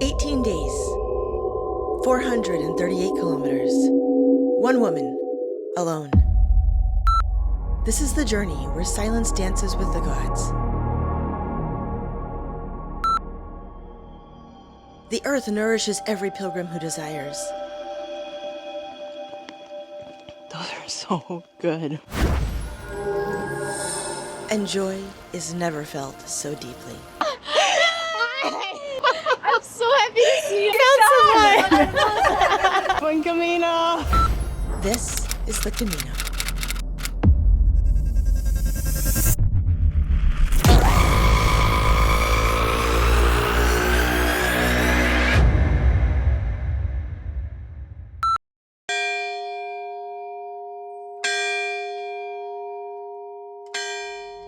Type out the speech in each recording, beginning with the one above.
18 days, 438 kilometers, one woman, alone. This is the journey where silence dances with the gods. The earth nourishes every pilgrim who desires. Those are so good. And joy is never felt so deeply. I'm so happy to see you. Buen Camino! This is the Camino.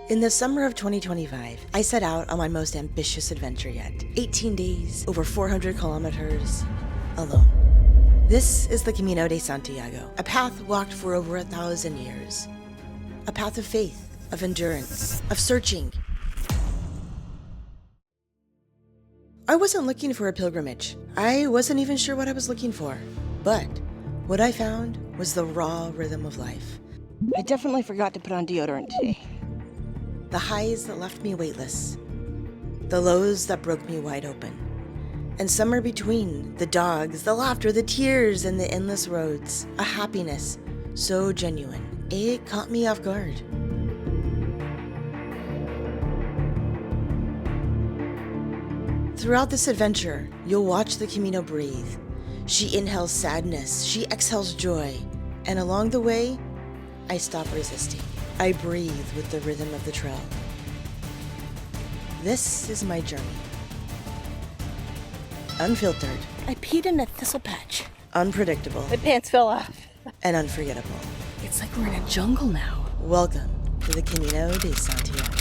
In the summer of 2025, I set out on my most ambitious adventure yet. 18 days, over 400 kilometers, alone. This is the Camino de Santiago, a path walked for over 1,000 years. A path of faith, of endurance, of searching. I wasn't looking for a pilgrimage. I wasn't even sure what I was looking for. But what I found was the raw rhythm of life. I definitely forgot to put on deodorant today. The highs that left me weightless, the lows that broke me wide open, and somewhere between, the dogs, the laughter, the tears, and the endless roads, a happiness so genuine, it caught me off guard. Throughout this adventure, you'll watch the Camino breathe. She inhales sadness, she exhales joy, and along the way, I stop resisting. I breathe with the rhythm of the trail. This is my journey. Unfiltered. I peed in a thistle patch. Unpredictable. My pants fell off. And unforgettable. It's like we're in a jungle now. Welcome to the Camino de Santiago.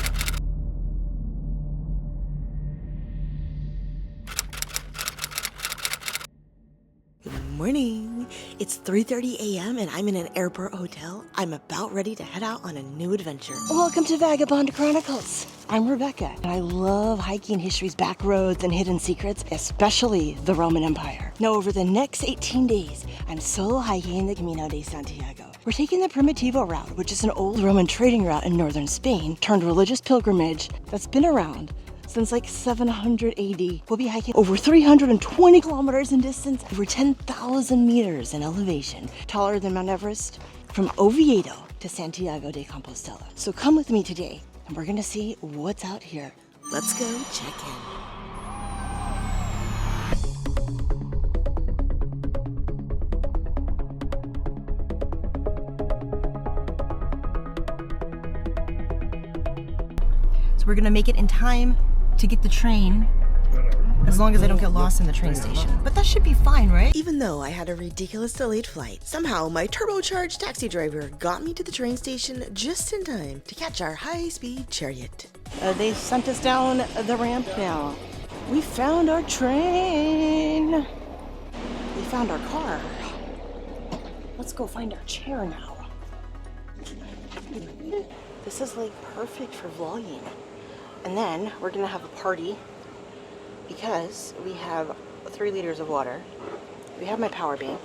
Good morning. It's 3:30 a.m. and I'm in an airport hotel. I'm about ready to head out on a new adventure. Welcome to Vagabond Chronicles. I'm Rebecca, and I love hiking history's back roads and hidden secrets, especially the Roman Empire. Now, over the next 18 days, I'm solo hiking the Camino de Santiago. We're taking the Primitivo route, which is an old Roman trading route in northern Spain, turned religious pilgrimage that's been around since like 700 AD. We'll be hiking over 320 kilometers in distance, over 10,000 meters in elevation, taller than Mount Everest, from Oviedo to Santiago de Compostela. So come with me today, and we're gonna see what's out here. Let's go check in. So we're gonna make it in time to get the train, as long as I don't get lost in the train station. But that should be fine, right? Even though I had a ridiculous delayed flight, somehow my turbocharged taxi driver got me to the train station just in time to catch our high-speed chariot. They sent us down the ramp now. We found our train. We found our car. Let's go find our chair now. This is like perfect for vlogging. And then we're gonna have a party because we have 3 liters of water. We have my power bank.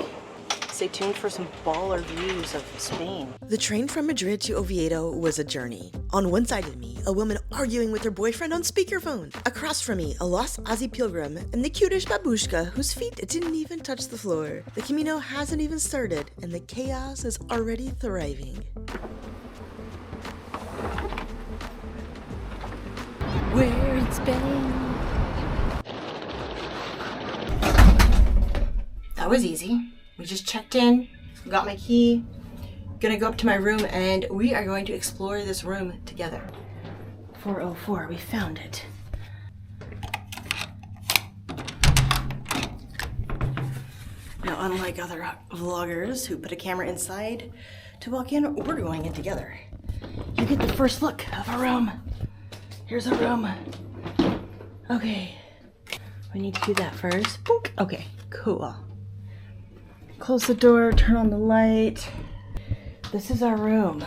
Stay tuned for some baller views of Spain. The train from Madrid to Oviedo was a journey. On one side of me, a woman arguing with her boyfriend on speakerphone. Across from me, a lost Aussie pilgrim and the cutish babushka whose feet didn't even touch the floor. The Camino hasn't even started and the chaos is already thriving. We're in Spain. That was easy. We just checked in, got my key, gonna go up to my room, and we are going to explore this room together. 404, we found it. Now, unlike other vloggers who put a camera inside to walk in, we're going in together. You get the first look of our room. Here's our room. Okay, we need to do that first. Boop. Okay, cool. Close the door, turn on the light. This is our room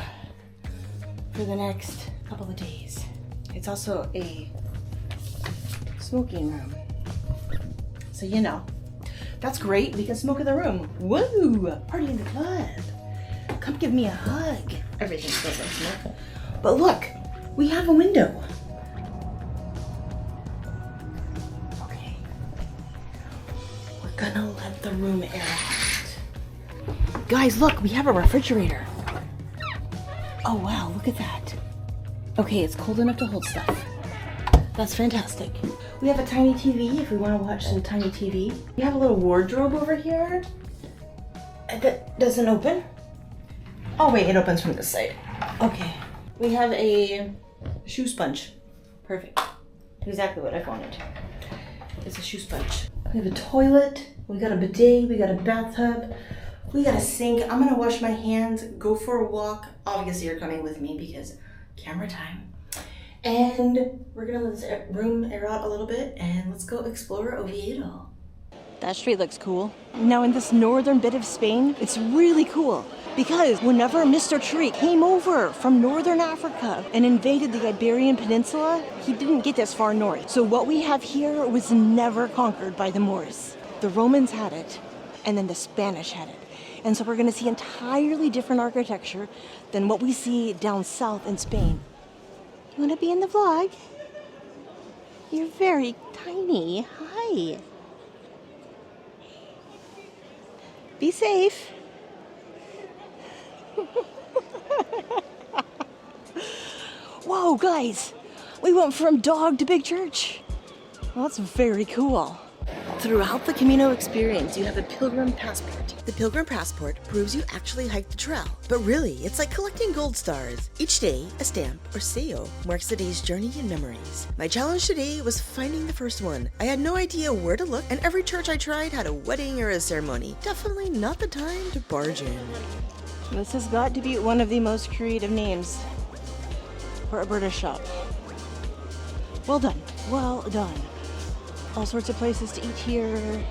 for the next couple of days. It's also a smoking room. So you know. That's great, we can smoke in the room. Woo! Party in the club. Come give me a hug. Everything's still like smoke. But look, we have a window. Okay. We're gonna let the room air out. Guys, look, we have a refrigerator. Oh wow, look at that. Okay, it's cold enough to hold stuff. That's fantastic. We have a tiny TV if we want to watch some tiny TV. We have a little wardrobe over here. That doesn't open. Oh wait, it opens from this side. Okay. We have a shoe sponge. Perfect. Exactly what I wanted. It's a shoe sponge. We have a toilet. We got a bidet. We got a bathtub. We got a sink. I'm gonna wash my hands, go for a walk. Obviously you're coming with me because camera time. And we're gonna let this room air out a little bit and let's go explore Oviedo. That street looks cool. Now in this northern bit of Spain, it's really cool because whenever Mr. Tree came over from northern Africa and invaded the Iberian Peninsula, he didn't get this far north. So what we have here was never conquered by the Moors. The Romans had it and then the Spanish had it. And so we're gonna see entirely different architecture than what we see down south in Spain. You wanna be in the vlog? You're very tiny. Hi. Be safe. Whoa, guys. We went from dog to big church. Well, that's very cool. Throughout the Camino experience, you have a pilgrim passport. The Pilgrim Passport proves you actually hiked the trail. But really, it's like collecting gold stars. Each day, a stamp or sello marks the day's journey and memories. My challenge today was finding the first one. I had no idea where to look, and every church I tried had a wedding or a ceremony. Definitely not the time to barge in. This has got to be one of the most creative names for a British shop. Well done. Well done. All sorts of places to eat here,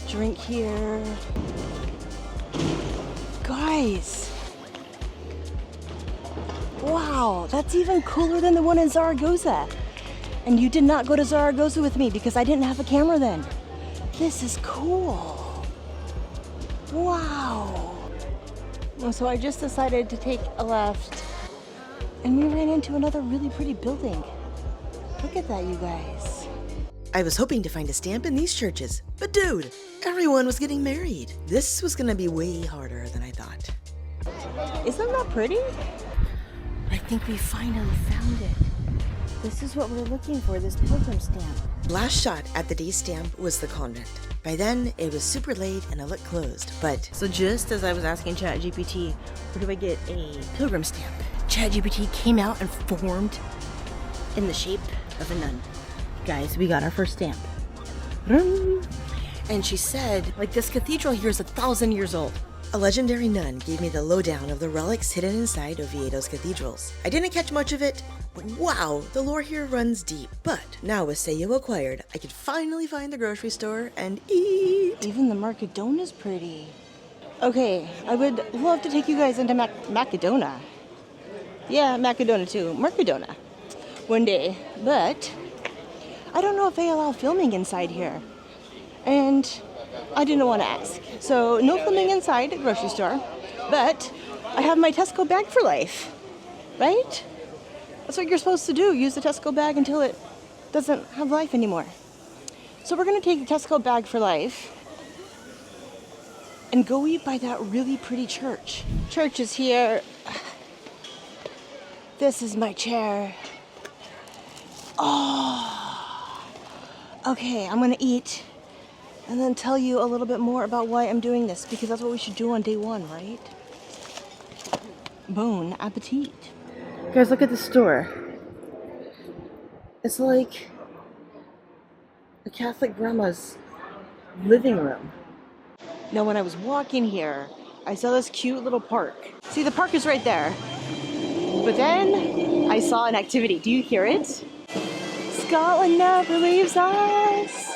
drink here. Guys! Wow, that's even cooler than the one in Zaragoza. And you did not go to Zaragoza with me because I didn't have a camera then. This is cool. Wow. So I just decided to take a left and we ran into another really pretty building. Look at that, you guys. I was hoping to find a stamp in these churches, but dude, everyone was getting married. This was gonna be way harder than I thought. Isn't that pretty? I think we finally found it. This is what we're looking for, this pilgrim stamp. Last shot at the day's stamp was the convent. By then, it was super late and it looked closed, but... So just as I was asking ChatGPT, where do I get a pilgrim stamp? ChatGPT came out and formed in the shape of a nun. Guys, we got our first stamp. And she said, like, this cathedral here is 1,000 years old. A legendary nun gave me the lowdown of the relics hidden inside Oviedo's cathedrals. I didn't catch much of it, but wow, the lore here runs deep. But now with sello acquired, I could finally find the grocery store and eat. Even the Mercadona's pretty. Okay, I would love to take you guys into Macedona. Yeah, Macedona too. Mercadona. One day, but I don't know if they allow filming inside here. And I didn't want to ask. So no filming inside the grocery store, but I have my Tesco bag for life, right? That's what you're supposed to do. Use the Tesco bag until it doesn't have life anymore. So we're gonna take the Tesco bag for life and go eat by that really pretty church. Church is here. This is my chair. Oh, okay, I'm gonna eat and then tell you a little bit more about why I'm doing this, because that's what we should do on day one, right? Bon appetit. Guys, look at the store. It's like a Catholic grandma's living room. Now, when I was walking here, I saw this cute little park. See, the park is right there. But then I saw an activity. Do you hear it? Scotland never leaves us.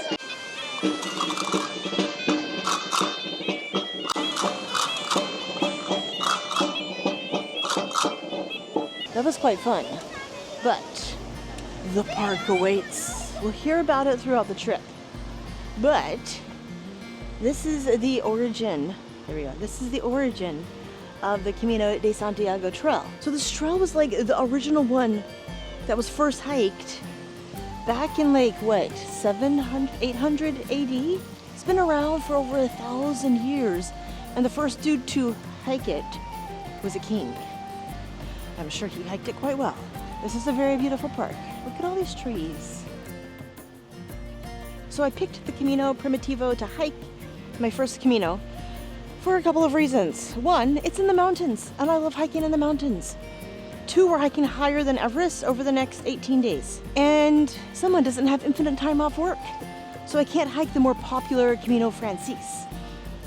That was quite fun, but the park awaits. We'll hear about it throughout the trip. But this is the origin. There we go. This is the origin of the Camino de Santiago trail. So this trail was like the original one that was first hiked back in like what, 700, 800 AD? It's been around for over 1,000 years, and the first dude to hike it was a king. I'm sure he hiked it quite well. This is a very beautiful park. Look at all these trees. So I picked the Camino Primitivo to hike my first Camino for a couple of reasons. One, it's in the mountains, and I love hiking in the mountains. Two, we're hiking higher than Everest over the next 18 days. And someone doesn't have infinite time off work, so I can't hike the more popular Camino Frances.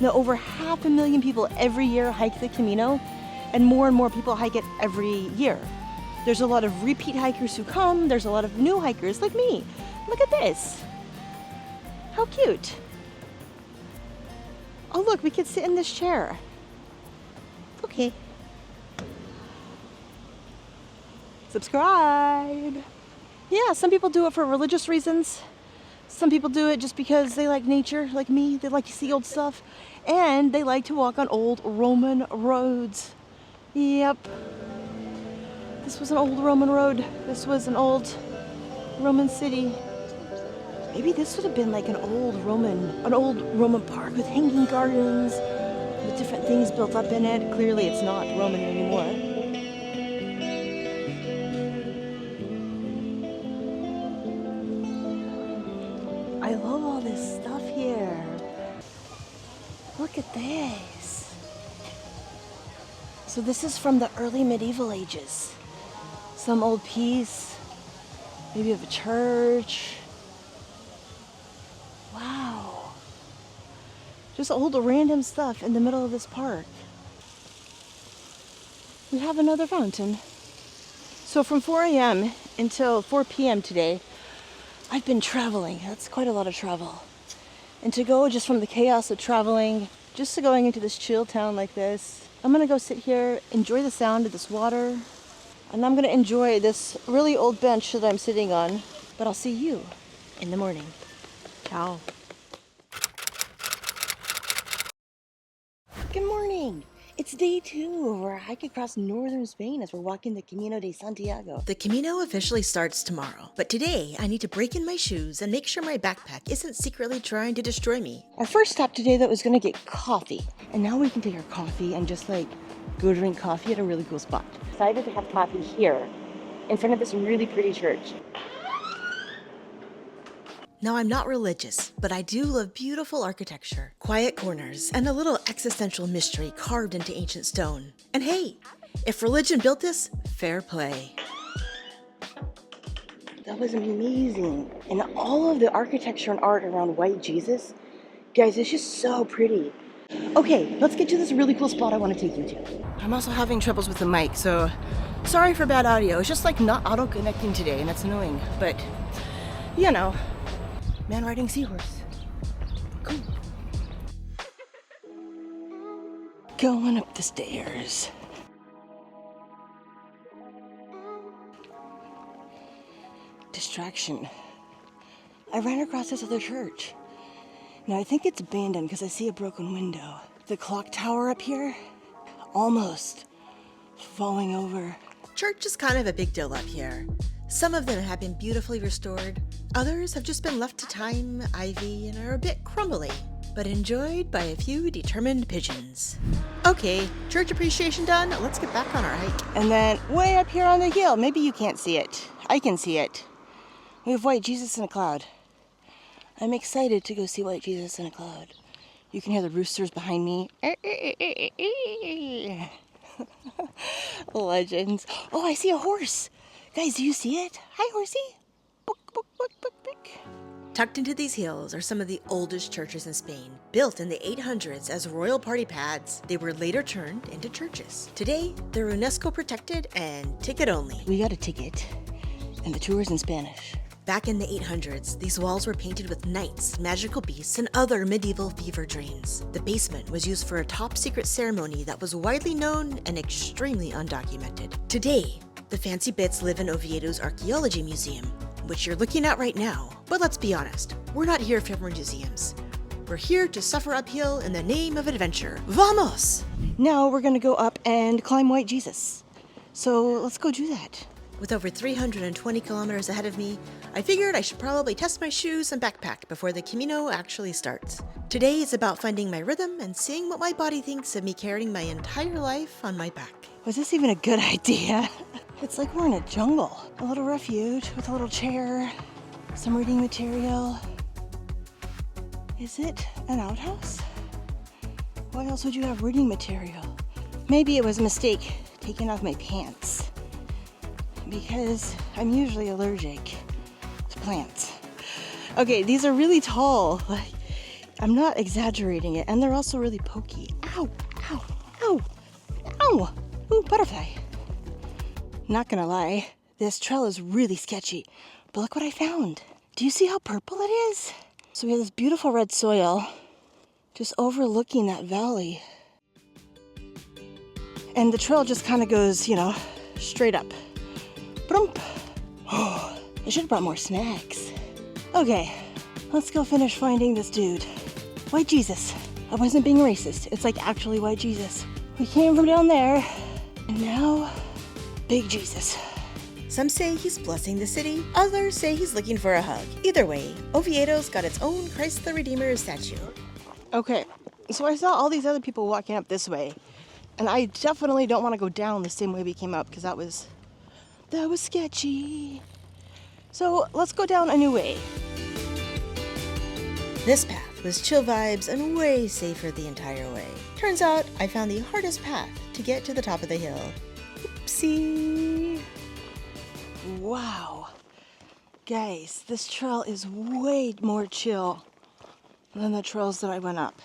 Now, over 500,000 people every year hike the Camino, and more people hike it every year. There's a lot of repeat hikers who come, there's a lot of new hikers like me. Look at this. How cute. Oh look, we could sit in this chair. Okay. Subscribe. Yeah, some people do it for religious reasons. Some people do it just because they like nature, like me. They like to see old stuff. And they like to walk on old Roman roads. Yep. This was an old Roman road. This was an old Roman city. Maybe this would have been like an old Roman park with hanging gardens, with different things built up in it. Clearly it's not Roman anymore. I love all this stuff here. Look at this. So this is from the early medieval ages. Some old piece, maybe of a church. Wow. Just old random stuff in the middle of this park. We have another fountain. So from 4 a.m. until 4 p.m. today, I've been traveling. That's quite a lot of travel. And to go just from the chaos of traveling, just to going into this chill town like this, I'm gonna go sit here, enjoy the sound of this water, and I'm gonna enjoy this really old bench that I'm sitting on. But I'll see you in the morning. Ciao. Good morning. It's day 2 of our hike across northern Spain as we're walking the Camino de Santiago. The Camino officially starts tomorrow, but today I need to break in my shoes and make sure my backpack isn't secretly trying to destroy me. Our first stop today that was gonna get coffee, and now we can take our coffee and just like go drink coffee at a really cool spot. Decided to have coffee here in front of this really pretty church. Now, I'm not religious, but I do love beautiful architecture, quiet corners, and a little existential mystery carved into ancient stone. And hey, if religion built this, fair play. That was amazing. And all of the architecture and art around White Jesus, guys, it's just so pretty. Okay, let's get to this really cool spot I want to take you to. I'm also having troubles with the mic, so sorry for bad audio. It's just like not auto-connecting today, and it's annoying. But, you know, man riding seahorse. Cool. Going up the stairs. Distraction. I ran across this other church. Now I think it's abandoned because I see a broken window. The clock tower up here, almost falling over. Church is kind of a big deal up here. Some of them have been beautifully restored. Others have just been left to time, ivy, and are a bit crumbly, but enjoyed by a few determined pigeons. Okay, church appreciation done, let's get back on our hike. And then way up here on the hill, maybe you can't see it. I can see it. We have White Jesus in a cloud. I'm excited to go see White Jesus in a cloud. You can hear the roosters behind me. Legends. Oh, I see a horse. Guys, do you see it? Hi, horsey. Book, book, book, book, book. Tucked into these hills are some of the oldest churches in Spain. Built in the 800s as royal party pads, they were later turned into churches. Today, they're UNESCO protected and ticket only. We got a ticket, and the tour is in Spanish. Back in the 800s, these walls were painted with knights, magical beasts, and other medieval fever dreams. The basement was used for a top-secret ceremony that was widely known and extremely undocumented. Today, the fancy bits live in Oviedo's Archaeology Museum. which you're looking at right now. But let's be honest, we're not here for museums. We're here to suffer uphill in the name of adventure. Vamos! Now we're gonna go up and climb White Jesus. So let's go do that. With over 320 kilometers ahead of me, I figured I should probably test my shoes and backpack before the Camino actually starts. Today is about finding my rhythm and seeing what my body thinks of me carrying my entire life on my back. Was this even a good idea? It's like we're in a jungle. A little refuge with a little chair, some reading material. Is it an outhouse? Why else would you have reading material? Maybe it was a mistake taking off my pants, because I'm usually allergic to plants. Okay, these are really tall. Like, I'm not exaggerating it, and they're also really pokey. Ow, ow, ow, ow! Ooh, butterfly. Not gonna lie, this trail is really sketchy, but look what I found. Do you see how purple it is? So we have this beautiful red soil just overlooking that valley. And the trail just kind of goes, you know, straight up. Brump. Oh, I should have brought more snacks. Okay, let's go finish finding this dude. White Jesus. I wasn't being racist. It's like actually White Jesus. We came from down there, and now, Big Jesus. Some say he's blessing the city, others say he's looking for a hug. Either way, Oviedo's got its own Christ the Redeemer statue. Okay, so I saw all these other people walking up this way, and I definitely don't want to go down the same way we came up, because that was sketchy. So let's go down a new way. This path was chill vibes and way safer the entire way. Turns out I found the hardest path to get to the top of the hill. Oopsie. Wow. Guys, this trail is way more chill than the trails that I went up.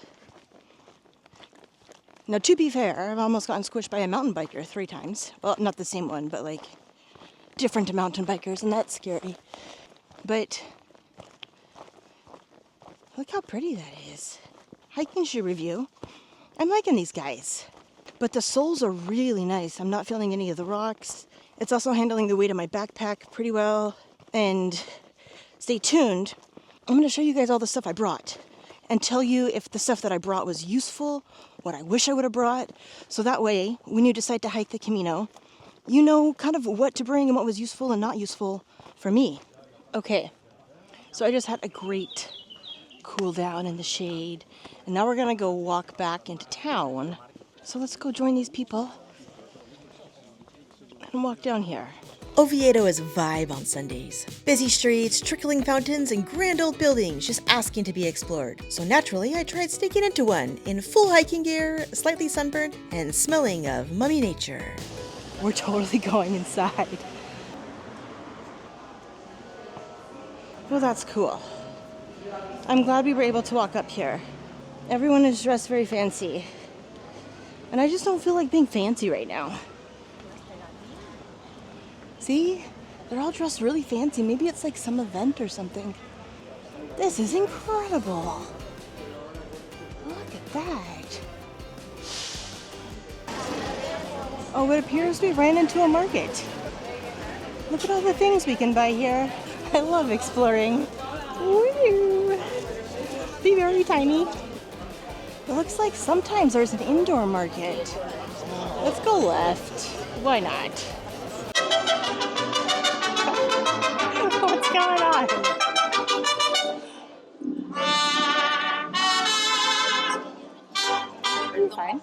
Now, to be fair, I've almost gotten squished by a mountain biker 3 times. Well, not the same one, but like different mountain bikers, and that's scary. But look how pretty that is. Hiking shoe review. I'm liking these guys. But the soles are really nice. I'm not feeling any of the rocks. It's also handling the weight of my backpack pretty well. And stay tuned. I'm going to show you guys all the stuff I brought and tell you if the stuff that I brought was useful, what I wish I would have brought. So that way, when you decide to hike the Camino, you know kind of what to bring and what was useful and not useful for me. Okay, so I just had a great cool down in the shade. And now we're going to go walk back into town. So let's go join these people and walk down here. Oviedo is a vibe on Sundays. Busy streets, trickling fountains, and grand old buildings just asking to be explored. So naturally, I tried sneaking into one in full hiking gear, slightly sunburned, and smelling of mummy nature. We're totally going inside. Well, that's cool. I'm glad we were able to walk up here. Everyone is dressed very fancy. And I just don't feel like being fancy right now. See? They're all dressed really fancy. Maybe it's like some event or something. This is incredible. Look at that. Oh, it appears we ran into a market. Look at all the things we can buy here. I love exploring. Woo! Be very tiny. It looks like sometimes there's an indoor market. Let's go left. Why not? What's going on? Are you fine?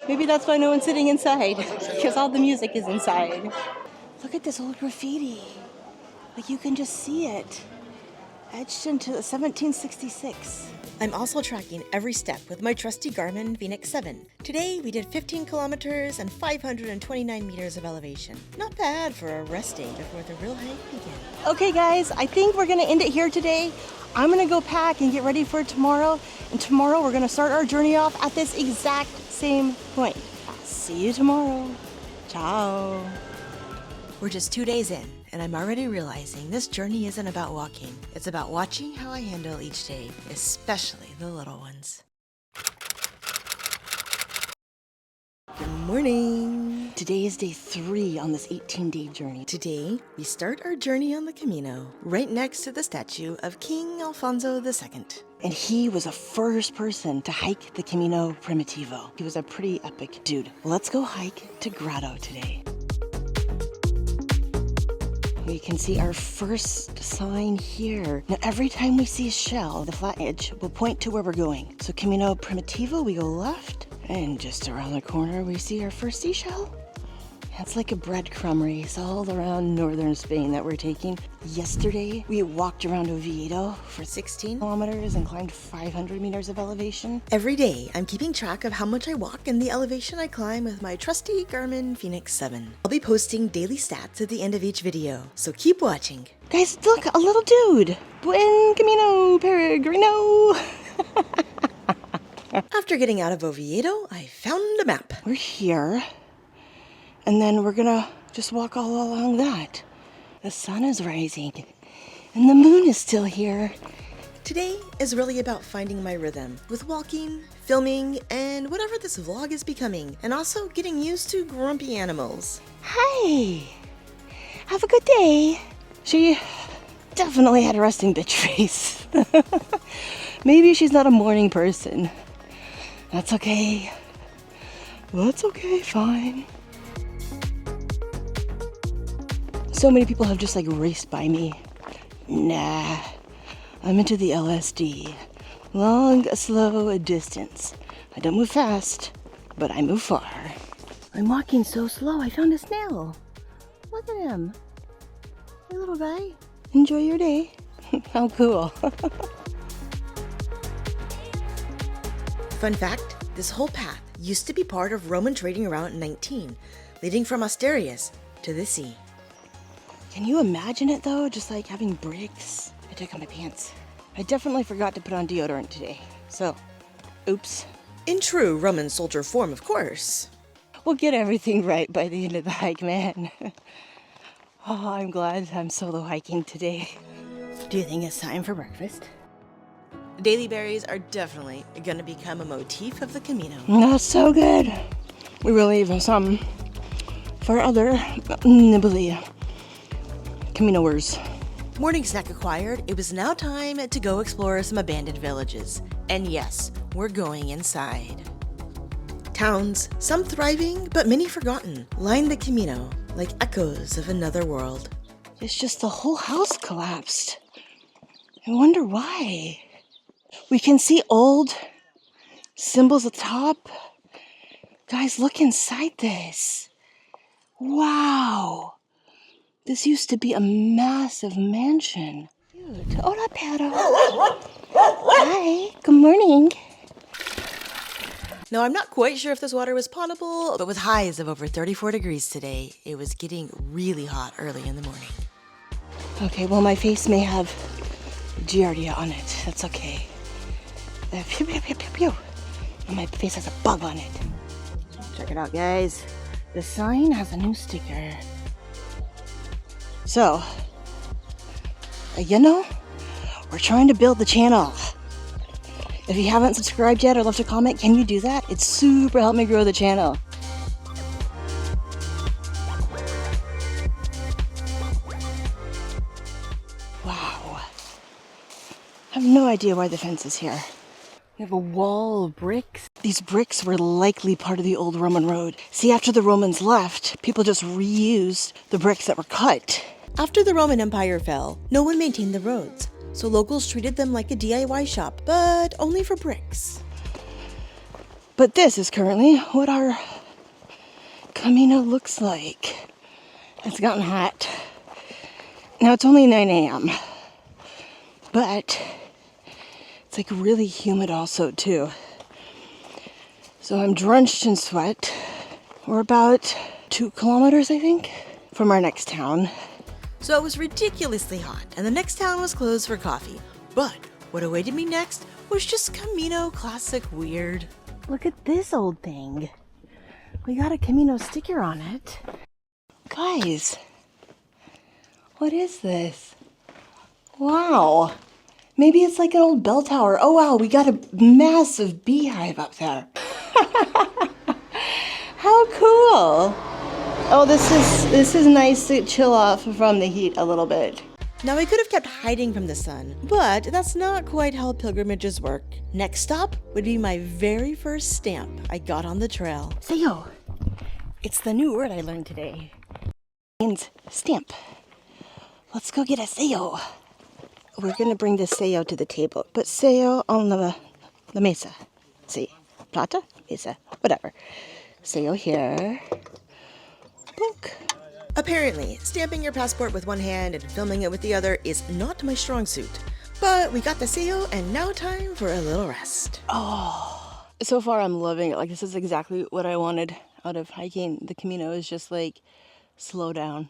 Maybe that's why no one's sitting inside, because all the music is inside. Look at this old graffiti. Like you can just see it. Etched into 1766. I'm also tracking every step with my trusty Garmin Phoenix 7. Today, we did 15 kilometers and 529 meters of elevation. Not bad for a rest day before the real hike begins. Okay guys, I think we're gonna end it here today. I'm gonna go pack and get ready for tomorrow. And tomorrow we're gonna start our journey off at this exact same point. See you tomorrow. Ciao. We're just 2 days in, and I'm already realizing this journey isn't about walking. It's about watching how I handle each day, especially the little ones. Good morning. Today is day 3 on this 18-day journey. Today, we start our journey on the Camino, right next to the statue of King Alfonso II. And he was the first person to hike the Camino Primitivo. He was a pretty epic dude. Let's go hike to Grotto today. We can see our first sign here. Now, every time we see a shell, the flat edge will point to where we're going. So Camino Primitivo, we go left, and just around the corner, we see our first seashell. It's like a breadcrumb race all around northern Spain that we're taking. Yesterday, we walked around Oviedo for 16 kilometers and climbed 500 meters of elevation. Every day, I'm keeping track of how much I walk and the elevation I climb with my trusty Garmin Fenix 7. I'll be posting daily stats at the end of each video, so keep watching. Guys, look, a little dude. Buen Camino Peregrino. After getting out of Oviedo, I found a map. We're here. And then we're gonna just walk all along that. The sun is rising and the moon is still here. Today is really about finding my rhythm with walking, filming, and whatever this vlog is becoming, and also getting used to grumpy animals. Hi, have a good day. She definitely had a resting bitch face. Maybe she's not a morning person. That's okay. That's okay, fine. So many people have just like raced by me. Nah, I'm into the LSD. Long, slow distance. I don't move fast, but I move far. I'm walking so slow, I found a snail. Look at him. Hey, little guy. Enjoy your day. How cool. Fun fact, this whole path used to be part of Roman trading route 19, leading from Asturias to the sea. Can you imagine it though? Just like having bricks. I took off my pants. I definitely forgot to put on deodorant today. So, oops. In true Roman soldier form, of course. We'll get everything right by the end of the hike, man. Oh, I'm glad I'm solo hiking today. Do you think it's time for breakfast? Daily berries are definitely gonna become a motif of the Camino. That's so good. We will leave some for other nibbly Caminoers. Morning snack acquired, it was now time to go explore some abandoned villages. And yes, we're going inside. Towns, some thriving, but many forgotten, line the Camino like echoes of another world. It's just the whole house collapsed. I wonder why. We can see old symbols at the top. Guys, look inside this. Wow. This used to be a massive mansion. Cute. Hola, perro. Hi. Good morning. Now, I'm not quite sure if this water was potable, but with highs of over 34 degrees today, it was getting really hot early in the morning. Okay, well, my face may have giardia on it. That's okay. Pew, pew, pew, pew, pew. And my face has a bug on it. Check it out, guys. The sign has a new sticker. So, you know, we're trying to build the channel. If you haven't subscribed yet or left a comment, can you do that? It's super helped me grow the channel. Wow. I have no idea why the fence is here. We have a wall of bricks. These bricks were likely part of the old Roman road. See, after the Romans left, people just reused the bricks that were cut. After the Roman Empire fell, no one maintained the roads, so locals treated them like a DIY shop, but only for bricks. But this is currently what our Camino looks like. It's gotten hot. Now it's only 9 a.m. But it's like really humid also too. So I'm drenched in sweat. We're about 2 kilometers, I think, from our next town. So it was ridiculously hot, and the next town was closed for coffee. But what awaited me next was just Camino classic weird. Look at this old thing. We got a Camino sticker on it. Guys, what is this? Wow. Maybe it's like an old bell tower. Oh wow, we got a massive beehive up there. How cool. Oh, this is nice to chill off from the heat a little bit. Now, I could have kept hiding from the sun, but that's not quite how pilgrimages work. Next stop would be my very first stamp I got on the trail. Sayo. It's the new word I learned today. It means stamp. Let's go get a sayo. We're gonna bring the sayo to the table. Put sayo on the mesa. See, plata, mesa, whatever. Sayo here. Book. Apparently, stamping your passport with one hand and filming it with the other is not my strong suit. But we got the sayo, and now time for a little rest. Oh, so far I'm loving it. Like, this is exactly what I wanted out of hiking the Camino, is just like, slow down.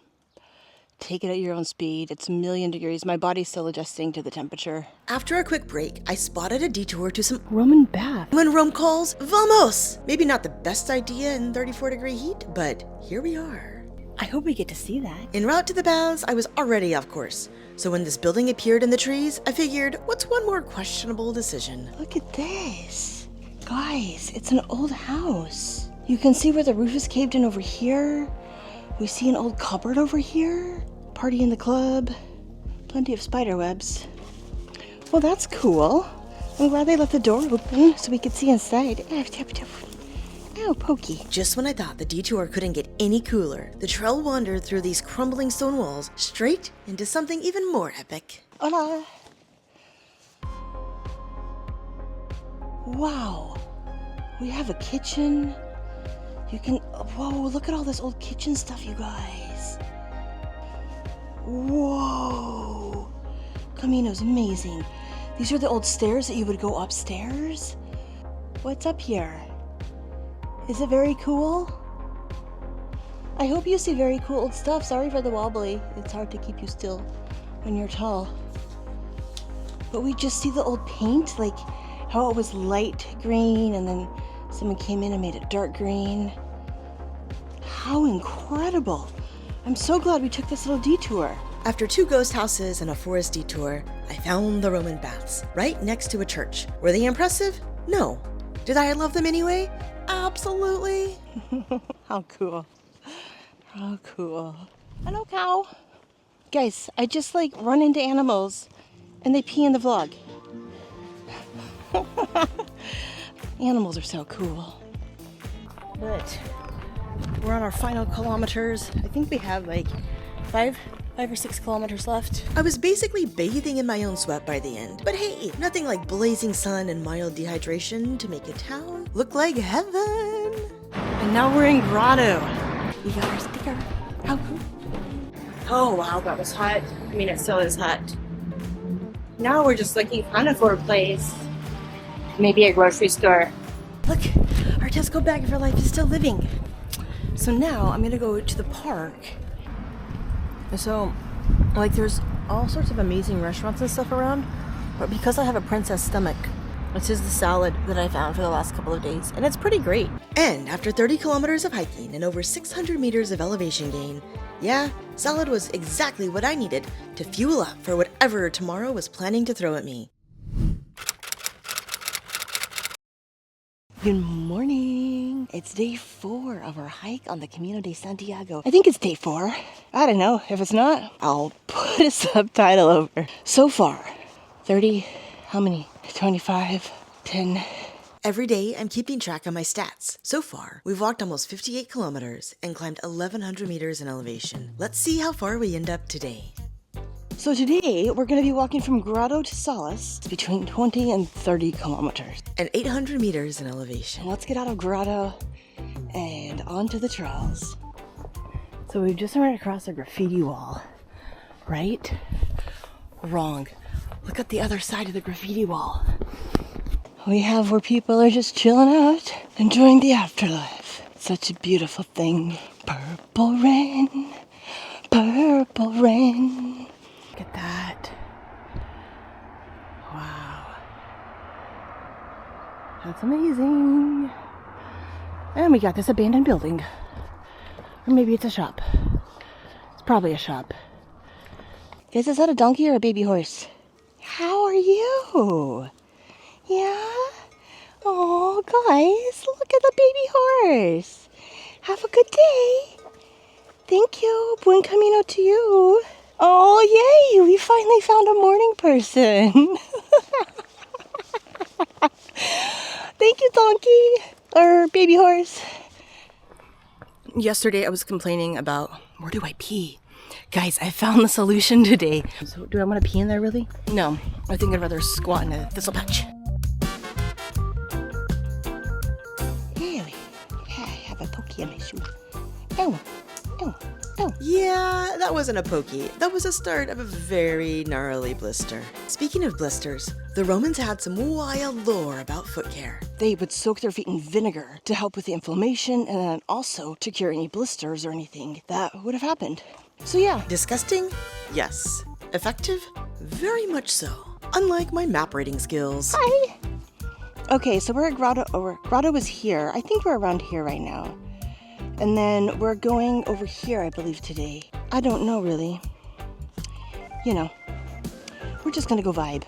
Take it at your own speed. It's 1,000,000 degrees. My body's still adjusting to the temperature. After a quick break, I spotted a detour to some Roman bath. When Rome calls, vamos! Maybe not the best idea in 34-degree heat, but here we are. I hope we get to see that. En route to the baths, I was already off course. So when this building appeared in the trees, I figured, what's one more questionable decision? Look at this. Guys, it's an old house. You can see where the roof is caved in over here. We see an old cupboard over here. Party in the club. Plenty of spider webs. Well, that's cool. I'm glad they left the door open so we could see inside. Oh, pokey. Just when I thought the detour couldn't get any cooler, the trail wandered through these crumbling stone walls straight into something even more epic. Hola. Wow. We have a kitchen. You can, whoa, look at all this old kitchen stuff, you guys. Whoa. Camino's amazing. These are the old stairs that you would go upstairs. What's up here? Is it very cool? I hope you see very cool old stuff. Sorry for the wobbly. It's hard to keep you still when you're tall. But we just see the old paint, like how it was light green and then someone came in and made it dark green. How incredible. I'm so glad we took this little detour. After 2 ghost houses and a forest detour, I found the Roman baths, right next to a church. Were they impressive? No. Did I love them anyway? Absolutely. How cool. How cool. Hello, cow. Guys, I just like run into animals and they pee in the vlog. Animals are so cool. But we're on our final kilometers. I think we have like 5 or 6 kilometers left. I was basically bathing in my own sweat by the end. But hey, nothing like blazing sun and mild dehydration to make a town look like heaven. And now we're in Grotto. We got our sticker. How cool. Oh wow, that was hot. I mean, it still is hot. Now we're just looking kind of for a place. Maybe a grocery store. Look, our Tesco bag for life is still living. So now I'm gonna go to the park. So, like, there's all sorts of amazing restaurants and stuff around, but because I have a princess stomach, this is the salad that I found for the last couple of days, and it's pretty great. And after 30 kilometers of hiking and over 600 meters of elevation gain, yeah, salad was exactly what I needed to fuel up for whatever tomorrow was planning to throw at me. Good morning. It's day 4 of our hike on the Camino de Santiago. I think it's day 4. I don't know. If it's not, I'll put a subtitle over. So far, 30, how many? 25, 10. Every day, I'm keeping track of my stats. So far, we've walked almost 58 kilometers and climbed 1,100 meters in elevation. Let's see how far we end up today. So today, we're going to be walking from Grotto to Solace between 20 and 30 kilometers. And 800 meters in elevation. Let's get out of Grotto and onto the trails. So we've just run across a graffiti wall. Right? Wrong. Look at the other side of the graffiti wall. We have where people are just chilling out, enjoying the afterlife. Such a beautiful thing. Purple rain, purple rain. Look at that. Wow. That's amazing. And we got this abandoned building. Or maybe it's a shop. It's probably a shop. Guys, is that a donkey or a baby horse? How are you? Yeah? Oh, guys, look at the baby horse. Have a good day. Thank you. Buen camino to you. Oh, yay! We finally found a morning person. Thank you, donkey. Or baby horse. Yesterday I was complaining about where do I pee? Guys, I found the solution today. So do I want to pee in there really? No, I think I'd rather squat in a thistle patch. Really? Yeah, I have a pokey in my shoe. Oh, oh, oh. Yeah, that wasn't a pokey. That was the start of a very gnarly blister. Speaking of blisters, the Romans had some wild lore about foot care. They would soak their feet in vinegar to help with the inflammation and then also to cure any blisters or anything that would have happened. So yeah. Disgusting? Yes. Effective? Very much so. Unlike my map reading skills. Hi! Okay, so we're at Grotto, or Grotto is here. I think we're around here right now. And then we're going over here, I believe, today. I don't know, really. You know, we're just gonna go vibe.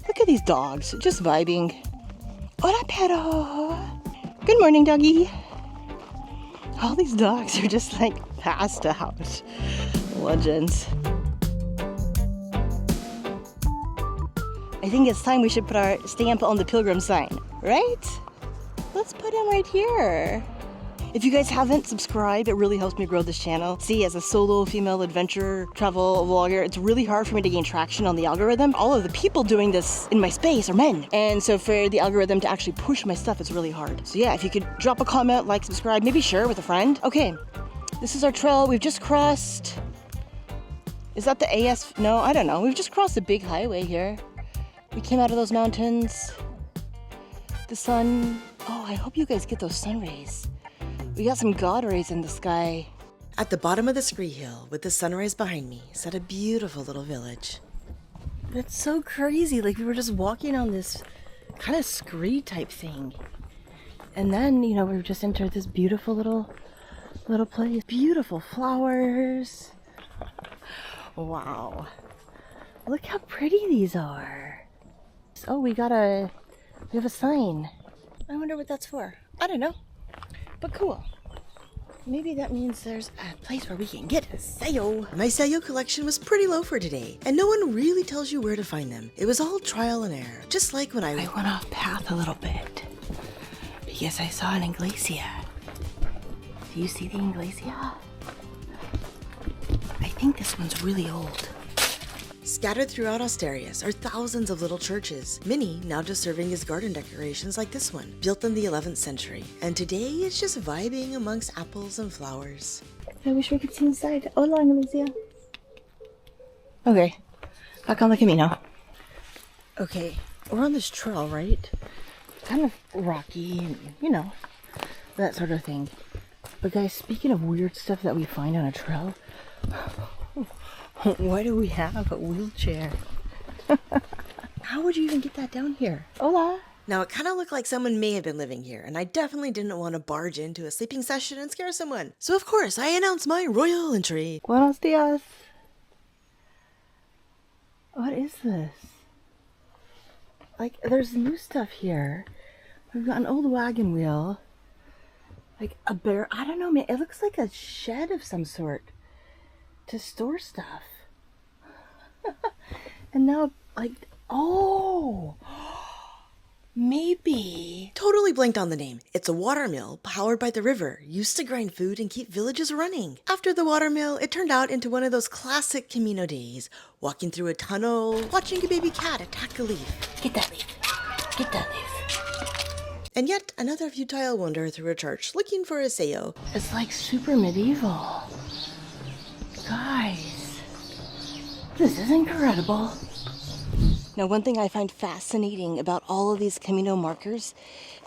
Look at these dogs, just vibing. Hola, perro. Good morning, doggy. All these dogs are just like passed out. Legends. I think it's time we should put our stamp on the pilgrim sign, right? Let's put him right here. If you guys haven't subscribed, it really helps me grow this channel. See, as a solo female adventure travel vlogger, it's really hard for me to gain traction on the algorithm. All of the people doing this in my space are men. And so for the algorithm to actually push my stuff, it's really hard. So yeah, if you could drop a comment, like, subscribe, maybe share with a friend. Okay, this is our trail. We've just crossed, is that the AS? No, I don't know. We've just crossed a big highway here. We came out of those mountains. The sun, oh, I hope you guys get those sun rays. We got some God rays in the sky. At the bottom of the scree hill, with the sunrise behind me, sat a beautiful little village. That's so crazy. Like we were just walking on this kind of scree type thing. And then, you know, we just entered this beautiful little place. Beautiful flowers. Wow. Look how pretty these are. Oh, we have a sign. I wonder what that's for. I don't know. But cool. Maybe that means there's a place where we can get a sayo. My sayo collection was pretty low for today, and no one really tells you where to find them. It was all trial and error, just like when I went off path a little bit because I saw an iglesia. Do you see the iglesia? I think this one's really old. Scattered throughout Asturias are thousands of little churches, many now just serving as garden decorations like this one, built in the 11th century. And today it's just vibing amongst apples and flowers. I wish we could see inside. Hola, Iglesia. Okay, back on the Camino. Okay, we're on this trail, right? Kind of rocky, and, you know, that sort of thing. But guys, speaking of weird stuff that we find on a trail, why do we have a wheelchair? How would you even get that down here? Hola. Now it kind of looked like someone may have been living here, and I definitely didn't want to barge into a sleeping session and scare someone. So of course I announced my royal entry. Buenos dias. What is this? Like, there's new stuff here. We've got an old wagon wheel. Like a bear, I don't know, man. It looks like a shed of some sort to store stuff. And now, like, oh, maybe. Totally blanked on the name. It's a watermill powered by the river, used to grind food and keep villages running. After the watermill, it turned out into one of those classic Camino days, walking through a tunnel, watching a baby cat attack a leaf. Get that leaf. Get that leaf. And yet another futile wander through a church looking for a sayo. It's like super medieval. Guys, this is incredible. Now, one thing I find fascinating about all of these Camino markers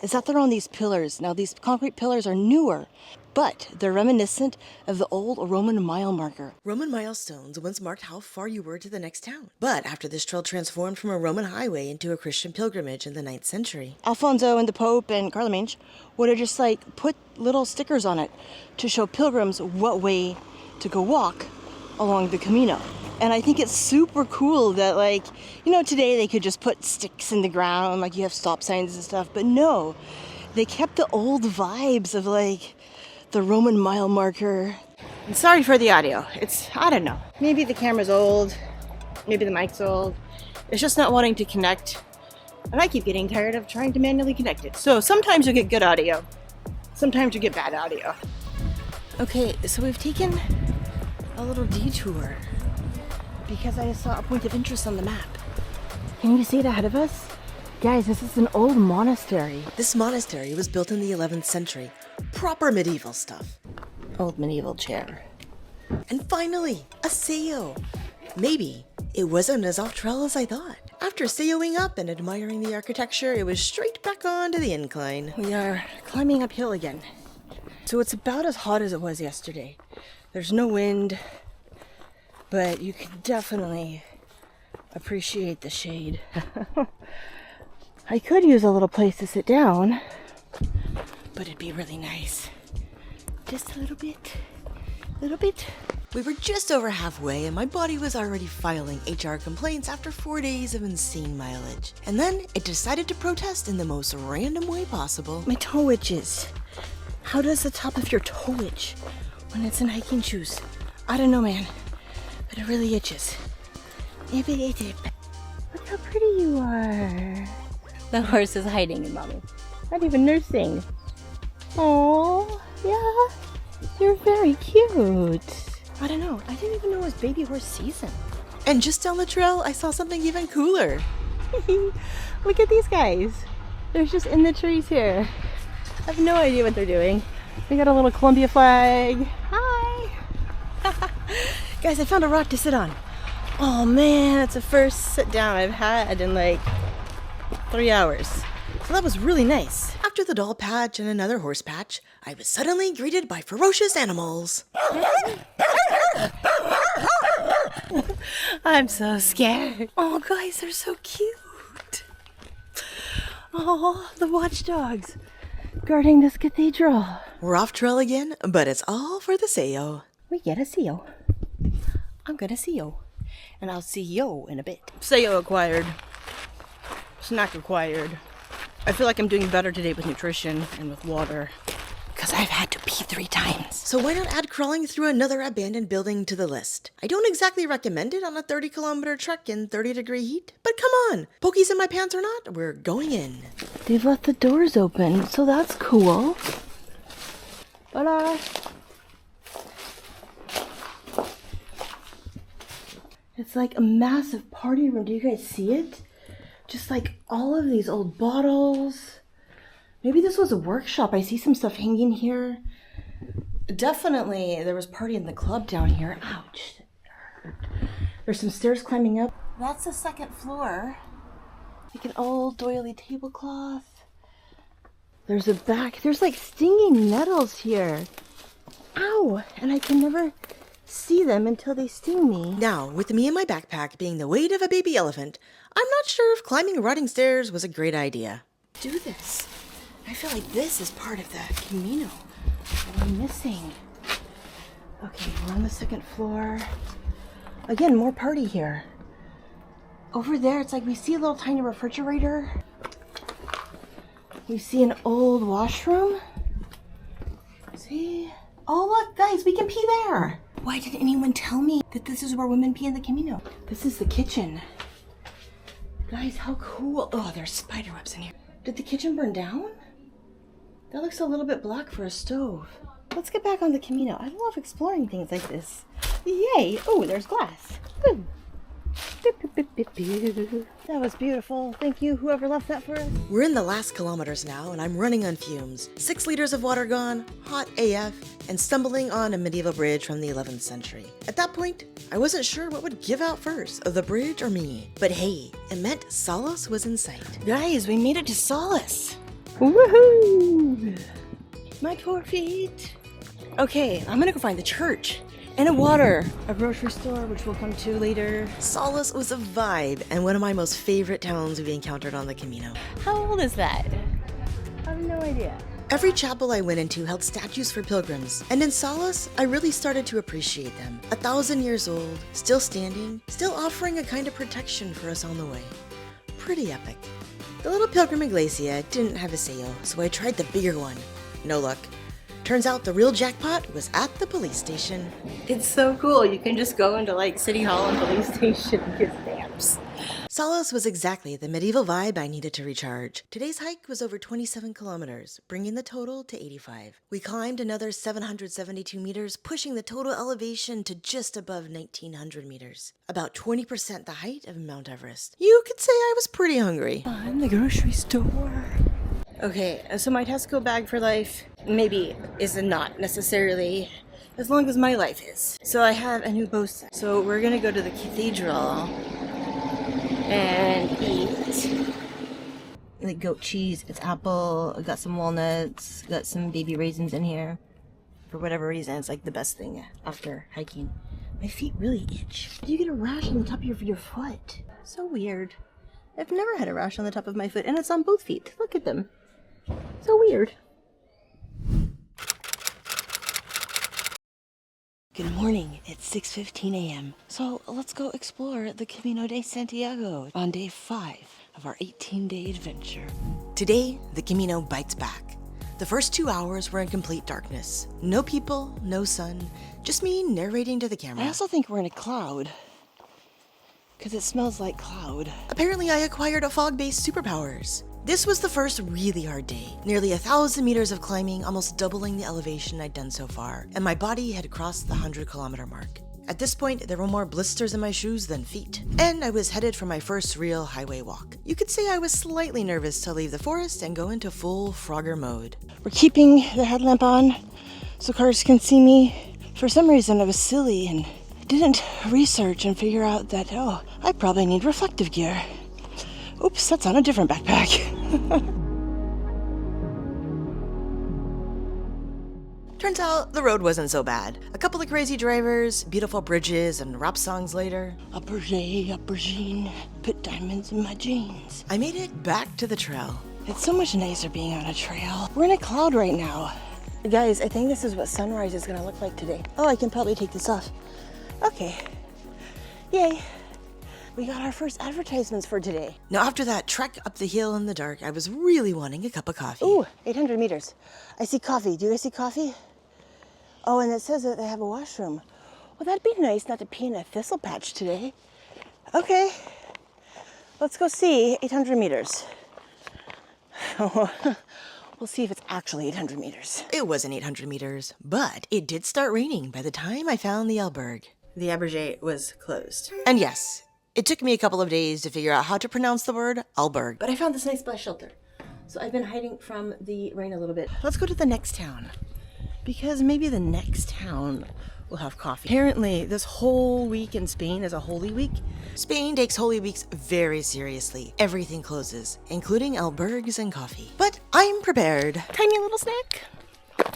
is that they're on these pillars. Now, these concrete pillars are newer, but they're reminiscent of the old Roman mile marker. Roman milestones once marked how far you were to the next town. But after this trail transformed from a Roman highway into a Christian pilgrimage in the 9th century, Alfonso and the Pope and Carlemany would have just like put little stickers on it to show pilgrims what way to go walk along the Camino. And I think it's super cool that, like, you know, today they could just put sticks in the ground, like you have stop signs and stuff, but no, they kept the old vibes of like the Roman mile marker. And sorry for the audio. I don't know. Maybe the camera's old. Maybe the mic's old. It's just not wanting to connect. And I keep getting tired of trying to manually connect it. So sometimes you'll get good audio. Sometimes you get bad audio. Okay, so we've taken a little detour because I saw a point of interest on the map. Can you see it ahead of us? Guys, this is an old monastery. This monastery was built in the 11th century. Proper medieval stuff. Old medieval chair. And finally, a sayo. Maybe it wasn't as off trail as I thought. After sayoing up and admiring the architecture, it was straight back on to the incline. We are climbing uphill again. So it's about as hot as it was yesterday. There's no wind, but you can definitely appreciate the shade. I could use a little place to sit down, but it'd be really nice. Just a little bit. We were just over halfway and my body was already filing HR complaints after 4 days of insane mileage. And then it decided to protest in the most random way possible. My toe itches. How does the top of your toe itch when it's in hiking shoes? I don't know, man, but it really itches. Look how pretty you are. The horse is hiding in mommy. Not even nursing. Oh, yeah, you're very cute. I don't know. I didn't even know it was baby horse season. And just down the trail, I saw something even cooler. Look at these guys. They're just in the trees here. I have no idea what they're doing. They got a little Columbia flag. Hi. Guys, I found a rock to sit on. Oh man, it's the first sit down I've had in like 3 hours. So that was really nice. After the doll patch and another horse patch, I was suddenly greeted by ferocious animals. I'm so scared. Oh guys, they're so cute. Oh, the watchdogs guarding this cathedral. We're off trail again, but it's all for the sayo. We get a CEO. I'm gonna see you. And I'll see you in a bit. Sayo acquired. Snack acquired. I feel like I'm doing better today with nutrition and with water. Because I've had to pee 3 times. So why not add crawling through another abandoned building to the list? I don't exactly recommend it on a 30-kilometer trek in 30-degree heat, but come on, pokies in my pants or not, we're going in. They've left the doors open, so that's cool. Voila! It's like a massive party room. Do you guys see it? Just like all of these old bottles. Maybe this was a workshop. I see some stuff hanging here. Definitely there was party in the club down here. Ouch. There's some stairs climbing up. That's the 2nd floor. Like an old doily tablecloth. There's a back. There's like stinging nettles here. Ow! And I can never see them until they sting me. Now, with me and my backpack being the weight of a baby elephant, I'm not sure if climbing rotting stairs was a great idea. Do this. I feel like this is part of the Camino that I'm missing. Okay, we're on the 2nd floor. Again, more party here. Over there, it's like we see a little tiny refrigerator. We see an old washroom. See? Oh, look, guys, we can pee there. Why didn't anyone tell me that this is where women pee in the Camino? This is the kitchen. Guys, how cool. Oh, there's spider webs in here. Did the kitchen burn down? That looks a little bit black for a stove. Let's get back on the Camino. I love exploring things like this. Yay! Oh, there's glass. Ooh. That was beautiful. Thank you, whoever left that for us. We're in the last kilometers now, and I'm running on fumes. 6 liters of water gone, hot AF, and stumbling on a medieval bridge from the 11th century. At that point, I wasn't sure what would give out first, the bridge or me. But hey, it meant Solace was in sight. Guys, we made it to Solace. Woohoo! My poor feet. Okay, I'm gonna go find the church. And a water, a grocery store, which we'll come to later. Solace was a vibe and one of my most favorite towns we've encountered on the Camino. How old is that? I have no idea. Every chapel I went into held statues for pilgrims, and in Solace, I really started to appreciate them. 1,000 years old, still standing, still offering a kind of protection for us on the way. Pretty epic. The little pilgrim iglesia didn't have a sail, so I tried the bigger one. No luck. Turns out the real jackpot was at the police station. It's so cool. You can just go into like City Hall and police station and get stamps. Salos was exactly the medieval vibe I needed to recharge. Today's hike was over 27 kilometers, bringing the total to 85. We climbed another 772 meters, pushing the total elevation to just above 1900 meters. About 20% the height of Mount Everest. You could say I was pretty hungry. In the grocery store. Okay, so my Tesco bag for life maybe is not necessarily as long as my life is. So I have a new bow set. So we're gonna go to the cathedral and eat like goat cheese. It's apple. I got some walnuts. Got some baby raisins in here. For whatever reason, it's like the best thing after hiking. My feet really itch. You get a rash on the top of your foot. So weird. I've never had a rash on the top of my foot, and it's on both feet. Look at them. So weird. Good morning. It's 6:15 a.m. So let's go explore the Camino de Santiago on day 5 of our 18-day adventure. Today, the Camino bites back. The first 2 hours were in complete darkness. No people, no sun, just me narrating to the camera. I also think we're in a cloud, because it smells like cloud. Apparently, I acquired a fog-based superpowers. This was the first really hard day. Nearly 1,000 meters of climbing, almost doubling the elevation I'd done so far, and my body had crossed the 100-kilometer mark. At this point, there were more blisters in my shoes than feet, and I was headed for my first real highway walk. You could say I was slightly nervous to leave the forest and go into full Frogger mode. We're keeping the headlamp on so cars can see me. For some reason, I was silly and didn't research and figure out that, I probably need reflective gear. Oops, that's on a different backpack. Turns out the road wasn't so bad. A couple of crazy drivers, beautiful bridges, and rap songs later. Aubergine, put diamonds in my jeans. I made it back to the trail. It's so much nicer being on a trail. We're in a cloud right now. Guys, I think this is what sunrise is gonna look like today. Oh, I can probably take this off. Okay. Yay. We got our first advertisements for today. Now, after that trek up the hill in the dark, I was really wanting a cup of coffee. Ooh, 800 meters. I see coffee. Do you guys see coffee? Oh, and it says that they have a washroom. Well, that'd be nice not to pee in a thistle patch today. Okay. Let's go see 800 meters. We'll see if it's actually 800 meters. It wasn't 800 meters, but it did start raining by the time I found the albergue. The albergue was closed. And yes, it took me a couple of days to figure out how to pronounce the word albergue. But I found this nice splash shelter. So I've been hiding from the rain a little bit. Let's go to the next town, because maybe the next town will have coffee. Apparently, this whole week in Spain is a Holy Week. Spain takes Holy Weeks very seriously. Everything closes, including albergues and coffee. But I'm prepared. Tiny little snack.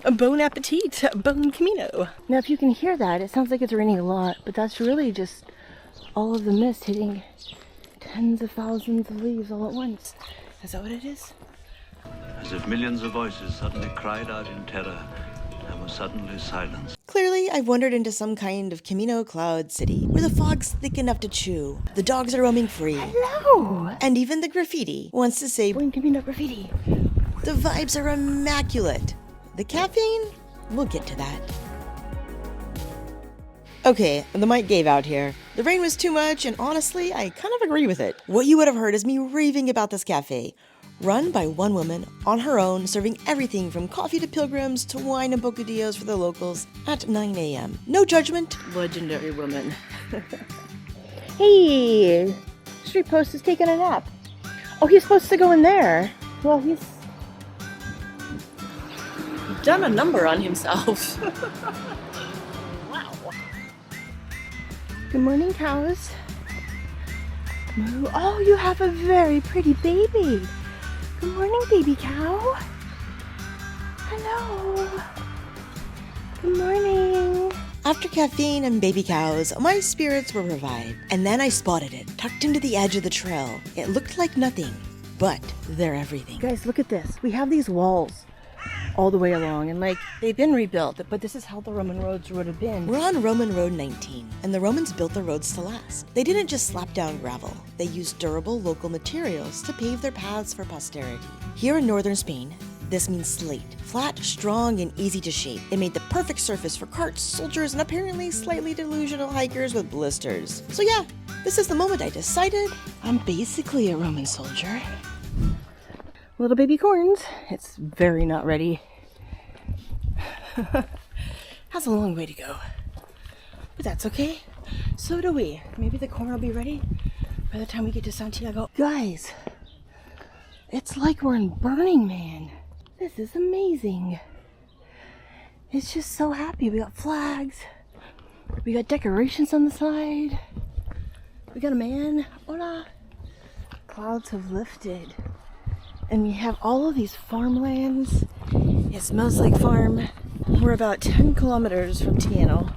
A bon appetit, bon Camino. Now, if you can hear that, it sounds like it's raining a lot, but that's really just all of the mist hitting tens of thousands of leaves all at once. Is that what it is? As if millions of voices suddenly cried out in terror and were suddenly silenced. Clearly, I've wandered into some kind of Camino cloud city, where the fog's thick enough to chew, the dogs are roaming free, Hello! and even the graffiti wants to say, Bon Camino graffiti. the vibes are immaculate. The caffeine? We'll get to that. Okay, the mic gave out here. The rain was too much, and honestly, I kind of agree with it. What you would have heard is me raving about this cafe. Run by one woman, on her own, serving everything from coffee to pilgrims to wine and bocadillos for the locals at 9 a.m. No judgment. Legendary woman. Hey! Street Post is taking a nap. Oh, he's supposed to go in there. Well, he's done a number on himself. Wow. Good morning, cows. Moo. Oh, you have a very pretty baby. Good morning, baby cow. Hello. Good morning. After caffeine and baby cows, my spirits were revived. And then I spotted it, tucked into the edge of the trail. It looked like nothing, but they're everything. Guys, look at this. We have these walls all the way along, and they've been rebuilt, but this is how the Roman roads would have been. We're on Roman Road 19, and the Romans built the roads to last. They didn't just slap down gravel. They used durable local materials to pave their paths for posterity. Here in northern Spain, This means slate. Flat, strong, and easy to shape. It made the perfect surface for carts, soldiers, and apparently slightly delusional hikers with blisters. So yeah, this is the moment I decided I'm basically a Roman soldier. Little baby corns. It's very not ready. Has a long way to go. But that's okay. So do we. Maybe the corn will be ready by the time we get to Santiago. Guys, it's like we're in Burning Man. This is amazing. It's just so happy. We got flags. We got decorations on the side. We got a man. Hola. Clouds have lifted. And we have all of these farmlands. It smells like farm. We're about 10 kilometers from Tieno.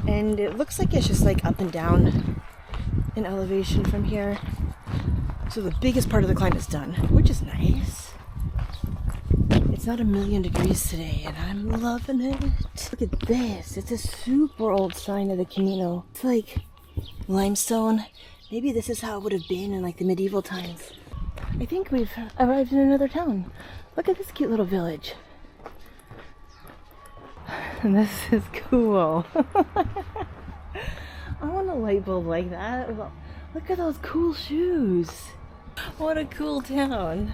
And it looks like it's just like up and down in elevation from here. So the biggest part of the climb is done, which is nice. It's not 1,000,000 degrees today, and I'm loving it. Look at this. It's a super old sign of the Camino. It's like limestone. Maybe this is how it would have been in like the medieval times. I think we've arrived in another town. Look at this cute little village. And this is cool. I want a light bulb like that. Look at those cool shoes. What a cool town.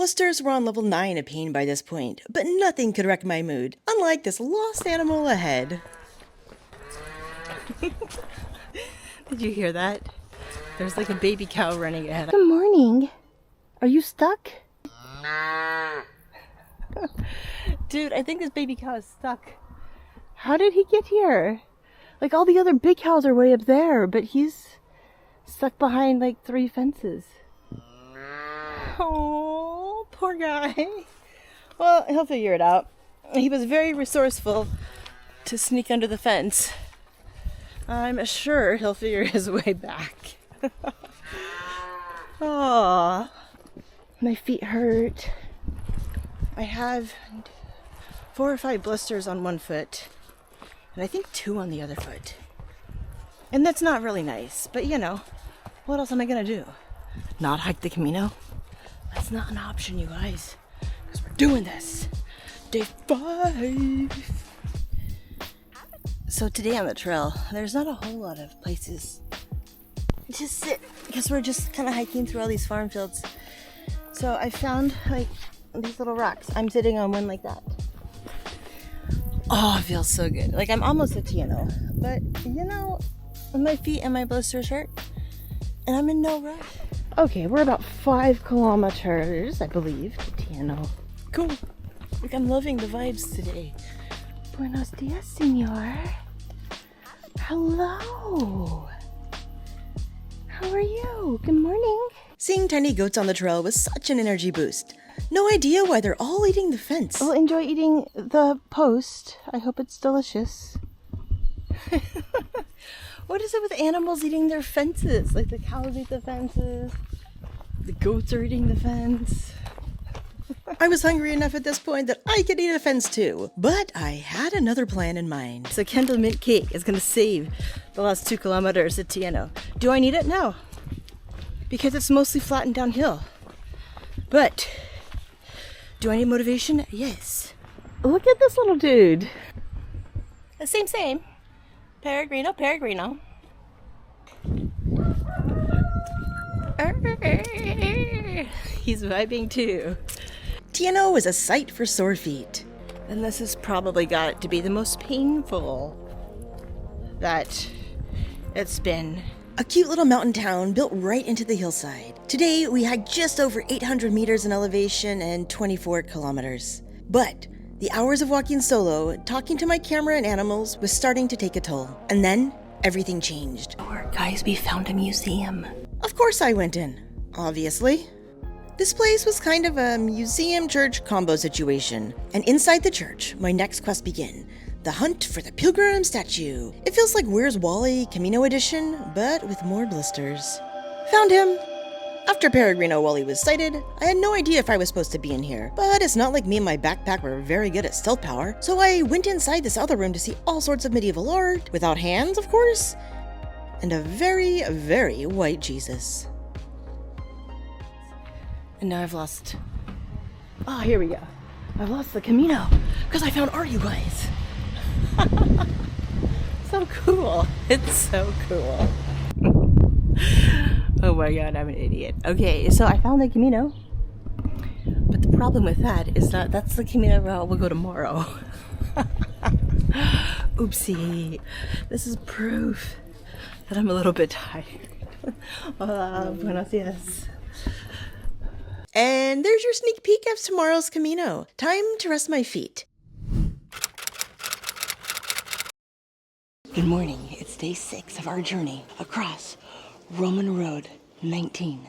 blisters were on level 9 of pain by this point, but nothing could wreck my mood, unlike this lost animal ahead. Did you hear that? There's like a baby cow running ahead. Good morning. Are you stuck? Dude, I think this baby cow is stuck. How did he get here? Like all the other big cows are way up there, but he's stuck behind like 3 fences. Oh, poor guy. Well, he'll figure it out. He was very resourceful to sneak under the fence. I'm sure he'll figure his way back. Oh, my feet hurt. I have 4 or 5 blisters on one foot, and I think 2 on the other foot. And that's not really nice, but you know, what else am I gonna do? Not hike the Camino? That's not an option, you guys, because we're doing this. Day 5. So today on the trail, there's not a whole lot of places to sit, because we're just kind of hiking through all these farm fields. So I found like these little rocks. I'm sitting on one like that. Oh, it feels so good. Like I'm almost at Tieno, but you know, my feet and my blisters hurt, and I'm in no rush. Okay, we're about 5 kilometers, I believe, to Tieno. Cool. Like I'm loving the vibes today. Buenos dias, senor. Hello. How are you? Good morning. Seeing tiny goats on the trail was such an energy boost. No idea why they're all eating the fence. Well, enjoy eating the post. I hope it's delicious. What is it with animals eating their fences? Like the cows eat the fences, the goats are eating the fence. I was hungry enough at this point that I could eat a fence too, but I had another plan in mind. So Kendall Mint Cake is going to save the last 2 kilometers at Tieno. Do I need it? No. Because it's mostly flat and downhill. But do I need motivation? Yes. Look at this little dude. Same. Peregrino. He's vibing too. Tieno is a sight for sore feet. And this has probably got to be the most painful that it's been. A cute little mountain town built right into the hillside. Today, we hiked just over 800 meters in elevation and 24 kilometers. But the hours of walking solo, talking to my camera and animals, was starting to take a toll. And then, everything changed. Guys, we found a museum. Of course I went in. Obviously. This place was kind of a museum-church combo situation. And inside the church, my next quest began. The hunt for the pilgrim statue. It feels like Where's Wally Camino edition, but with more blisters. Found him. After Peregrino Wally was sighted, I had no idea if I was supposed to be in here, but it's not like me and my backpack were very good at stealth power, so I went inside this other room to see all sorts of medieval art, without hands, of course, and a very, very white Jesus. And now I've lost Oh, here we go. I've lost the Camino because I found art, you guys. So cool. It's so cool. Oh my god, I'm an idiot. Okay, so I found the Camino. But the problem with that is that that's the Camino route we'll go tomorrow. Oopsie. This is proof that I'm a little bit tired. Hola, buenos dias. And there's your sneak peek of tomorrow's Camino. Time to rest my feet. Good morning. It's day 6 of our journey across Roman Road 19.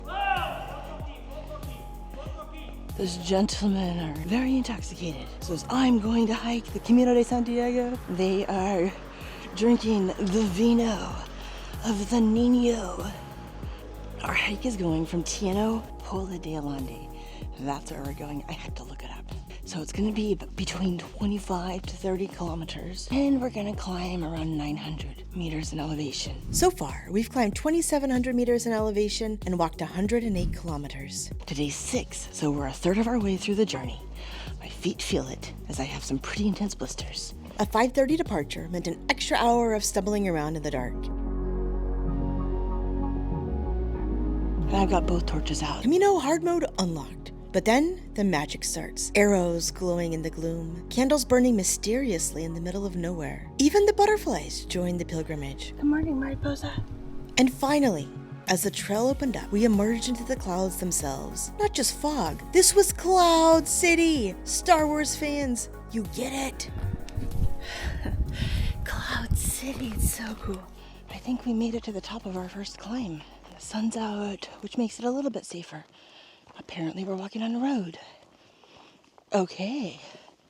Those gentlemen are very intoxicated. So as I'm going to hike the Camino de Santiago, they are drinking the vino of the Nino. Our hike is going from Tieno Pola de Alande. That's where we're going. I had to look it up. So it's gonna be between 25 to 30 kilometers, and we're gonna climb around 900 meters in elevation. So far, we've climbed 2,700 meters in elevation and walked 108 kilometers. Today's 6, so we're a third of our way through the journey. My feet feel it, as I have some pretty intense blisters. A 5:30 departure meant an extra hour of stumbling around in the dark. And I've got both torches out. Camino hard mode unlocked. But then, the magic starts. Arrows glowing in the gloom, candles burning mysteriously in the middle of nowhere. Even the butterflies join the pilgrimage. Good morning, Mariposa. And finally, as the trail opened up, we emerged into the clouds themselves. Not just fog. This was Cloud City! Star Wars fans, you get it? Cloud City, it's so cool. I think we made it to the top of our first climb. The sun's out, which makes it a little bit safer. Apparently we're walking on the road. Okay.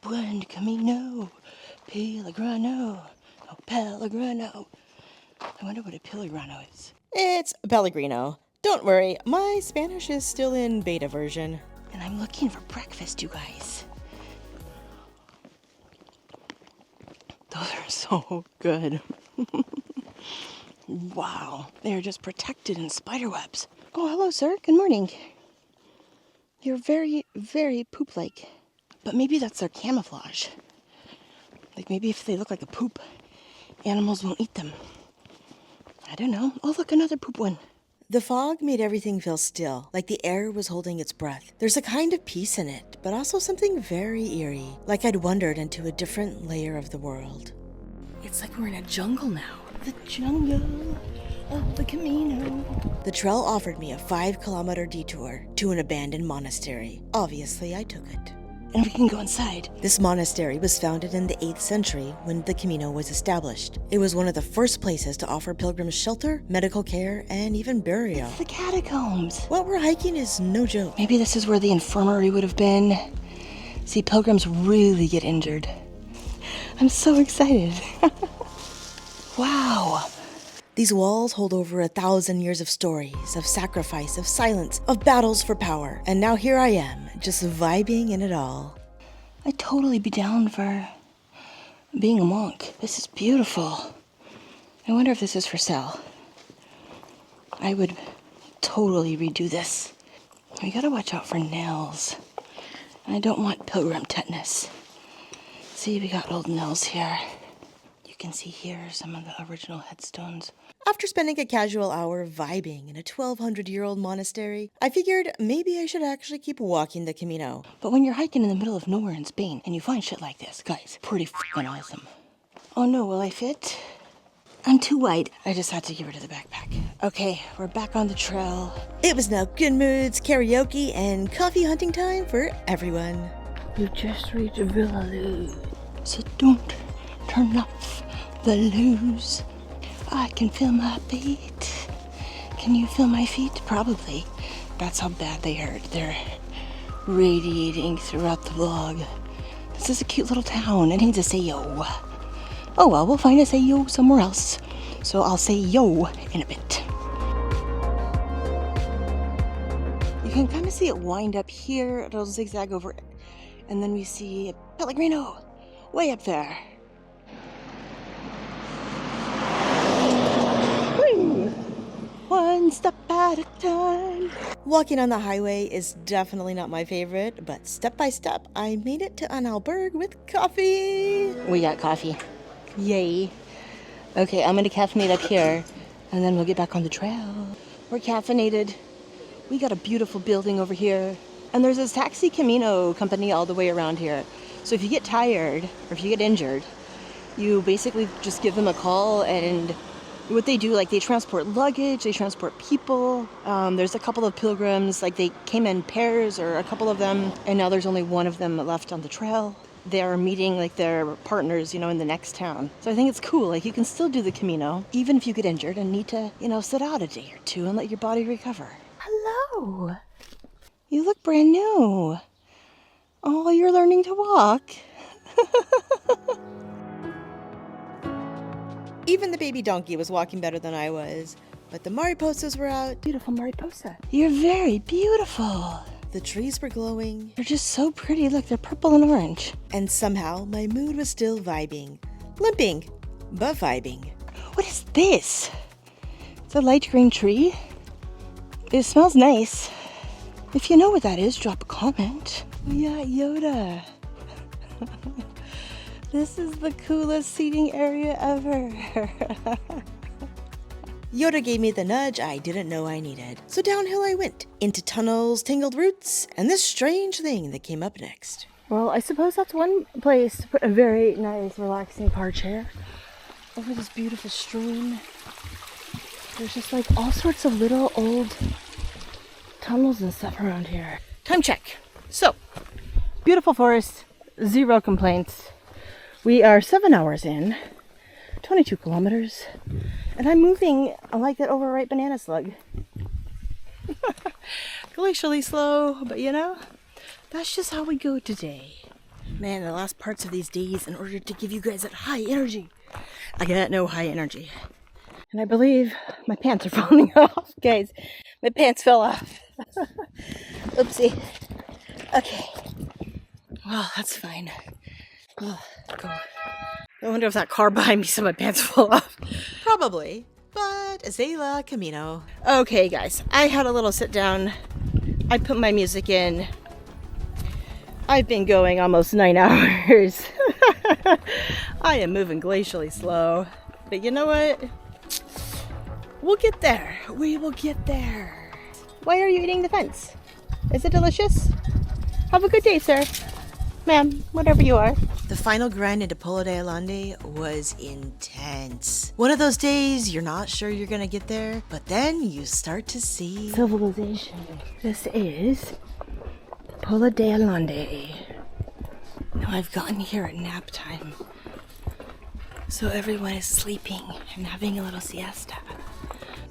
Buen camino, Pellegrino, oh Pellegrino. I wonder what a Pellegrino is. It's Pellegrino. Don't worry, my Spanish is still in beta version. And I'm looking for breakfast, you guys. Those are so good. Wow, they're just protected in spider webs. Oh, hello, sir. Good morning. You're very, very poop-like. But maybe that's their camouflage. Like maybe if they look like a poop, animals won't eat them. I don't know. Oh, look, another poop one. The fog made everything feel still, like the air was holding its breath. There's a kind of peace in it, but also something very eerie, like I'd wandered into a different layer of the world. It's like we're in a jungle now. The jungle of the Camino. The trail offered me a 5-kilometer detour to an abandoned monastery. Obviously, I took it. And we can go inside. This monastery was founded in the 8th century when the Camino was established. It was one of the first places to offer pilgrims shelter, medical care, and even burial. It's the catacombs. What we're hiking is no joke. Maybe this is where the infirmary would have been. See, pilgrims really get injured. I'm so excited. Wow. These walls hold over 1,000 years of stories, of sacrifice, of silence, of battles for power. And now here I am, just vibing in it all. I'd totally be down for being a monk. This is beautiful. I wonder if this is for sale. I would totally redo this. We gotta watch out for nails. I don't want pilgrim tetanus. See, we got old nails here. You can see here some of the original headstones. After spending a casual hour vibing in a 1,200-year-old monastery, I figured maybe I should actually keep walking the Camino. But when you're hiking in the middle of nowhere in Spain and you find shit like this, guys, pretty f***ing awesome. Oh no, will I fit? I'm too wide. I just had to give her to the backpack. Okay, we're back on the trail. It was now good moods, karaoke, and coffee hunting time for everyone. You just reached Villa Luz, so don't turn off the luz. I can feel my feet. Can you feel my feet? Probably. That's how bad they hurt. They're radiating throughout the vlog. This is a cute little town. It needs a say yo. Oh well, we'll find a say yo somewhere else. So I'll say yo in a bit. You can kind of see it wind up here. It'll zigzag over. And then we see Pellegrino way up there. Woo! 1 one step at a time. Walking on the highway is definitely not my favorite, but step by step, I made it to Annalberg with coffee. We got coffee. Yay. Okay, I'm gonna caffeinate up here, and then we'll get back on the trail. We're caffeinated. We got a beautiful building over here, and there's this taxi Camino company all the way around here. So if you get tired, or if you get injured, you basically just give them a call, and what they do, like they transport luggage, they transport people. There's a couple of pilgrims, like they came in pairs, or a couple of them, and now there's only one of them left on the trail. They're meeting like their partners, in the next town. So I think it's cool. Like you can still do the Camino, even if you get injured and need to, sit out a day or two and let your body recover. Hello. You look brand new. Oh, you're learning to walk. Even the baby donkey was walking better than I was, but the mariposas were out. Beautiful mariposa. You're very beautiful. The trees were glowing. They're just so pretty. Look, they're purple and orange. And somehow my mood was still vibing. Limping, but vibing. What is this? It's a light green tree. It smells nice. If you know what that is, drop a comment. Yeah, Yoda. This is the coolest seating area ever. Yoda gave me the nudge I didn't know I needed. So downhill I went, into tunnels, tangled roots, and this strange thing that came up next. Well, I suppose that's one place to put a very nice, relaxing car chair over this beautiful stream. There's just like all sorts of little old tunnels and stuff around here. Time check. So, beautiful forest, 0 complaints. We are 7 hours in, 22 kilometers, and I'm moving like that overripe banana slug. Glacially slow, but that's just how we go today. Man, the last parts of these days, in order to give you guys that high energy, I got no high energy. And I believe my pants are falling off, guys. My pants fell off. Oopsie. Okay. Well, that's fine. Oh, God. I wonder if that car behind me saw my pants fall off. Probably, but Azela Camino. Okay, guys. I had a little sit down. I put my music in. I've been going almost 9 hours. I am moving glacially slow. But you know what? We'll get there. We will get there. Why are you eating the fence? Is it delicious? Have a good day, sir. Ma'am, whatever you are. The final grind into Polo de Allende was intense. One of those days you're not sure you're gonna get there, but then you start to see Civilization. This is Polo de Allende. Now I've gotten here at nap time, so everyone is sleeping and having a little siesta.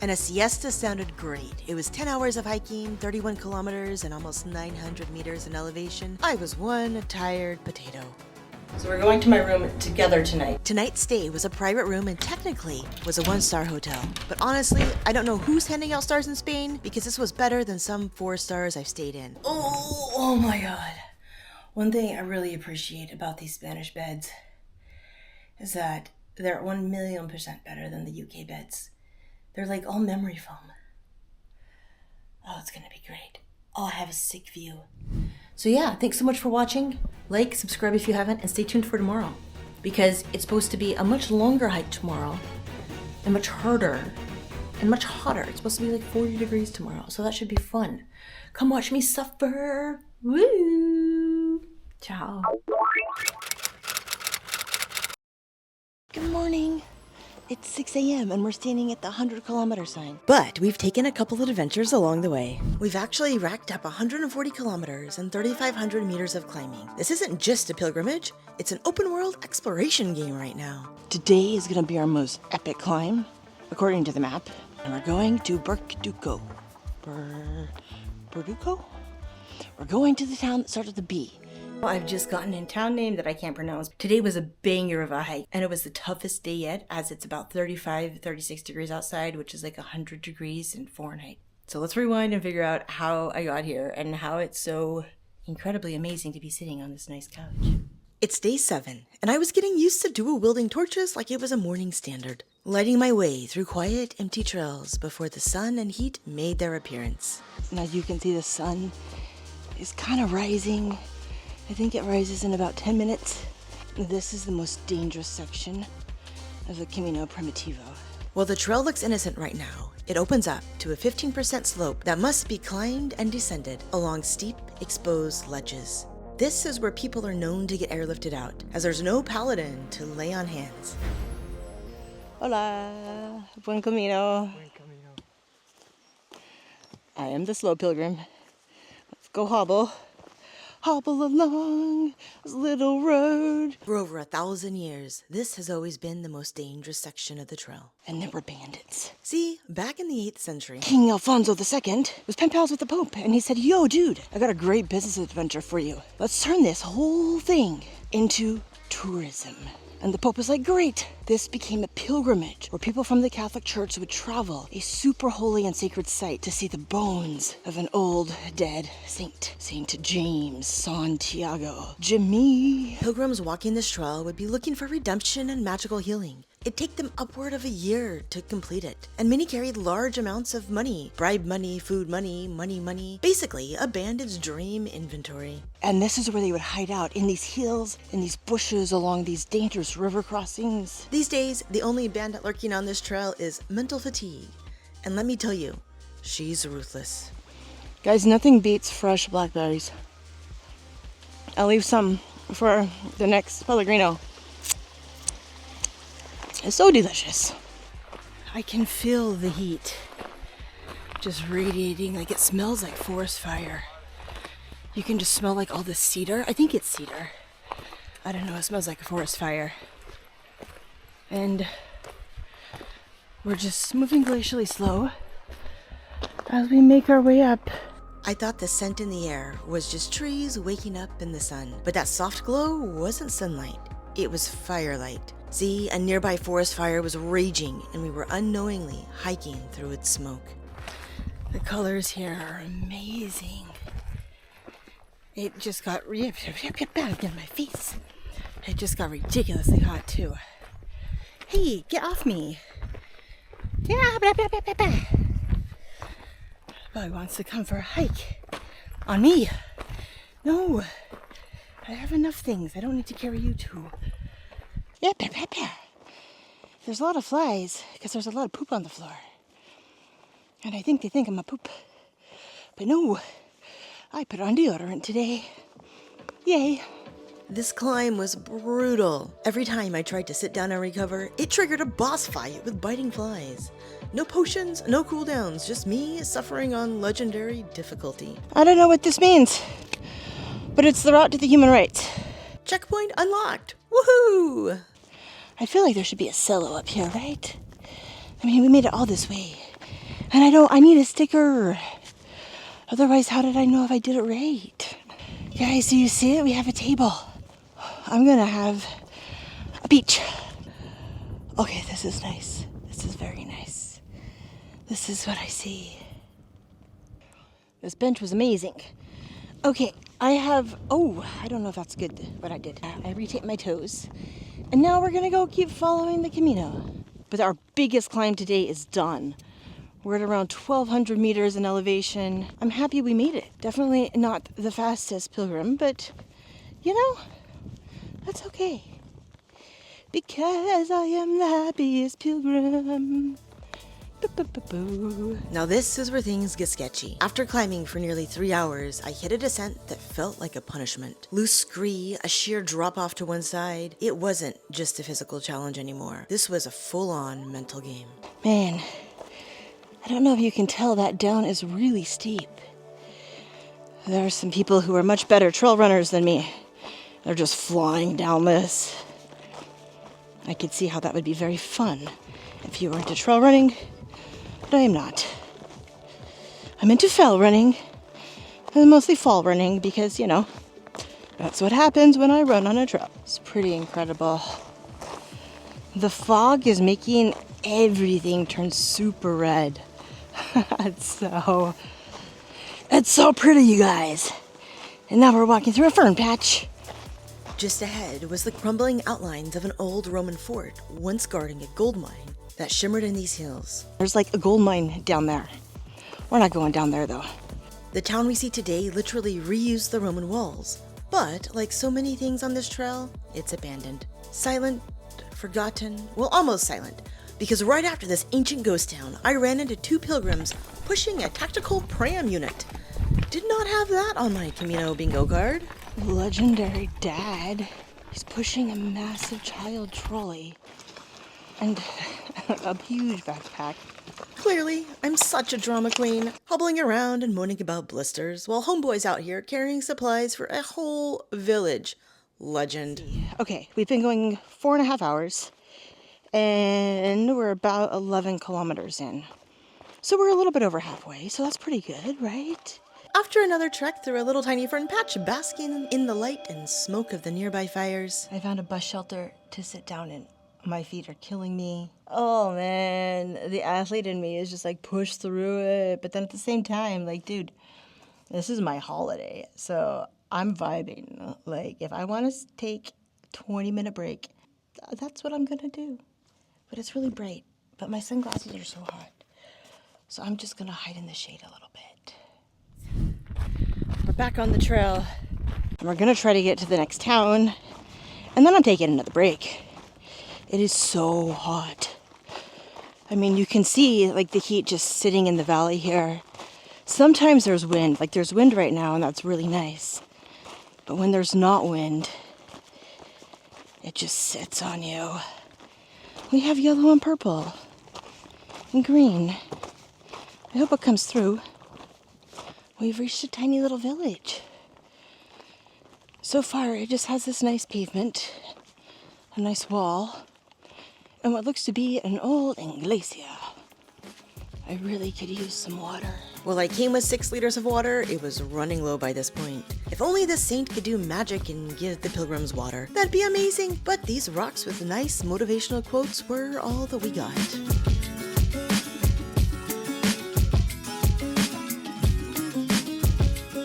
And a siesta sounded great. It was 10 hours of hiking, 31 kilometers, and almost 900 meters in elevation. I was one tired potato. So we're going to my room together tonight. Tonight's stay was a private room and technically was a 1-star hotel. But honestly, I don't know who's handing out stars in Spain because this was better than some 4 stars I've stayed in. Oh my God. One thing I really appreciate about these Spanish beds is that they're 1,000,000% better than the UK beds. They're like all memory foam. Oh, it's gonna be great. Oh, I have a sick view. So yeah, thanks so much for watching. Like, subscribe if you haven't, and stay tuned for tomorrow. Because it's supposed to be a much longer hike tomorrow, and much harder, and much hotter. It's supposed to be like 40 degrees tomorrow, so that should be fun. Come watch me suffer. Woo! Ciao. Good morning. It's 6 a.m. and we're standing at the 100-kilometer sign. But we've taken a couple of adventures along the way. We've actually racked up 140 kilometers and 3,500 meters of climbing. This isn't just a pilgrimage, it's an open world exploration game right now. Today is going to be our most epic climb, according to the map. And we're going to Burduco. Burduco? We're going to the town that starts with a B. I've just gotten a town name that I can't pronounce. Today was a banger of a hike, and it was the toughest day yet, as it's about 35, 36 degrees outside, which is like 100 degrees in Fahrenheit. So let's rewind and figure out how I got here and how it's so incredibly amazing to be sitting on this nice couch. It's day 7, and I was getting used to dual wielding torches like it was a morning standard. lighting my way through quiet, empty trails before the sun and heat made their appearance. And as you can see, the sun is kind of rising. I think it rises in about 10 minutes. This is the most dangerous section of the Camino Primitivo. While the trail looks innocent right now, it opens up to a 15% slope that must be climbed and descended along steep, exposed ledges. This is where people are known to get airlifted out, as there's no paladin to lay on hands. Hola, buen camino. Buen camino. I am the slow pilgrim. Let's go hobble. Hobble along this little road. For over 1,000 years, this has always been the most dangerous section of the trail. And there were bandits. See, back in the 8th century, King Alfonso II was pen pals with the Pope, and he said, yo, dude, I got a great business adventure for you. Let's turn this whole thing into tourism. And the Pope was like, great. This became a pilgrimage where people from the Catholic Church would travel, a super holy and sacred site to see the bones of an old dead saint. Saint James Santiago. Jimmy. pilgrims walking this trail would be looking for redemption and magical healing. It'd take them upward of a year to complete it, and many carried large amounts of money. Bribe money, food money, money. Basically, a bandit's dream inventory. And this is where they would hide out, in these hills, in these bushes, along these dangerous river crossings. These days, the only bandit lurking on this trail is mental fatigue. And let me tell you, she's ruthless. Guys, nothing beats fresh blackberries. I'll leave some for the next Pellegrino. It's so delicious. I can feel the heat just radiating, like it smells like forest fire. You can just smell like all the cedar. I think it's cedar. I don't know, it smells like a forest fire. And we're just moving glacially slow as we make our way up. I thought the scent in the air was just trees waking up in the sun, but that soft glow wasn't sunlight. It was firelight. See, a nearby forest fire was raging, and we were unknowingly hiking through its smoke. The colors here are amazing. It just got get back in my face. It just got ridiculously hot too. Hey, get off me! Bug wants to come for a hike on me. No, I have enough things. I don't need to carry you two. There's a lot of flies because there's a lot of poop on the floor. And I think they think I'm a poop. But no, I put on deodorant today. Yay. This climb was brutal. Every time I tried to sit down and recover, it triggered a boss fight with biting flies. No potions, no cooldowns, just me suffering on legendary difficulty. I don't know what this means, but it's the route to the human rights. Checkpoint unlocked! Woohoo! I feel like there should be a cello up here, right? I mean, we made it all this way. And I need a sticker. Otherwise, how did I know if I did it right? Guys, do you see it? We have a table. I'm gonna have a beach. Okay, this is nice. This is very nice. This is what I see. This bench was amazing. Okay, I don't know if that's good, what I did. I retaped my toes. And now we're gonna go keep following the Camino. But our biggest climb today is done. We're at around 1,200 meters in elevation. I'm happy we made it. Definitely not the fastest pilgrim, but you know, that's okay. Because I am the happiest pilgrim. Now this is where things get sketchy. After climbing for nearly 3 hours, I hit a descent that felt like a punishment. Loose scree, a sheer drop off to one side. It wasn't just a physical challenge anymore. This was a full-on mental game. Man, I don't know if you can tell, that down is really steep. There are some people who are much better trail runners than me. They're just flying down this. I could see how that would be very fun if you were into trail running, but I am not. I'm into fell running, and mostly fall running because, you know, that's what happens when I run on a trail. It's pretty incredible. The fog is making everything turn super red. It's so pretty, you guys. And now we're walking through a fern patch. Just ahead was the crumbling outlines of an old Roman fort, once guarding a gold mine. that shimmered in these hills. There's like a gold mine down there. We're not going down there though. The town we see today literally reused the Roman walls. But, like so many things on this trail, it's abandoned. Silent, forgotten, well, almost silent. Because right after this ancient ghost town, I ran into 2 pilgrims pushing a tactical pram unit. Did not have that on my Camino bingo card. Legendary dad. He's pushing a massive child trolley and a huge backpack. Clearly, I'm such a drama queen, hobbling around and moaning about blisters, while homeboy's out here carrying supplies for a whole village. Legend. Okay, we've been going 4.5 hours, and we're about 11 kilometers in. So we're a little bit over halfway, so that's pretty good, right? After another trek through a little tiny fern patch, basking in the light and smoke of the nearby fires, I found a bus shelter to sit down in. My feet are killing me. Oh man, the athlete in me is just like push through it. But then at the same time, like, dude, this is my holiday. So I'm vibing. Like, if I want to take a 20-minute break, that's what I'm going to do. But it's really bright. But my sunglasses are so hot. So I'm just going to hide in the shade a little bit. We're back on the trail. And we're going to try to get to the next town. And then I'm taking another break. It is so hot. I mean, you can see like the heat just sitting in the valley here. Sometimes there's wind, like there's wind right now, and that's really nice. But when there's not wind, it just sits on you. We have yellow and purple and green. I hope it comes through. We've reached a tiny little village. So far, it just has this nice pavement, a nice wall, and what looks to be an old iglesia. I really could use some water. well, I came with 6 liters of water. It was running low by this point. If only the saint could do magic and give the pilgrims water, that'd be amazing. But these rocks with nice motivational quotes were all that we got.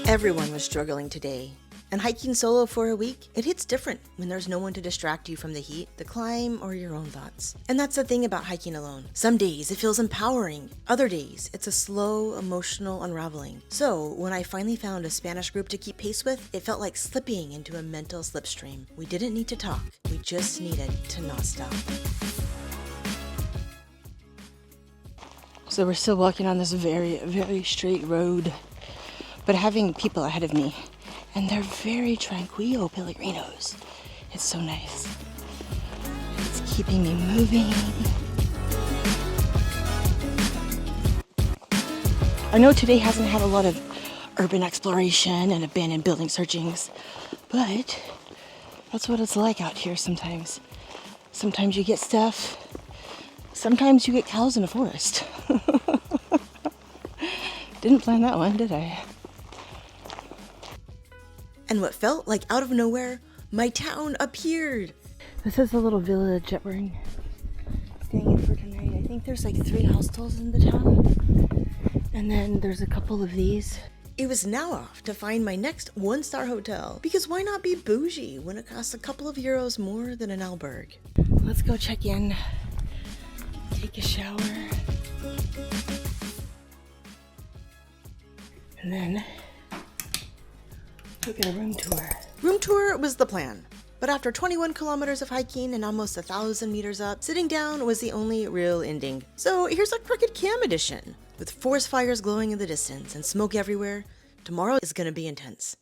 Everyone was struggling today. And hiking solo for a week, it hits different when there's no one to distract you from the heat, the climb, or your own thoughts. And that's the thing about hiking alone. Some days it feels empowering. Other days it's a slow, emotional unraveling. So when I finally found a Spanish group to keep pace with, it felt like slipping into a mental slipstream. We didn't need to talk. We just needed to not stop. So we're still walking on this very, very straight road, but having people ahead of me, and they're very tranquilo Pellegrinos. It's so nice. It's keeping me moving. I know today hasn't had a lot of urban exploration and abandoned building searchings, but that's what it's like out here sometimes. Sometimes you get stuff. Sometimes you get cows in a forest. Didn't plan that one, did I? And what felt like out of nowhere, my town appeared. This is the little village that we're staying in for tonight. I think there's like 3 hostels in the town. And then there's a couple of these. It was now off to find my next 1-star hotel, because why not be bougie when it costs a couple of euros more than an albergue? Let's go check in, take a shower, and then we'll get a room tour. Room tour was the plan. But after 21 kilometers of hiking and almost 1,000 meters up, sitting down was the only real ending. So here's a crooked cam edition. With forest fires glowing in the distance and smoke everywhere, tomorrow is gonna be intense.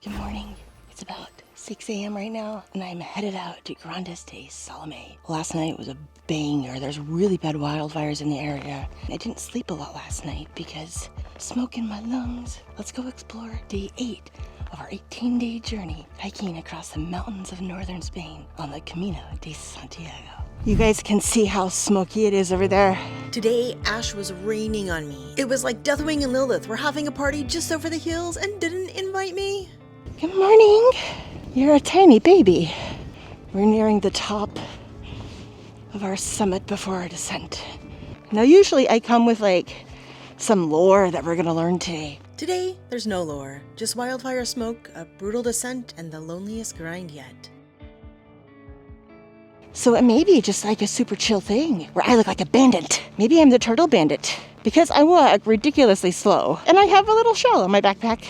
Good morning. It's about 6 a.m. right now, and I'm headed out to Grandes de Salome. Last night was a banger. There's really bad wildfires in the area. I didn't sleep a lot last night because smoke in my lungs. Let's go explore day 8 of our 18-day journey hiking across the mountains of northern Spain on the Camino de Santiago. You guys can see how smoky it is over there. Today, ash was raining on me. It was like Deathwing and Lilith were having a party just over the hills and didn't invite me. Good morning. You're a tiny baby. We're nearing the top of our summit before our descent. Now, usually I come with like some lore that we're gonna learn today. Today, there's no lore, just wildfire smoke, a brutal descent, and the loneliest grind yet. So it may be just like a super chill thing where I look like a bandit. Maybe I'm the turtle bandit because I walk ridiculously slow and I have a little shell on my backpack.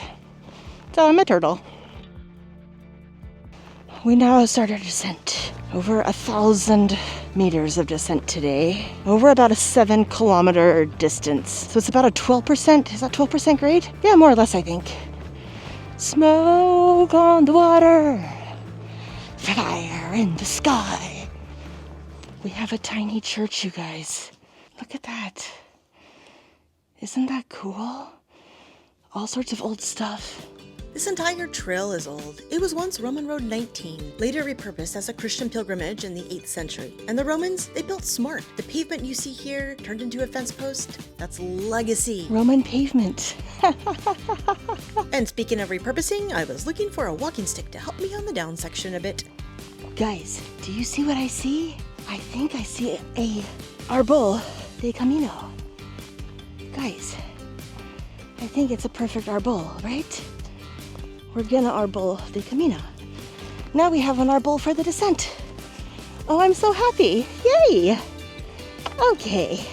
So I'm a turtle. We now start our descent. Over 1,000 meters of descent today. Over about a 7-kilometer distance. So it's about a 12%, is that 12% grade? Yeah, more or less, I think. Smoke on the water. Fire in the sky. We have a tiny church, you guys. Look at that. Isn't that cool? All sorts of old stuff. This entire trail is old. It was once Roman Road 19, later repurposed as a Christian pilgrimage in the 8th century. And the Romans, they built smart. The pavement you see here turned into a fence post. That's legacy. Roman pavement. And speaking of repurposing, I was looking for a walking stick to help me on the down section a bit. Guys, do you see what I see? I think I see a Arbol de Camino. Guys, I think it's a perfect Arbol, right? We're gonna Arbol de Camino. Now we have an Arbol for the descent. Oh, I'm so happy. Yay! Okay,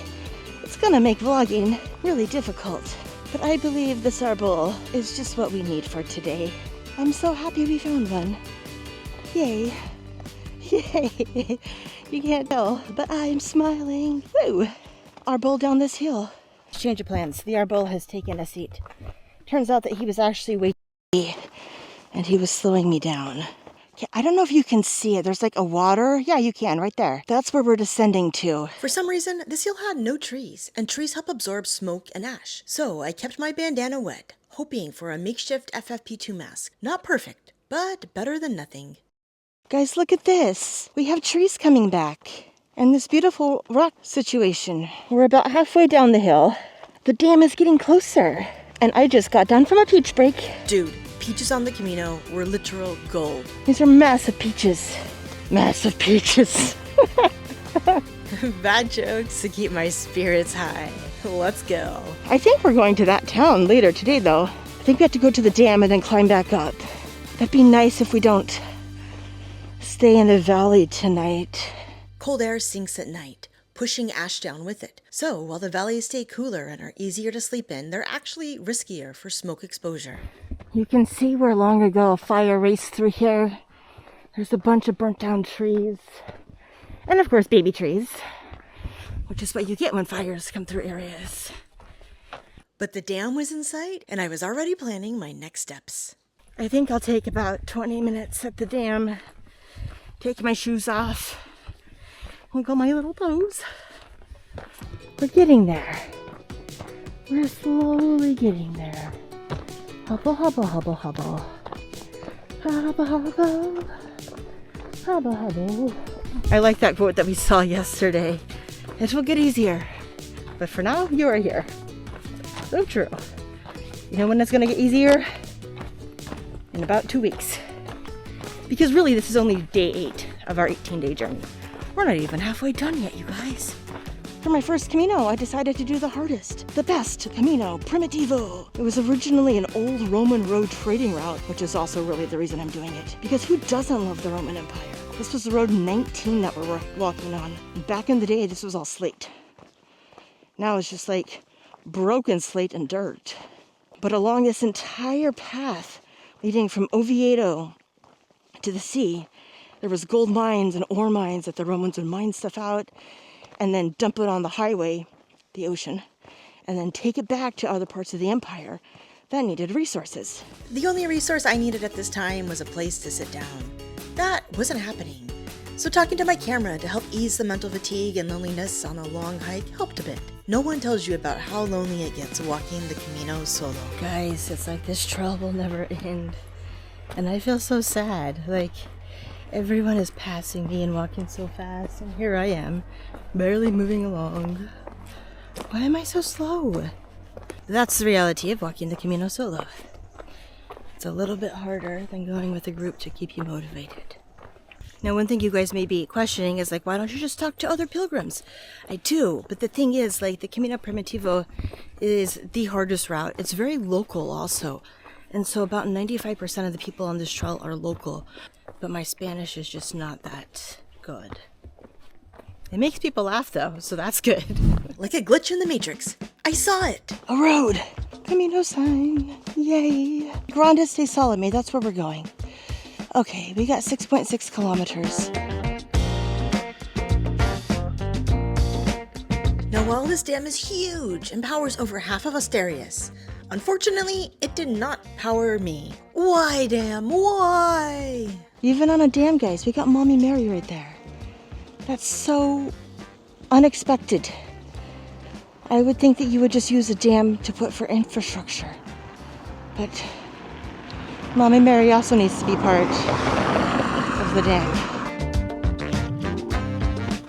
it's gonna make vlogging really difficult, but I believe this Arbol is just what we need for today. I'm so happy we found one. Yay. Yay. You can't tell, but I'm smiling. Woo! Arbol down this hill. Change of plans. The Arbol has taken a seat. Turns out that he was actually waiting and he was slowing me down. Okay, I don't know if you can see it. There's like a water. Yeah, you can right there. That's where we're descending to. For some reason, this hill had no trees, and trees help absorb smoke and ash. So I kept my bandana wet, hoping for a makeshift FFP2 mask. Not perfect, but better than nothing. Guys, look at this. We have trees coming back and this beautiful rock situation. We're about halfway down the hill. The dam is getting closer. And I just got done from a peach break. Dude, peaches on the Camino were literal gold. These are massive peaches. Massive peaches. Bad jokes to keep my spirits high. Let's go. I think we're going to that town later today, though. I think we have to go to the dam and then climb back up. That'd be nice if we don't stay in the valley tonight. Cold air sinks at night, pushing ash down with it. So while the valleys stay cooler and are easier to sleep in, they're actually riskier for smoke exposure. You can see where long ago a fire raced through here. There's a bunch of burnt down trees. And of course baby trees, which is what you get when fires come through areas. But the dam was in sight, and I was already planning my next steps. I think I'll take about 20 minutes at the dam, take my shoes off, wiggle my little toes. We're getting there. We're slowly getting there. Hubble, hubble, hubble, hubble. Hubble, hubble. Hubble, hubble. I like that quote that we saw yesterday. It will get easier. But for now, you are here. So true. You know when it's gonna get easier? In about 2 weeks. Because really, this is only day 8 of our 18-day journey. We're not even halfway done yet, you guys. For my first Camino, I decided to do the hardest, the best, Camino Primitivo. It was originally an old Roman road trading route, which is also really the reason I'm doing it. Because who doesn't love the Roman Empire? This was the road 19 that we're walking on. Back in the day, this was all slate. Now it's just like broken slate and dirt. But along this entire path, leading from Oviedo to the sea, there was gold mines and ore mines that the Romans would mine stuff out and then dump it on the highway, the ocean, and then take it back to other parts of the empire that needed resources. The only resource I needed at this time was a place to sit down. That wasn't happening. So talking to my camera to help ease the mental fatigue and loneliness on a long hike helped a bit. No one tells you about how lonely it gets walking the Camino solo. Guys, it's like this trail will never end. And I feel so sad. Like, everyone is passing me and walking so fast, and here I am, barely moving along. Why am I so slow? That's the reality of walking the Camino solo. It's a little bit harder than going with a group to keep you motivated. Now, one thing you guys may be questioning is like, why don't you just talk to other pilgrims? I do, but the thing is, like, the Camino Primitivo is the hardest route. It's very local also. And so about 95% of the people on this trail are local. But my Spanish is just not that good. It makes people laugh though, so that's good. Like a glitch in the Matrix. I saw it. A road. Camino sign. Yay. Grandes de Salame, that's where we're going. Okay, we got 6.6 kilometers. Now, while this dam is huge and powers over half of Asturias, unfortunately, it did not power me. Why, dam? Why? Even on a dam, guys, we got Mommy Mary right there. That's so unexpected. I would think that you would just use a dam to put for infrastructure. But Mommy Mary also needs to be part of the dam.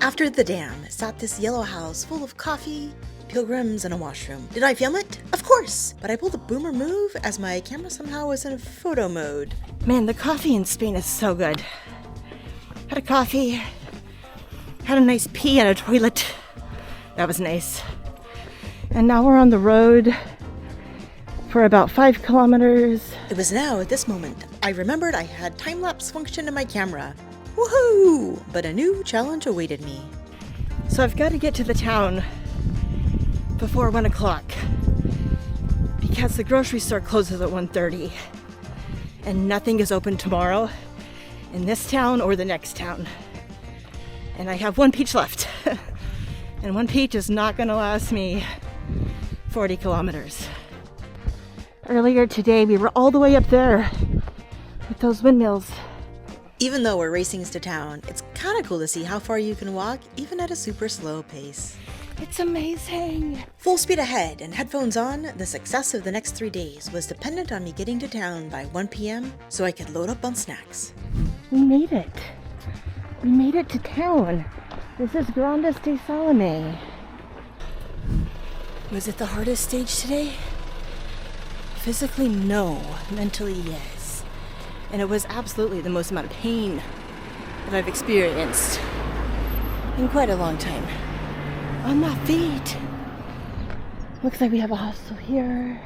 After the dam sat this yellow house full of coffee, pilgrims, and a washroom. Did I film it? Of course! But I pulled a boomer move as my camera somehow was in photo mode. Man, the coffee in Spain is so good. Had a coffee, had a nice pee in a toilet. That was nice. And now we're on the road for about 5 kilometers. It was now at this moment I remembered I had time-lapse function in my camera. Woohoo! But a new challenge awaited me. So I've got to get to the town before 1 o'clock because the grocery store closes at 1:30 and nothing is open tomorrow in this town or the next town. And I have 1 peach left. And 1 peach is not going to last me 40 kilometers. Earlier today, we were all the way up there with those windmills. Even though we're racing to town, it's kind of cool to see how far you can walk, even at a super slow pace. It's amazing. Full speed ahead and headphones on, the success of the next 3 days was dependent on me getting to town by 1 p.m. so I could load up on snacks. We made it. We made it to town. This is Grandes de Salame. Was it the hardest stage today? Physically, no. Mentally, yes. And it was absolutely the most amount of pain that I've experienced in quite a long time. On my feet. Looks like we have a hostel here.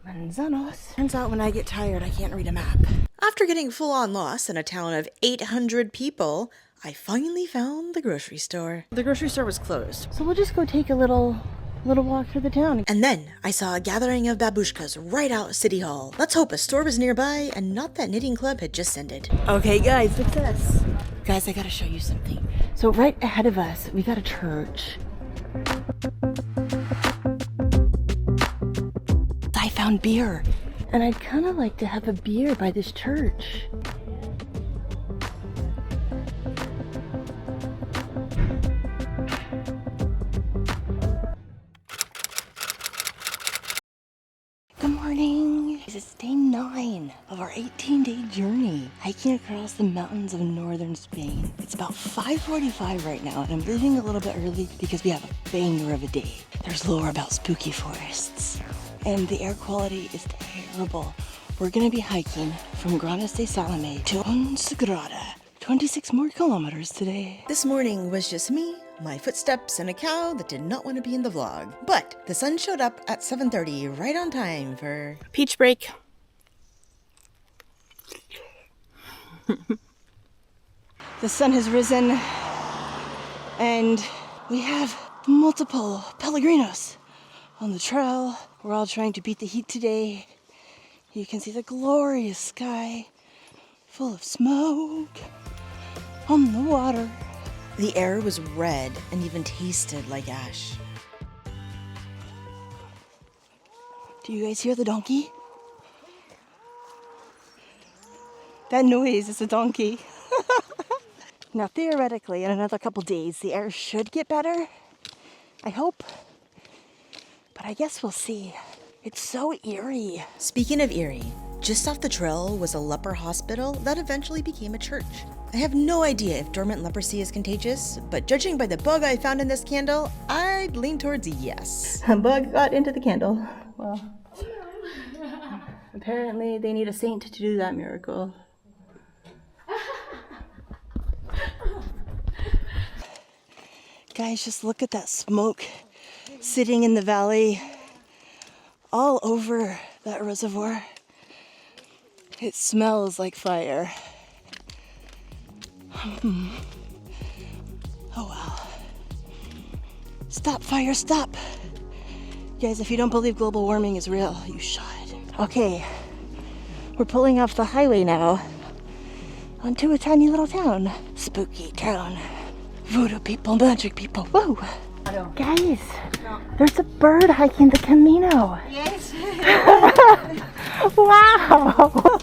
Manzanos. Turns out when I get tired, I can't read a map. After getting full-on lost in a town of 800 people, I finally found the grocery store. The grocery store was closed, so we'll just go take a little walk through the town. And then I saw a gathering of babushkas right out City Hall. Let's hope a store was nearby and not that knitting club had just ended. Okay, guys, success. Guys, I gotta show you something. So right ahead of us, we got a church. I found beer, and I'd kind of like to have a beer by this church. Good morning. This is day 9 of our 18-day journey, hiking across the mountains of northern Spain. It's about 5:45 right now, and I'm leaving a little bit early because we have a banger of a day. There's lore about spooky forests, and the air quality is terrible. We're gonna be hiking from Grandes de Salame to Unforgettable. 26 more kilometers today. This morning was just me, my footsteps, and a cow that did not want to be in the vlog. But the sun showed up at 7:30, right on time for Peach break. The sun has risen, and we have multiple Pellegrinos on the trail. We're all trying to beat the heat today. You can see the glorious sky full of smoke on the water. The air was red and even tasted like ash. Do you guys hear the donkey? That noise is a donkey. Now, theoretically, in another couple days, the air should get better. I hope. But I guess we'll see. It's so eerie. Speaking of eerie, just off the trail was a leper hospital that eventually became a church. I have no idea if dormant leprosy is contagious, but judging by the bug I found in this candle, I'd lean towards yes. A bug got into the candle. Well, apparently they need a saint to do that miracle. Guys, just look at that smoke sitting in the valley all over that reservoir. It smells like fire. Oh well. Stop, fire, stop. Guys, if you don't believe global warming is real, you should. Okay, we're pulling off the highway now onto a tiny little town. Spooky town. Voodoo people, magic people. Whoa! Guys, there's a bird hiking the Camino. Yes. Wow!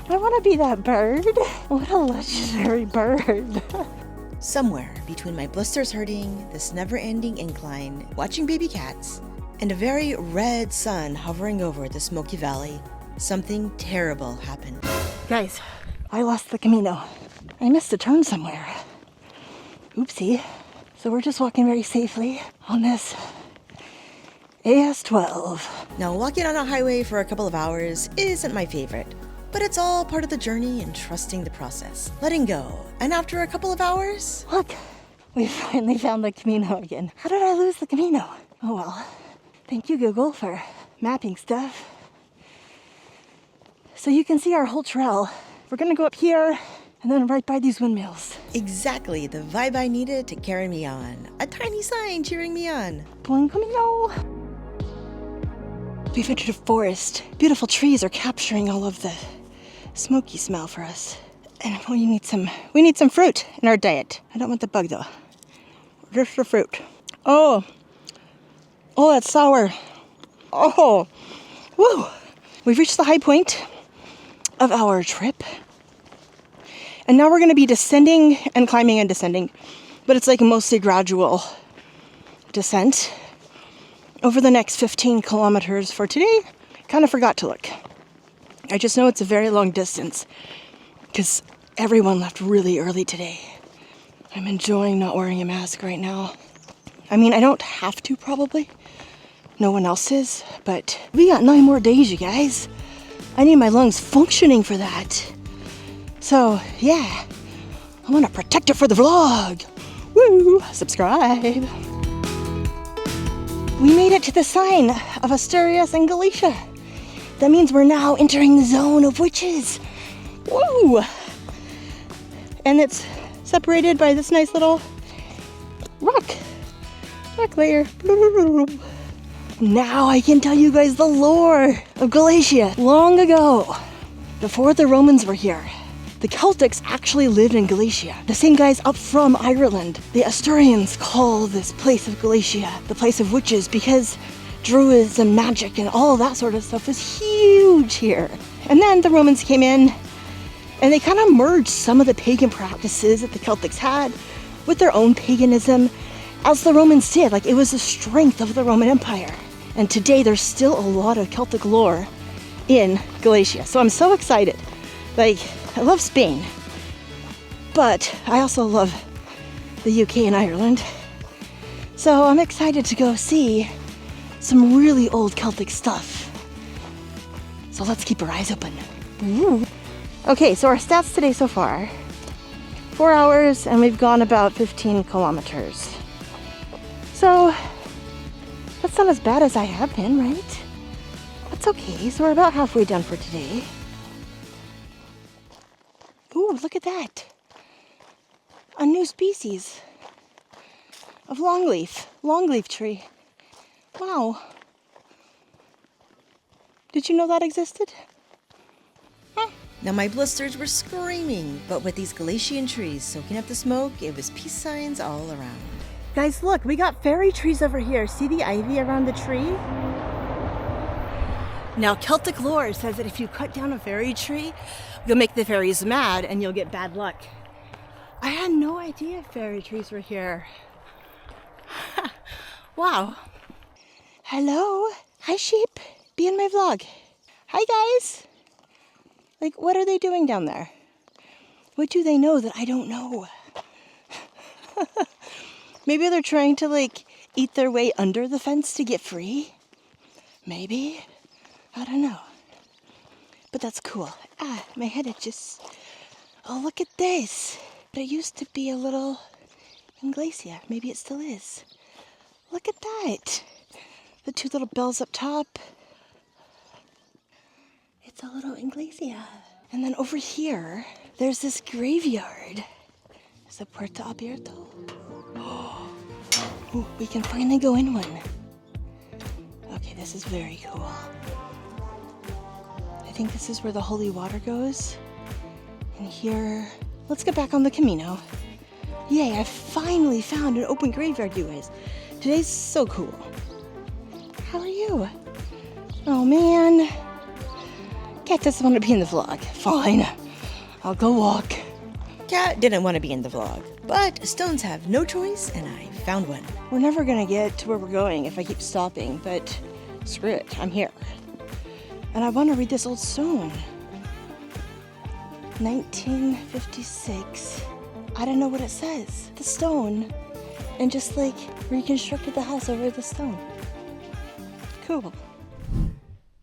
I want to be that bird. What a legendary bird. Somewhere between my blisters hurting, this never-ending incline, watching baby cats, and a very red sun hovering over the Smoky Valley, something terrible happened. Guys, I lost the Camino. I missed a turn somewhere. Oopsie. So we're just walking very safely on this AS12. Now, walking on a highway for a couple of hours isn't my favorite, but it's all part of the journey and trusting the process, letting go. And after a couple of hours, Look, we finally found the Camino again. How did I lose the Camino? Oh well. Thank you, Google, for mapping stuff. So you can see our whole trail. We're gonna go up here and then right by these windmills. exactly the vibe I needed to carry me on. A tiny sign cheering me on. Buen Camino! We've entered a forest. Beautiful trees are capturing all of the smoky smell for us. And we need some fruit in our diet. I don't want the bug though. Just the fruit. Oh, that's sour. Oh, woo! We've reached the high point of our trip. And now we're gonna be descending and climbing and descending. But it's like a mostly gradual descent over the next 15 kilometers for today. Kind of forgot to look. I just know it's a very long distance because everyone left really early today. I'm enjoying not wearing a mask right now. I mean, I don't have to probably. No one else is, but we got 9 more days, you guys. I need my lungs functioning for that. So, yeah, I want to protect it for the vlog. Woo! Subscribe. We made it to the sign of Asturias and Galicia. That means we're now entering the zone of witches. Woo! And it's separated by this nice little rock layer. Now I can tell you guys the lore of Galicia. Long ago, before the Romans were here, the Celtics actually lived in Galicia. The same guys up from Ireland. The Asturians call this place of Galicia the place of witches because druids and magic and all that sort of stuff is huge here. And then the Romans came in and they kind of merged some of the pagan practices that the Celtics had with their own paganism, as the Romans did. Like, it was the strength of the Roman Empire. And today there's still a lot of Celtic lore in Galicia. So I'm so excited. Like, I love Spain, but I also love the UK and Ireland. So I'm excited to go see some really old Celtic stuff. So let's keep our eyes open. Ooh. Okay, so our stats today so far, 4 hours and we've gone about 15 kilometers. So that's not as bad as I have been, right? That's okay, so we're about halfway done for today. Ooh, look at that. A new species of longleaf tree. Wow. Did you know that existed? Huh. Now my blisters were screaming, but with these Galician trees soaking up the smoke, it was peace signs all around. Guys, look, we got fairy trees over here. See the ivy around the tree? Now, Celtic lore says that if you cut down a fairy tree, you'll make the fairies mad and you'll get bad luck. I had no idea fairy trees were here. Wow. Hello. Hi, sheep. Be in my vlog. Hi, guys. Like, what are they doing down there? What do they know that I don't know? Maybe they're trying to, like, eat their way under the fence to get free? Maybe. I don't know. But that's cool. Ah, my head itches. Oh, look at this. There used to be a little iglesia. Maybe it still is. Look at that. The 2 little bells up top. It's a little iglesia. And then over here, there's this graveyard. Is it Puerta Abierto? Ooh, we can finally go in one. Okay, this is very cool. I think this is where the holy water goes. And here, let's get back on the Camino. Yay, I finally found an open graveyard, you guys. Today's so cool. How are you? Oh man. Cat doesn't want to be in the vlog. Fine, I'll go walk. Kat didn't want to be in the vlog, but stones have no choice, and I found one. We're never gonna get to where we're going if I keep stopping, but screw it, I'm here. And I want to read this old stone. 1956. I don't know what it says. The stone. And just like reconstructed the house over the stone. Cool.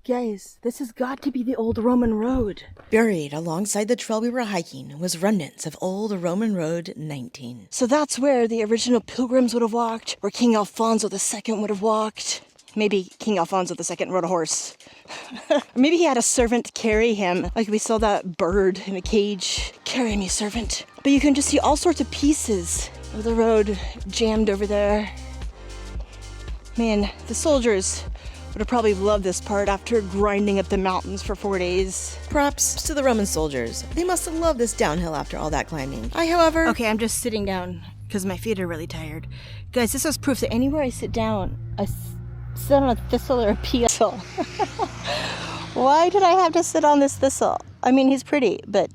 Guys, this has got to be the old Roman road. Buried alongside the trail we were hiking was remnants of old Roman Road 19. So that's where the original pilgrims would have walked, where King Alfonso II would have walked. Maybe King Alfonso II rode a horse. Or maybe he had a servant carry him, like we saw that bird in a cage. Carry me, servant. But you can just see all sorts of pieces of the road jammed over there. Man, the soldiers would have probably loved this part after grinding up the mountains for 4 days. Props to the Roman soldiers. They must have loved this downhill after all that climbing. I, however... Okay, I'm just sitting down because my feet are really tired. Guys, this is proof that anywhere I sit down, I sit on a thistle or a peel. Why did I have to sit on this thistle? I mean, he's pretty, but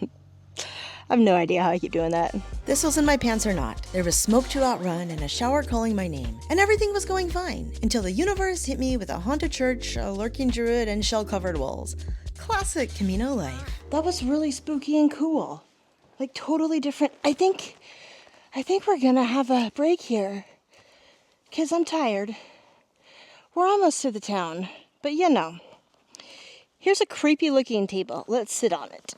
I have no idea how I keep doing that. Thistles in my pants or not, there was smoke to outrun and a shower calling my name. And everything was going fine, until the universe hit me with a haunted church, a lurking druid, and shell-covered walls. Classic Camino life. That was really spooky and cool. Like, totally different. I think we're gonna have a break here. Because I'm tired. We're almost to the town. But you know, here's a creepy looking table. Let's sit on it.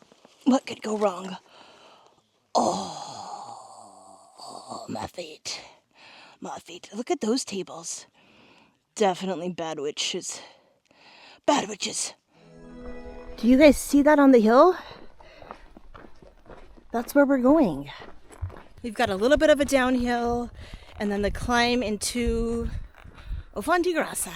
What could go wrong? Oh, my feet. My feet. Look at those tables. Definitely bad witches. Bad witches. Do you guys see that on the hill? That's where we're going. We've got a little bit of a downhill, and then the climb into Fontigrassa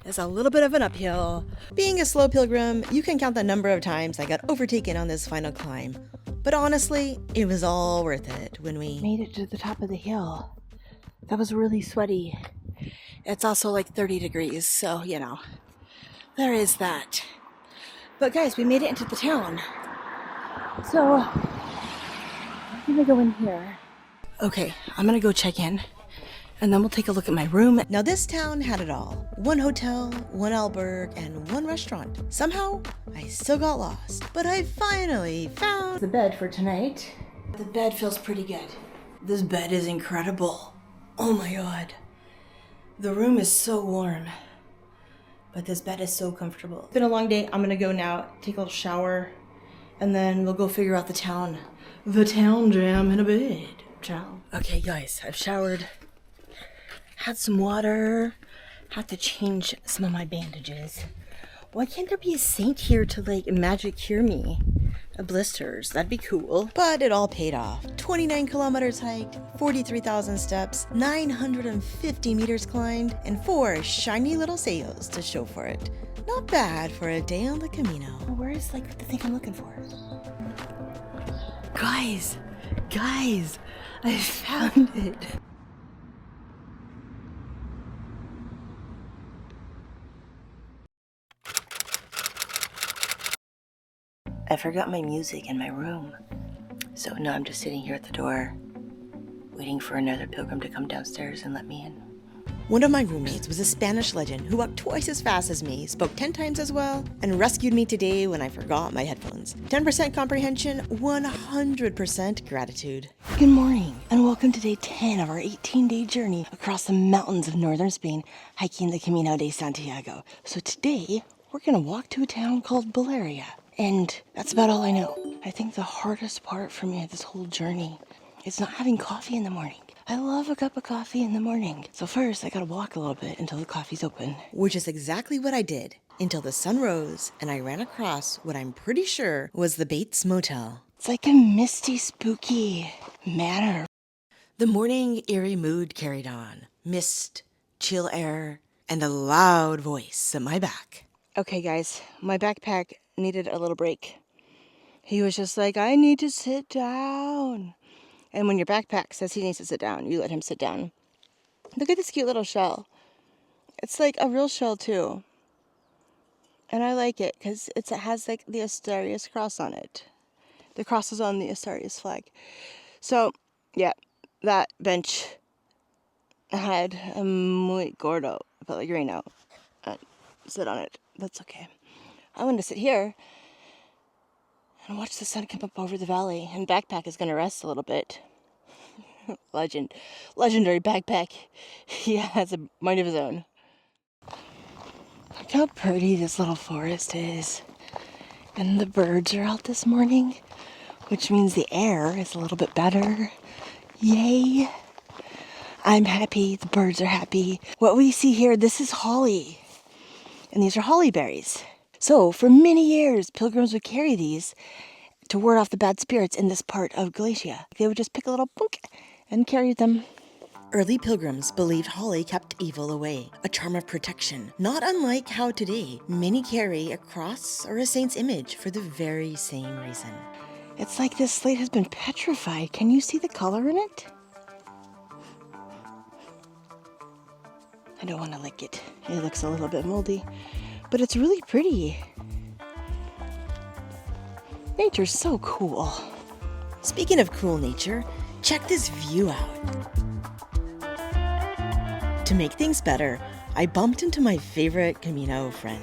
is a little bit of an uphill. Being a slow pilgrim, you can count the number of times I got overtaken on this final climb. But honestly, it was all worth it when we made it to the top of the hill. That was really sweaty. It's also like 30 degrees, so, you know, there is that. But guys, we made it into the town. So, I'm gonna go in here. Okay, I'm gonna go check in, and then we'll take a look at my room. Now this town had it all. One hotel, one albergue, and one restaurant. Somehow, I still got lost. But I finally found the bed for tonight. The bed feels pretty good. This bed is incredible. Oh my god. The room is so warm, but this bed is so comfortable. It's been a long day. I'm gonna go now, take a little shower, and then we'll go figure out the town. The town jam in a bed. Ciao. Okay guys, I've showered. Had some water, had to change some of my bandages. Why can't there be a saint here to like magic cure me of blisters? That'd be cool. But it all paid off. 29 kilometers hiked, 43,000 steps, 950 meters climbed, and 4 shiny little sellos to show for it. Not bad for a day on the Camino. Where is like the thing I'm looking for? Guys, I found it. I forgot my music in my room. So now I'm just sitting here at the door, waiting for another pilgrim to come downstairs and let me in. One of my roommates was a Spanish legend who walked twice as fast as me, spoke 10 times as well, and rescued me today when I forgot my headphones. 10% comprehension, 100% gratitude. Good morning, and welcome to day 10 of our 18-day journey across the mountains of northern Spain, hiking the Camino de Santiago. So today, we're gonna walk to a town called Valeria, and that's about all I know. I think the hardest part for me of this whole journey is not having coffee in the morning. I love a cup of coffee in the morning. So first, I gotta walk a little bit until the coffee's open. Which is exactly what I did, until the sun rose and I ran across what I'm pretty sure was the Bates Motel. It's like a misty, spooky manor. The morning eerie mood carried on. Mist, chill air, and a loud voice at my back. Okay, guys, my backpack needed a little break. He was just like, I need to sit down. And when your backpack says he needs to sit down, you let him sit down. Look at this cute little shell. It's like a real shell, too. And I like it because it has like the Asturias cross on it. The cross is on the Asturias flag. So, yeah, that bench had a muy gordo pellegrino. Sit on it. That's okay. I'm going to sit here and watch the sun come up over the valley. And backpack is going to rest a little bit. Legendary backpack. He has a mind of his own. Look how pretty this little forest is. And the birds are out this morning, which means the air is a little bit better. Yay! I'm happy, the birds are happy. What we see here, this is holly. And these are holly berries. So, for many years, pilgrims would carry these to ward off the bad spirits in this part of Galicia. They would just pick a little punk and carry them. Early pilgrims believed holly kept evil away, a charm of protection, not unlike how today many carry a cross or a saint's image for the very same reason. It's like this slate has been petrified. Can you see the color in it? I don't want to lick it. It looks a little bit moldy, but it's really pretty. Nature's so cool. Speaking of cool nature, check this view out. To make things better, I bumped into my favorite Camino friend.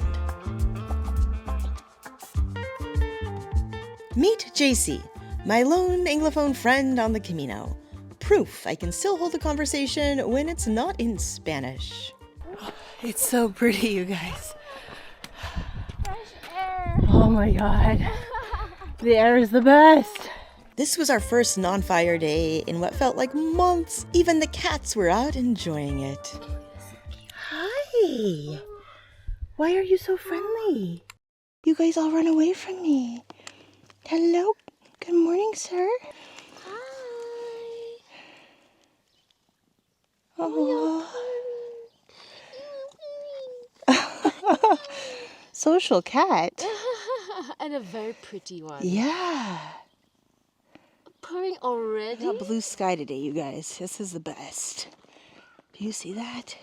Meet JC, my lone Anglophone friend on the Camino. Proof I can still hold a conversation when it's not in Spanish. It's so pretty, you guys. Oh my god. The air is the best. This was our first non-fire day in what felt like months. Even the cats were out enjoying it. Hi. Why are you so friendly? You guys all run away from me. Hello. Good morning, sir. Hi. Oh. Social cat. And a very pretty one. Yeah. Purring already? We got blue sky today, you guys. This is the best. Do you see that?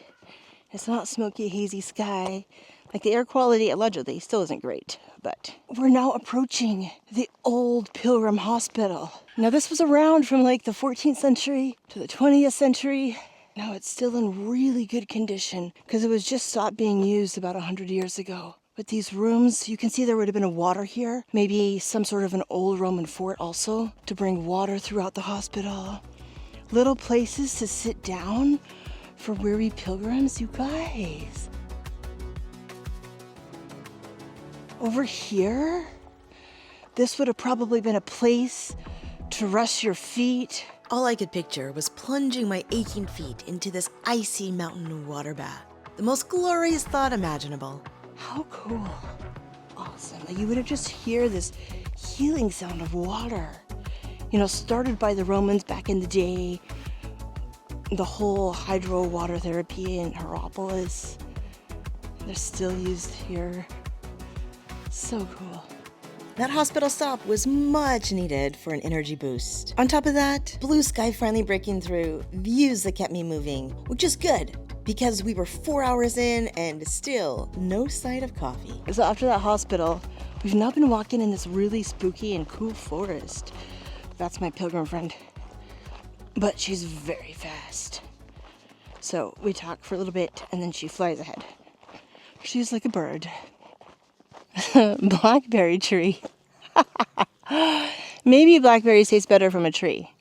It's not smoky, hazy sky. Like the air quality, allegedly, still isn't great. But we're now approaching the old Pilgrim Hospital. Now this was around from like the 14th century to the 20th century. Now it's still in really good condition because it was just stopped being used about 100 years ago. But these rooms, you can see there would have been a water here. Maybe some sort of an old Roman fort also to bring water throughout the hospital. Little places to sit down for weary pilgrims, you guys. Over here, this would have probably been a place to rest your feet. All I could picture was plunging my aching feet into this icy mountain water bath. The most glorious thought imaginable. How cool. Awesome. Like you would have just hear this healing sound of water. You know, started by the Romans back in the day. The whole hydro water therapy in Hierapolis. They're still used here. So cool. That hospital stop was much needed for an energy boost. On top of that, blue sky finally breaking through, views that kept me moving, which is good because we were 4 hours in and still no sight of coffee. So after that hospital, we've now been walking in this really spooky and cool forest. That's my pilgrim friend. But she's very fast. So we talk for a little bit and then she flies ahead. She's like a bird. Blackberry tree. Maybe blackberries taste better from a tree.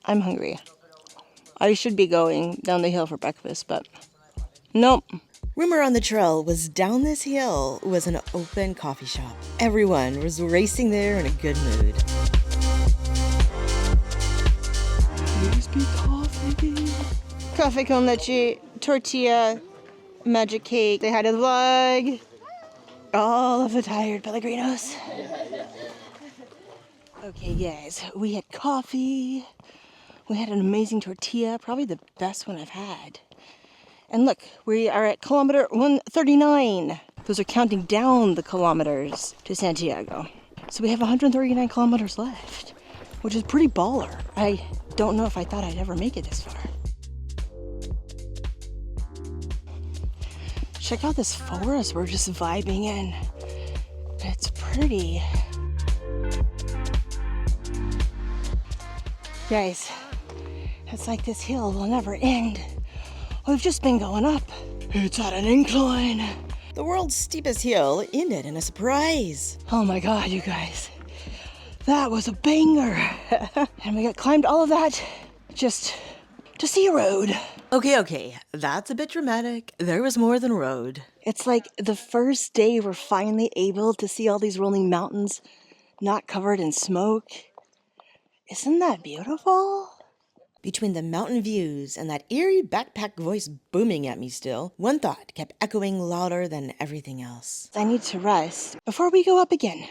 I'm hungry. I should be going down the hill for breakfast, but nope. Rumor on the trail was down this hill was an open coffee shop. Everyone was racing there in a good mood. Please be coffee. Coffee con leche, tortilla, magic cake. They had a vlog. All of the tired Pellegrinos. Okay, guys, we had coffee. We had an amazing tortilla, probably the best one I've had. And look, we are at kilometer 139. Those are counting down the kilometers to Santiago. So we have 139 kilometers left, which is pretty baller. I don't know if I thought I'd ever make it this far. Check out this forest we're just vibing in. It's pretty. Guys, it's like this hill will never end. We've just been going up. It's at an incline. The world's steepest hill ended in a surprise. Oh my God, you guys. That was a banger. And we got climbed all of that just to see a road. Okay, that's a bit dramatic. There was more than road. It's like the first day we're finally able to see all these rolling mountains not covered in smoke. Isn't that beautiful? Between the mountain views and that eerie backpack voice booming at me still, one thought kept echoing louder than everything else. I need to rest before we go up again.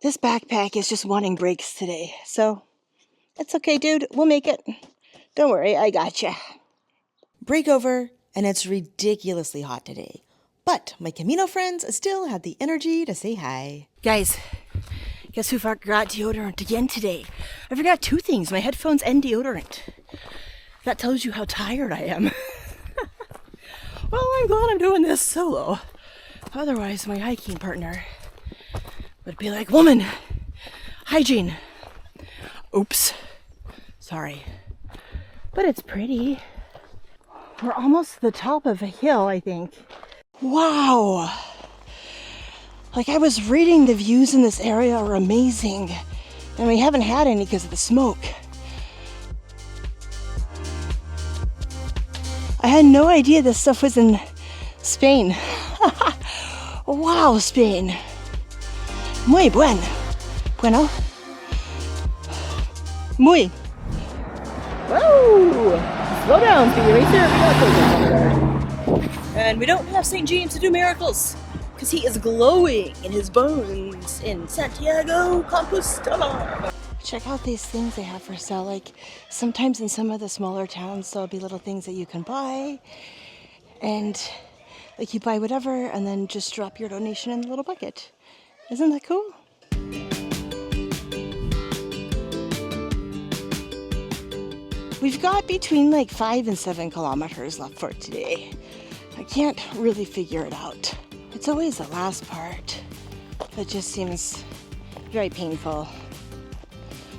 This backpack is just wanting breaks today, so it's okay, dude. We'll make it. Don't worry, I gotcha. Break over, and it's ridiculously hot today. But my Camino friends still had the energy to say hi. Guys, guess who forgot deodorant again today? I forgot two things, my headphones and deodorant. That tells you how tired I am. Well, I'm glad I'm doing this solo. Otherwise, my hiking partner would be like, woman, hygiene. Oops, sorry. But it's pretty. We're almost to the top of a hill, I think. Wow. Like, I was reading the views in this area are amazing, and we haven't had any because of the smoke. I had no idea this stuff was in Spain. Wow, Spain. Muy bueno. Muy. Whoa! Slow down, speed racer. And we don't have St. James to do miracles, because he is glowing in his bones in Santiago Compostela. Check out these things they have for sale. Like, sometimes in some of the smaller towns, there'll be little things that you can buy. And, like, you buy whatever, and then just drop your donation in the little bucket. Isn't that cool? We've got between like 5 and 7 kilometers left for today. I can't really figure it out. It's always the last part that just seems very painful.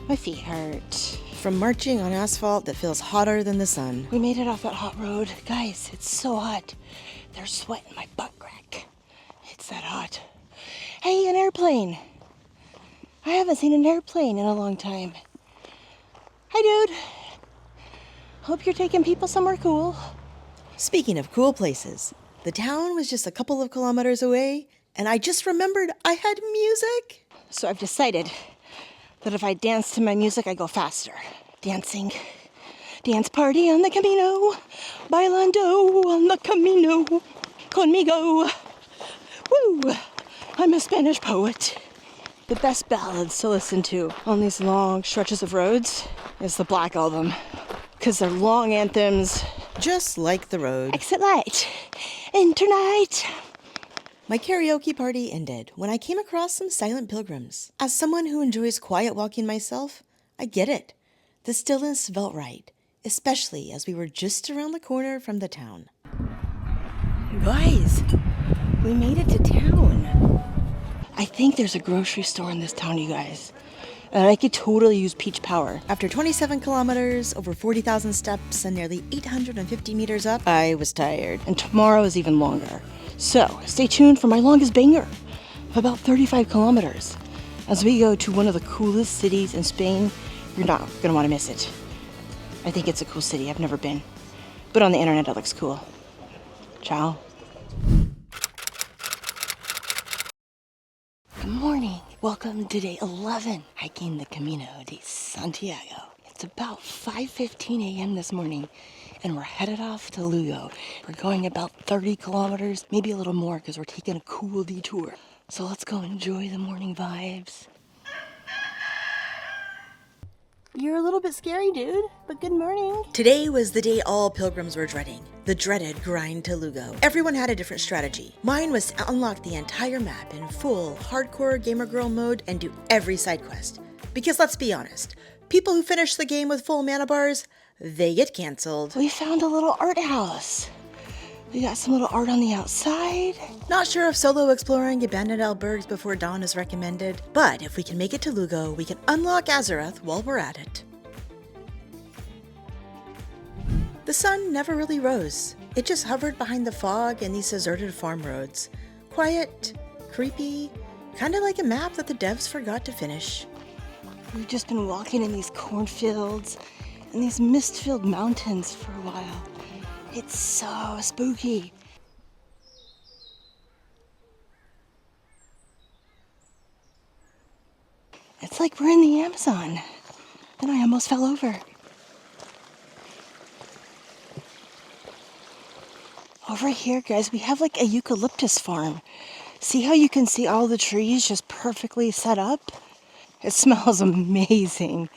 My feet hurt. From marching on asphalt that feels hotter than the sun. We made it off that hot road. Guys, it's so hot. There's sweat in my butt crack. It's that hot. Hey, an airplane. I haven't seen an airplane in a long time. Hi, dude. Hope you're taking people somewhere cool. Speaking of cool places, the town was just a couple of kilometers away, and I just remembered I had music. So I've decided that if I dance to my music, I go faster. Dancing. Dance party on the Camino. Bailando on the Camino. Conmigo. Woo! I'm a Spanish poet. The best ballads to listen to on these long stretches of roads is the Black Album. Because they're long anthems. Just like the road. Exit light. Enter night. My karaoke party ended when I came across some silent pilgrims. As someone who enjoys quiet walking myself, I get it. The stillness felt right, especially as we were just around the corner from the town. Guys, we made it to town. I think there's a grocery store in this town, you guys. And I could totally use peach power. After 27 kilometers, over 40,000 steps, and nearly 850 meters up, I was tired. And tomorrow is even longer. So, stay tuned for my longest banger, about 35 kilometers. As we go to one of the coolest cities in Spain, you're not gonna wanna miss it. I think it's a cool city, I've never been. But on the internet it looks cool. Ciao. Good morning. Welcome to day 11, hiking the Camino de Santiago. It's about 5:15 a.m. this morning, and we're headed off to Lugo. We're going about 30 kilometers, maybe a little more, because we're taking a cool detour. So let's go enjoy the morning vibes. You're a little bit scary, dude, but good morning. Today was the day all pilgrims were dreading, the dreaded grind to Lugo. Everyone had a different strategy. Mine was to unlock the entire map in full hardcore gamer girl mode and do every side quest. Because let's be honest, people who finish the game with full mana bars, they get cancelled. We found a little art house. We got some little art on the outside. Not sure if solo exploring abandoned albergs before dawn is recommended, but if we can make it to Lugo, we can unlock Azarath while we're at it. The sun never really rose. It just hovered behind the fog and these deserted farm roads. Quiet, creepy, kinda like a map that the devs forgot to finish. We've just been walking in these cornfields and these mist-filled mountains for a while. It's so spooky. It's like we're in the Amazon. And I almost fell over. Over here, guys, we have like a eucalyptus farm. See how you can see all the trees just perfectly set up? It smells amazing.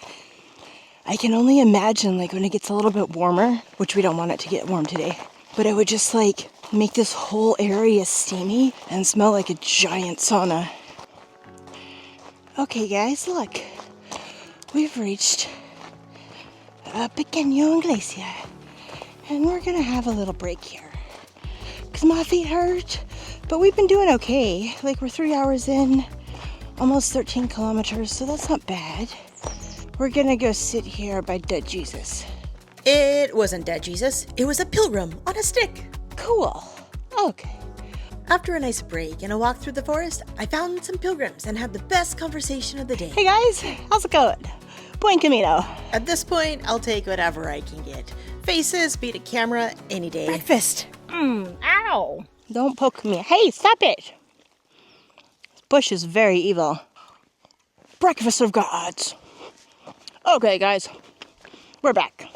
I can only imagine like when it gets a little bit warmer, which we don't want it to get warm today, but it would just like make this whole area steamy and smell like a giant sauna. Okay guys, look, we've reached a pequeño iglesia and we're gonna have a little break here because my feet hurt, but we've been doing okay. Like we're 3 hours in, almost 13 kilometers, so that's not bad. We're gonna go sit here by dead Jesus. It wasn't dead Jesus, it was a pilgrim on a stick. Cool. Okay. After a nice break and a walk through the forest, I found some pilgrims and had the best conversation of the day. Hey guys, how's it going? Buen Camino. At this point, I'll take whatever I can get. Faces beat a camera any day. Breakfast. Ow. Don't poke me. Hey, stop it. This bush is very evil. Breakfast of gods. Okay, guys, we're back.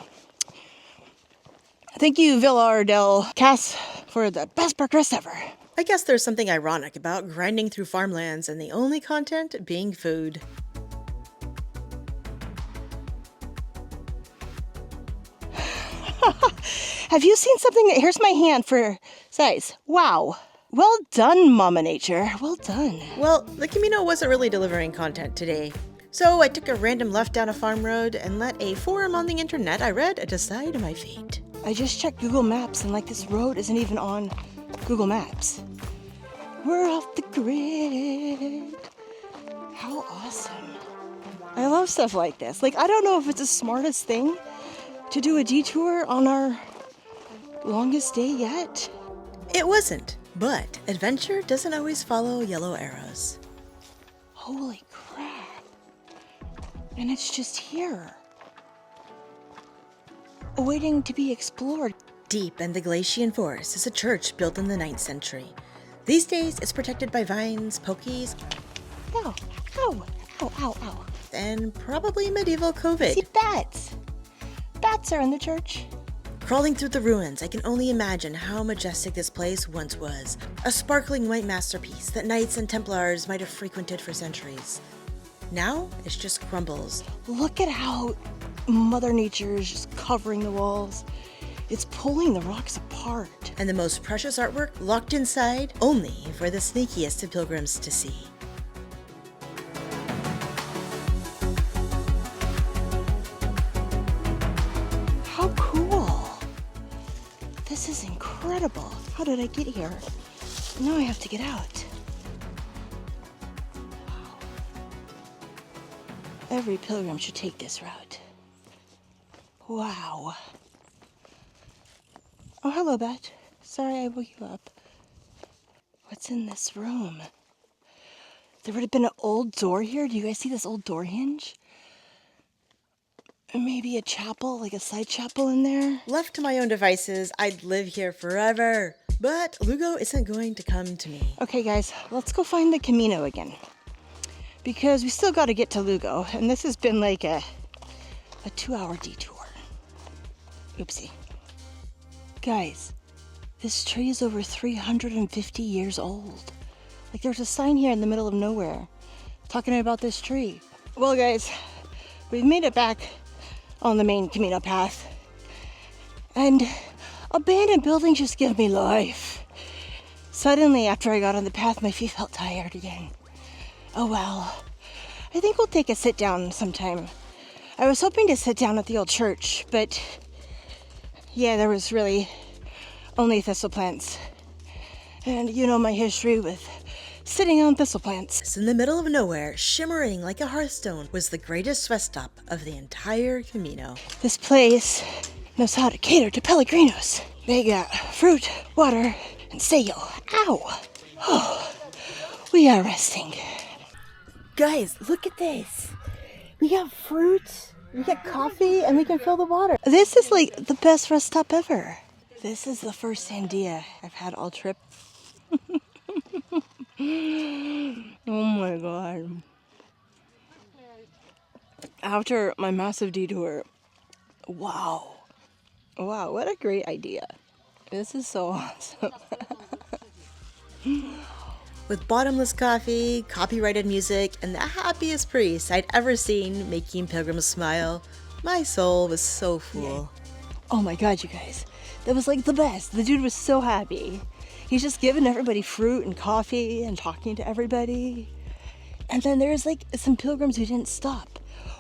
Thank you, Villar del Cas, for the best breakfast ever. I guess there's something ironic about grinding through farmlands and the only content being food. Have you seen something? Here's my hand for size. Wow. Well done, Mama Nature. Well done. Well, the Camino wasn't really delivering content today. So I took a random left down a farm road and let a forum on the internet I read decide my fate. I just checked Google Maps and like this road isn't even on Google Maps. We're off the grid. How awesome. I love stuff like this. Like, I don't know if it's the smartest thing to do a detour on our longest day yet. It wasn't, but adventure doesn't always follow yellow arrows. Holy crap. And it's just here, waiting to be explored. Deep in the Galatian forest is a church built in the 9th century. These days, it's protected by vines, pokies, Ow, ow, ow, ow, ow. and probably medieval COVID. See, bats. Bats are in the church. Crawling through the ruins, I can only imagine how majestic this place once was. A sparkling white masterpiece that knights and Templars might have frequented for centuries. Now, it's just crumbles. Look at how Mother Nature is just covering the walls. It's pulling the rocks apart. And the most precious artwork locked inside only for the sneakiest of pilgrims to see. How cool. This is incredible. How did I get here? Now I have to get out. Wow. Every pilgrim should take this route. Wow. Oh, hello, Bat. Sorry I woke you up. What's in this room? There would have been an old door here. Do you guys see this old door hinge? And maybe a chapel, like a side chapel in there. Left to my own devices, I'd live here forever. But Lugo isn't going to come to me. Okay, guys, let's go find the Camino again. Because we still got to get to Lugo. And this has been like a 2-hour detour. Oopsie. Guys, this tree is over 350 years old. Like there's a sign here in the middle of nowhere talking about this tree. Well, guys, we've made it back on the main Camino path. And abandoned buildings just give me life. Suddenly, after I got on the path, my feet felt tired again. Oh well. I think we'll take a sit down sometime. I was hoping to sit down at the old church, but yeah, there was really only thistle plants. And you know my history with sitting on thistle plants. In the middle of nowhere, shimmering like a hearthstone, was the greatest rest stop of the entire Camino. This place knows how to cater to Pellegrinos. They got fruit, water, and sail. Ow! Oh, we are resting. Guys, look at this. We got fruit, we got coffee, and we can fill the water. This is like the best rest stop ever. This is the first sangria I've had all trip. Oh my god. After my massive detour, wow. Wow, what a great idea. This is so awesome. With bottomless coffee, copyrighted music, and the happiest priest I'd ever seen making pilgrims smile, my soul was so full. Oh my god, you guys. That was like the best. The dude was so happy. He's just giving everybody fruit and coffee and talking to everybody. And then there's like some pilgrims who didn't stop.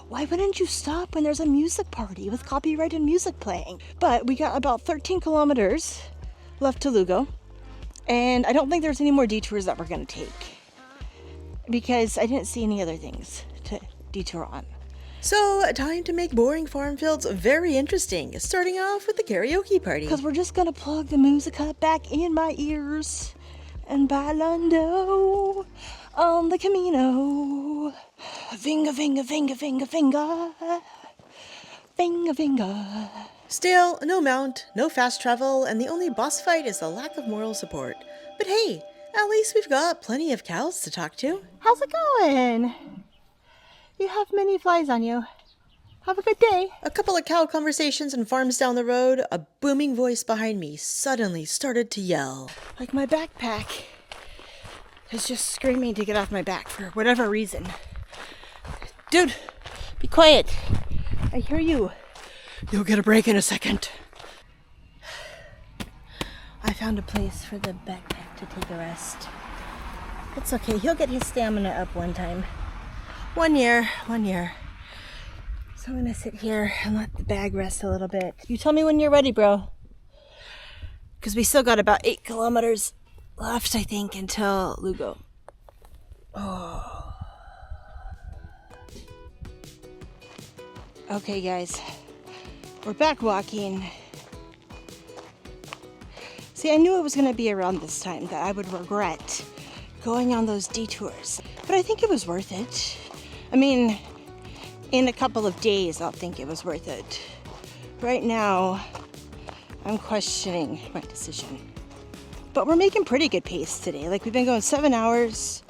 Why wouldn't you stop when there's a music party with copyrighted music playing? But we got about 13 kilometers left to Lugo. And I don't think there's any more detours that we're going to take. Because I didn't see any other things to detour on. So, time to make boring farm fields very interesting, starting off with the karaoke party. Because we're just going to plug the musica back in my ears and bailando on the Camino. Vinga, vinga, vinga, vinga, vinga. Vinga, vinga. Still, no mount, no fast travel, and the only boss fight is the lack of moral support. But hey, at least we've got plenty of cows to talk to. How's it going? You have many flies on you. Have a good day. A couple of cow conversations and farms down the road, a booming voice behind me suddenly started to yell. Like my backpack is just screaming to get off my back for whatever reason. Dude, be quiet. I hear you. You'll get a break in a second. I found a place for the backpack to take a rest. It's okay, he'll get his stamina up one time. 1 year. So I'm gonna sit here and let the bag rest a little bit. You tell me when you're ready, bro. Because we still got about 8 kilometers left, I think, until Lugo. Oh. Okay, guys. We're back walking. See, I knew it was going to be around this time that I would regret going on those detours. But I think it was worth it. I mean, in a couple of days, I'll think it was worth it. Right now, I'm questioning my decision. But we're making pretty good pace today. Like, we've been going 7 hours,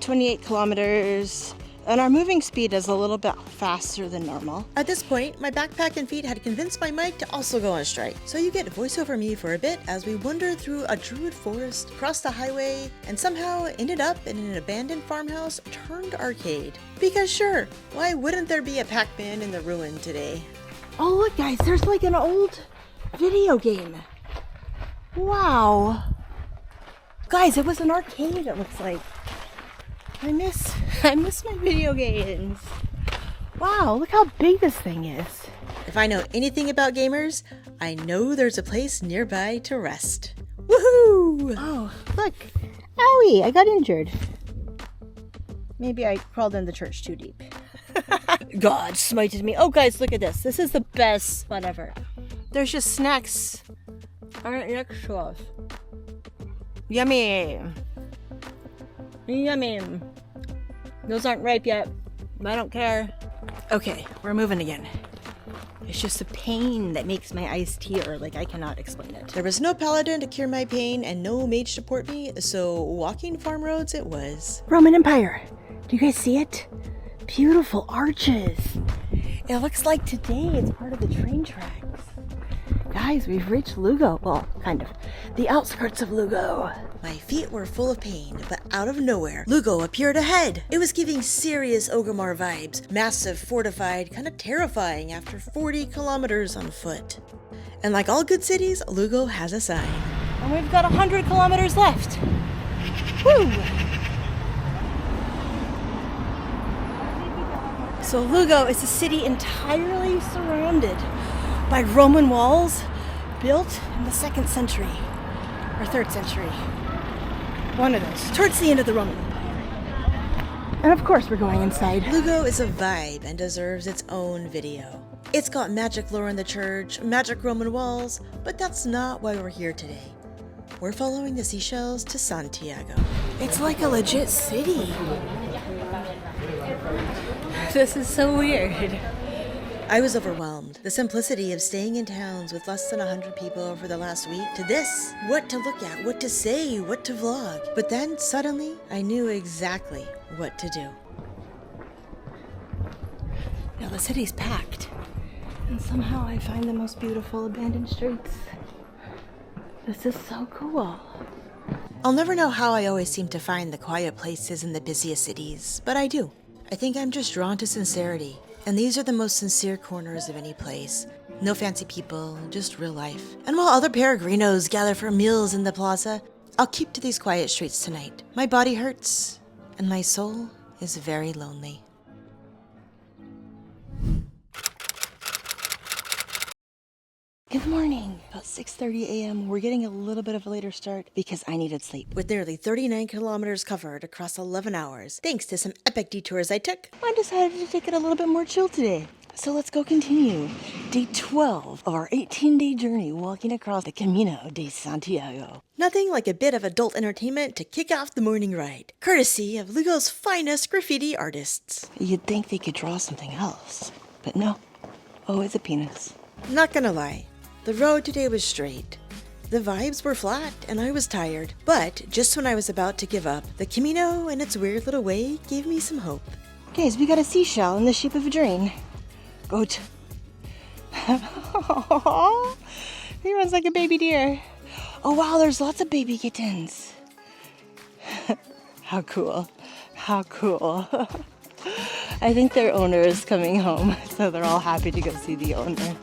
28 kilometers, and our moving speed is a little bit faster than normal. At this point, my backpack and feet had convinced my mic to also go on strike. So you get voice over me for a bit as we wandered through a druid forest, crossed the highway, and somehow ended up in an abandoned farmhouse turned arcade. Because sure, why wouldn't there be a Pac-Man in the ruin today? Oh, look, guys, there's like an old video game. Wow. Guys, it was an arcade, it looks like. I miss my video games. Wow, look how big this thing is. If I know anything about gamers, I know there's a place nearby to rest. Woohoo! Oh, look. Owie, I got injured. Maybe I crawled in the church too deep. God smited me. Oh, guys, look at this. This is the best spot ever. There's just snacks right next to us. Yummy. Yummy. Those aren't ripe yet. I don't care. Okay, we're moving again. It's just a pain that makes my eyes tear. Like, I cannot explain it. There was no paladin to cure my pain and no mage to support me, so walking farm roads it was. Roman Empire. Do you guys see it? Beautiful arches. It looks like today it's part of the train tracks. Guys, we've reached Lugo. Well, kind of. The outskirts of Lugo. My feet were full of pain, but out of nowhere, Lugo appeared ahead. It was giving serious Ogomar vibes. Massive, fortified, kind of terrifying after 40 kilometers on foot. And like all good cities, Lugo has a sign. And we've got 100 kilometers left. Woo! So Lugo is a city entirely surrounded by Roman walls built in the 2nd century or 3rd century. One of those, towards the end of the Roman Empire. And of course we're going inside. Lugo is a vibe and deserves its own video. It's got magic lore in the church, magic Roman walls, but that's not why we're here today. We're following the seashells to Santiago. It's like a legit city. This is so weird. I was overwhelmed. The simplicity of staying in towns with less than 100 people over the last week to this. What to look at, what to say, what to vlog. But then suddenly I knew exactly what to do. Now the city's packed. And somehow I find the most beautiful abandoned streets. This is so cool. I'll never know how I always seem to find the quiet places in the busiest cities, but I do. I think I'm just drawn to sincerity, and these are the most sincere corners of any place. No fancy people, just real life. And while other peregrinos gather for meals in the plaza, I'll keep to these quiet streets tonight. My body hurts, and my soul is very lonely. Good morning. About 6:30 a.m. We're getting a little bit of a later start because I needed sleep. With nearly 39 kilometers covered across 11 hours, thanks to some epic detours I took. I decided to take it a little bit more chill today. So let's go continue. Day 12 of our 18-day journey walking across the Camino de Santiago. Nothing like a bit of adult entertainment to kick off the morning ride, courtesy of Lugo's finest graffiti artists. You'd think they could draw something else, but no. Oh, it's a penis. Not gonna lie, the road today was straight. The vibes were flat and I was tired, but just when I was about to give up, the Camino in its weird little way gave me some hope. Guys, we got a seashell in the shape of a drain. Goat. He runs like a baby deer. Oh wow, there's lots of baby kittens. How cool. How cool. I think their owner is coming home, so they're all happy to go see the owner.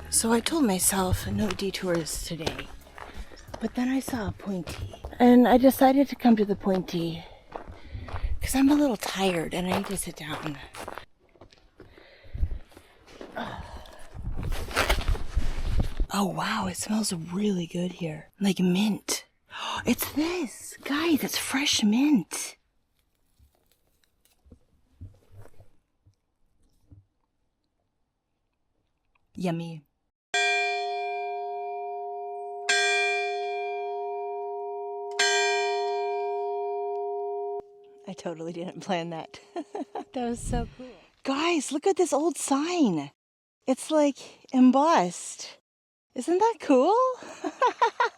So I told myself no detours today, but then I saw a pointy, and I decided to come to the pointy because I'm a little tired and I need to sit down. Oh wow, it smells really good here, like mint. It's this, guys, it's fresh mint. Yummy. I totally didn't plan that. That was so cool. Guys, look at this old sign. It's like embossed. Isn't that cool?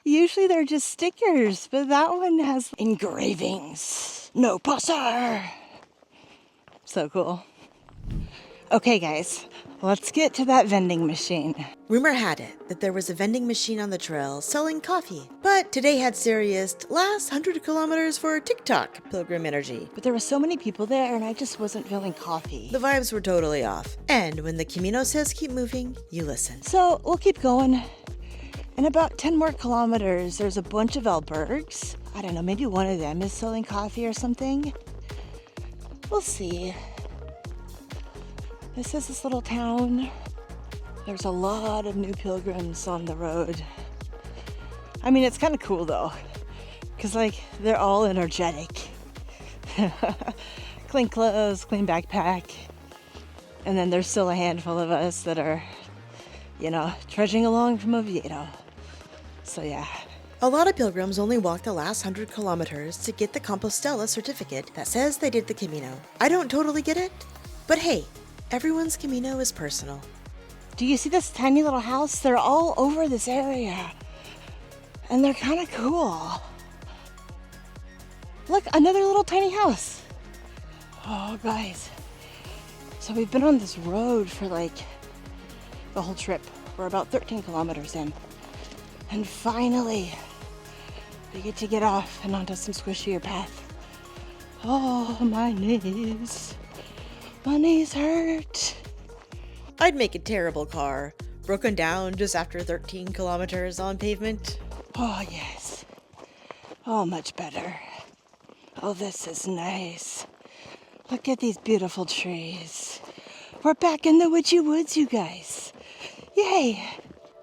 Usually they're just stickers, but that one has engravings. No pasar. So cool. Okay, guys, let's get to that vending machine. Rumor had it that there was a vending machine on the trail selling coffee, but today had serious last 100 kilometers for TikTok pilgrim energy. But there were so many people there and I just wasn't feeling coffee. The vibes were totally off. And when the Camino says keep moving, you listen. So we'll keep going. In about 10 more kilometers, there's a bunch of albergs. I don't know, maybe one of them is selling coffee or something. We'll see. This is this little town. There's a lot of new pilgrims on the road. I mean, it's kind of cool though, because like they're all energetic. Clean clothes, clean backpack. And then there's still a handful of us that are, you know, trudging along from Oviedo. So yeah. A lot of pilgrims only walk the last 100 kilometers to get the Compostela certificate that says they did the Camino. I don't totally get it, but hey, everyone's Camino is personal. Do you see this tiny little house? They're all over this area. And they're kind of cool. Look, another little tiny house. Oh, guys. So we've been on this road for like the whole trip. We're about 13 kilometers in. And finally, we get to get off and onto some squishier path. Oh, my knees. My knees hurt. I'd make a terrible car, broken down just after 13 kilometers on pavement. Oh, yes. Oh, much better. Oh, this is nice. Look at these beautiful trees. We're back in the witchy woods, you guys. Yay.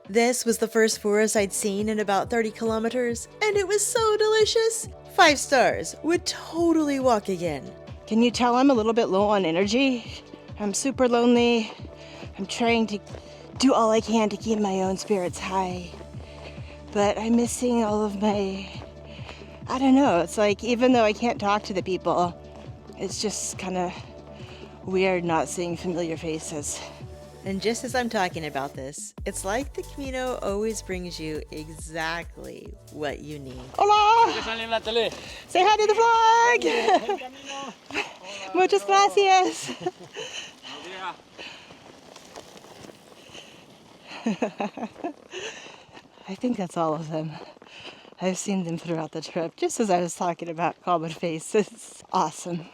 This was the first forest I'd seen in about 30 kilometers, and it was so delicious. 5 stars. Would totally walk again. Can you tell I'm a little bit low on energy? I'm super lonely. I'm trying to do all I can to keep my own spirits high. But I'm missing all of my... I don't know. It's like, even though I can't talk to the people, it's just kind of weird not seeing familiar faces. And just as I'm talking about this, it's like the Camino always brings you exactly what you need. Hola! Say hi to the vlog! Muchas gracias! I think that's all of them. I've seen them throughout the trip, just as I was talking about common faces. Awesome.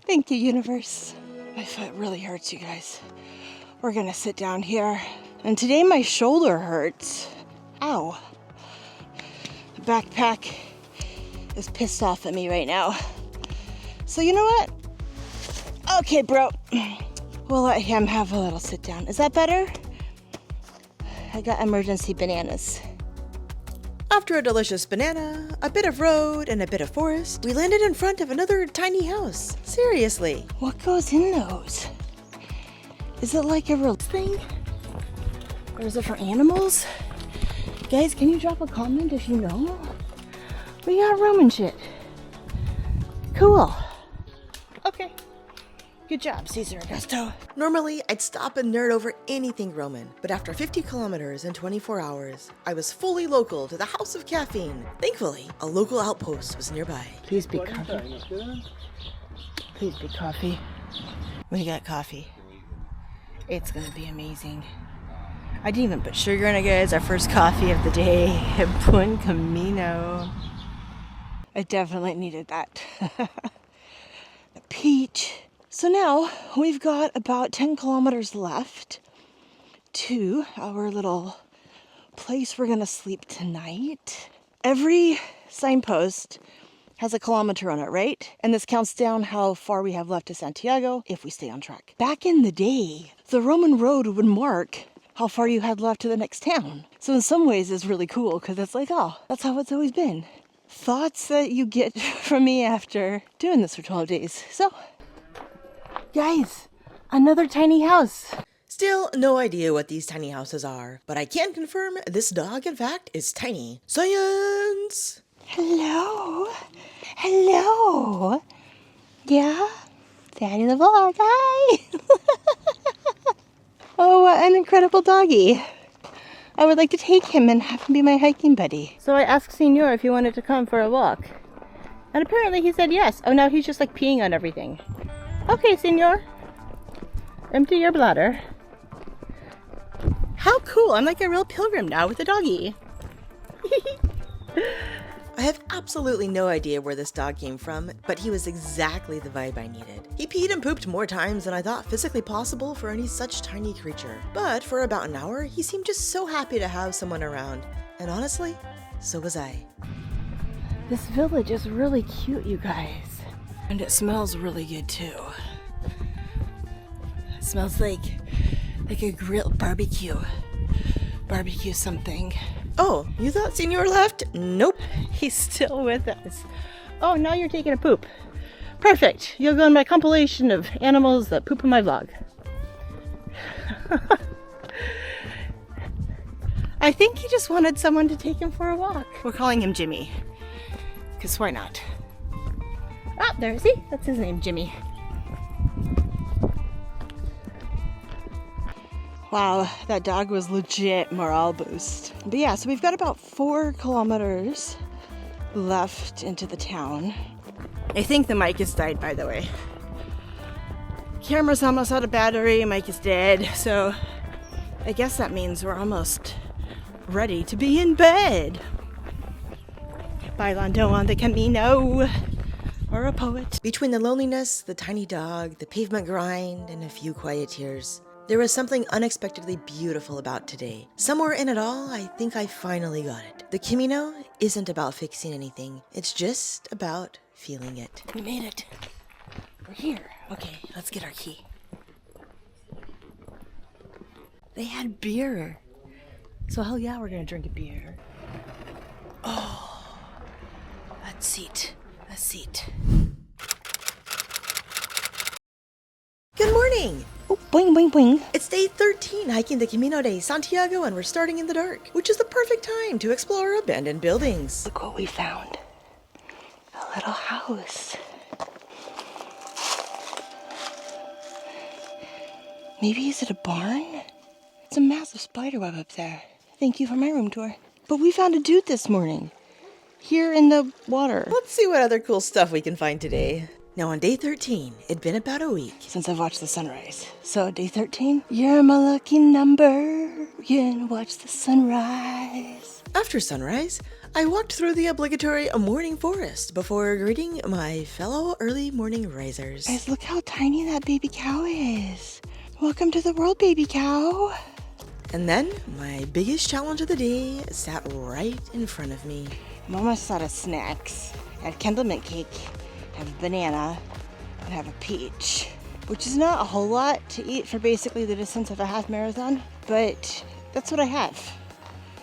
Thank you, universe. My foot really hurts, you guys. We're gonna sit down here. And today my shoulder hurts. Ow. The backpack is pissed off at me right now. So you know what? Okay, bro. We'll let him have a little sit down. Is that better? I got emergency bananas. After a delicious banana, a bit of road, and a bit of forest, we landed in front of another tiny house. Seriously. What goes in those? Is it like a real thing? Or is it for animals? Guys, can you drop a comment if you know? We got Roman shit. Cool. Okay. Good job, Caesar Augusto. Normally, I'd stop and nerd over anything Roman, but after 50 kilometers in 24 hours, I was fully local to the House of Caffeine. Thankfully, a local outpost was nearby. Please be coffee. Please be coffee. We got coffee. It's gonna be amazing. I didn't even put sugar in it, guys. Our first coffee of the day. Buen Camino. I definitely needed that. The peach. So now we've got about 10 kilometers left to our little place we're gonna sleep tonight. Every signpost has a kilometer on it, right? And this counts down how far we have left to Santiago if we stay on track. Back in the day, the Roman road would mark how far you had left to the next town. So in some ways it's really cool because it's like, oh, that's how it's always been. Thoughts that you get from me after doing this for 12 days. So, guys, another tiny house. Still, no idea what these tiny houses are, but I can confirm this dog, in fact, is tiny. Science! Hello? Hello? Yeah? Daddy the vlog, hi! Oh, what an incredible doggy. I would like to take him and have him be my hiking buddy. So I asked Senor if he wanted to come for a walk. And apparently he said yes. Oh, now he's just like peeing on everything. Okay, Senor. Empty your bladder. How cool. I'm like a real pilgrim now with a doggy. I have absolutely no idea where this dog came from, but he was exactly the vibe I needed. He peed and pooped more times than I thought physically possible for any such tiny creature. But for about an hour, he seemed just so happy to have someone around. And honestly, so was I. This village is really cute, you guys. And it smells really good too. It smells like a grilled barbecue. Barbecue something. Oh, you thought Senor left? Nope. He's still with us. Oh, now you're taking a poop. Perfect. You'll go in my compilation of animals that poop in my vlog. I think he just wanted someone to take him for a walk. We're calling him Jimmy. Because why not? Oh, there is he. That's his name, Jimmy. Wow, that dog was legit morale boost. But yeah, so we've got about 4 kilometers left into the town. I think the mic has died, by the way. Camera's almost out of battery, mic is dead, so I guess that means we're almost ready to be in bed. Bailando on the Camino, or a poet. Between the loneliness, the tiny dog, the pavement grind, and a few quiet tears, there was something unexpectedly beautiful about today. Somewhere in it all, I think I finally got it. The Camino isn't about fixing anything. It's just about feeling it. We made it. We're here. Okay, let's get our key. They had beer. So hell yeah, we're gonna drink a beer. Oh, a seat. Good morning! Oh, boing, boing, boing. It's day 13 hiking the Camino de Santiago, and we're starting in the dark, which is the perfect time to explore abandoned buildings. Look what we found. A little house. Maybe is it a barn? It's a massive spider web up there. Thank you for my room tour. But we found a dude this morning. Here in the water. Let's see what other cool stuff we can find today. Now on day 13, it'd been about a week Since I've watched the sunrise. So day 13, you're my lucky number. You can watch the sunrise. After sunrise, I walked through the obligatory morning forest before greeting my fellow early morning risers. Guys, look how tiny that baby cow is. Welcome to the world, baby cow. And then, my biggest challenge of the day sat right in front of me. I'm almost out of snacks. I have Kendall mint cake, I have a banana, and I have a peach. Which is not a whole lot to eat for basically the distance of a half marathon, but that's what I have.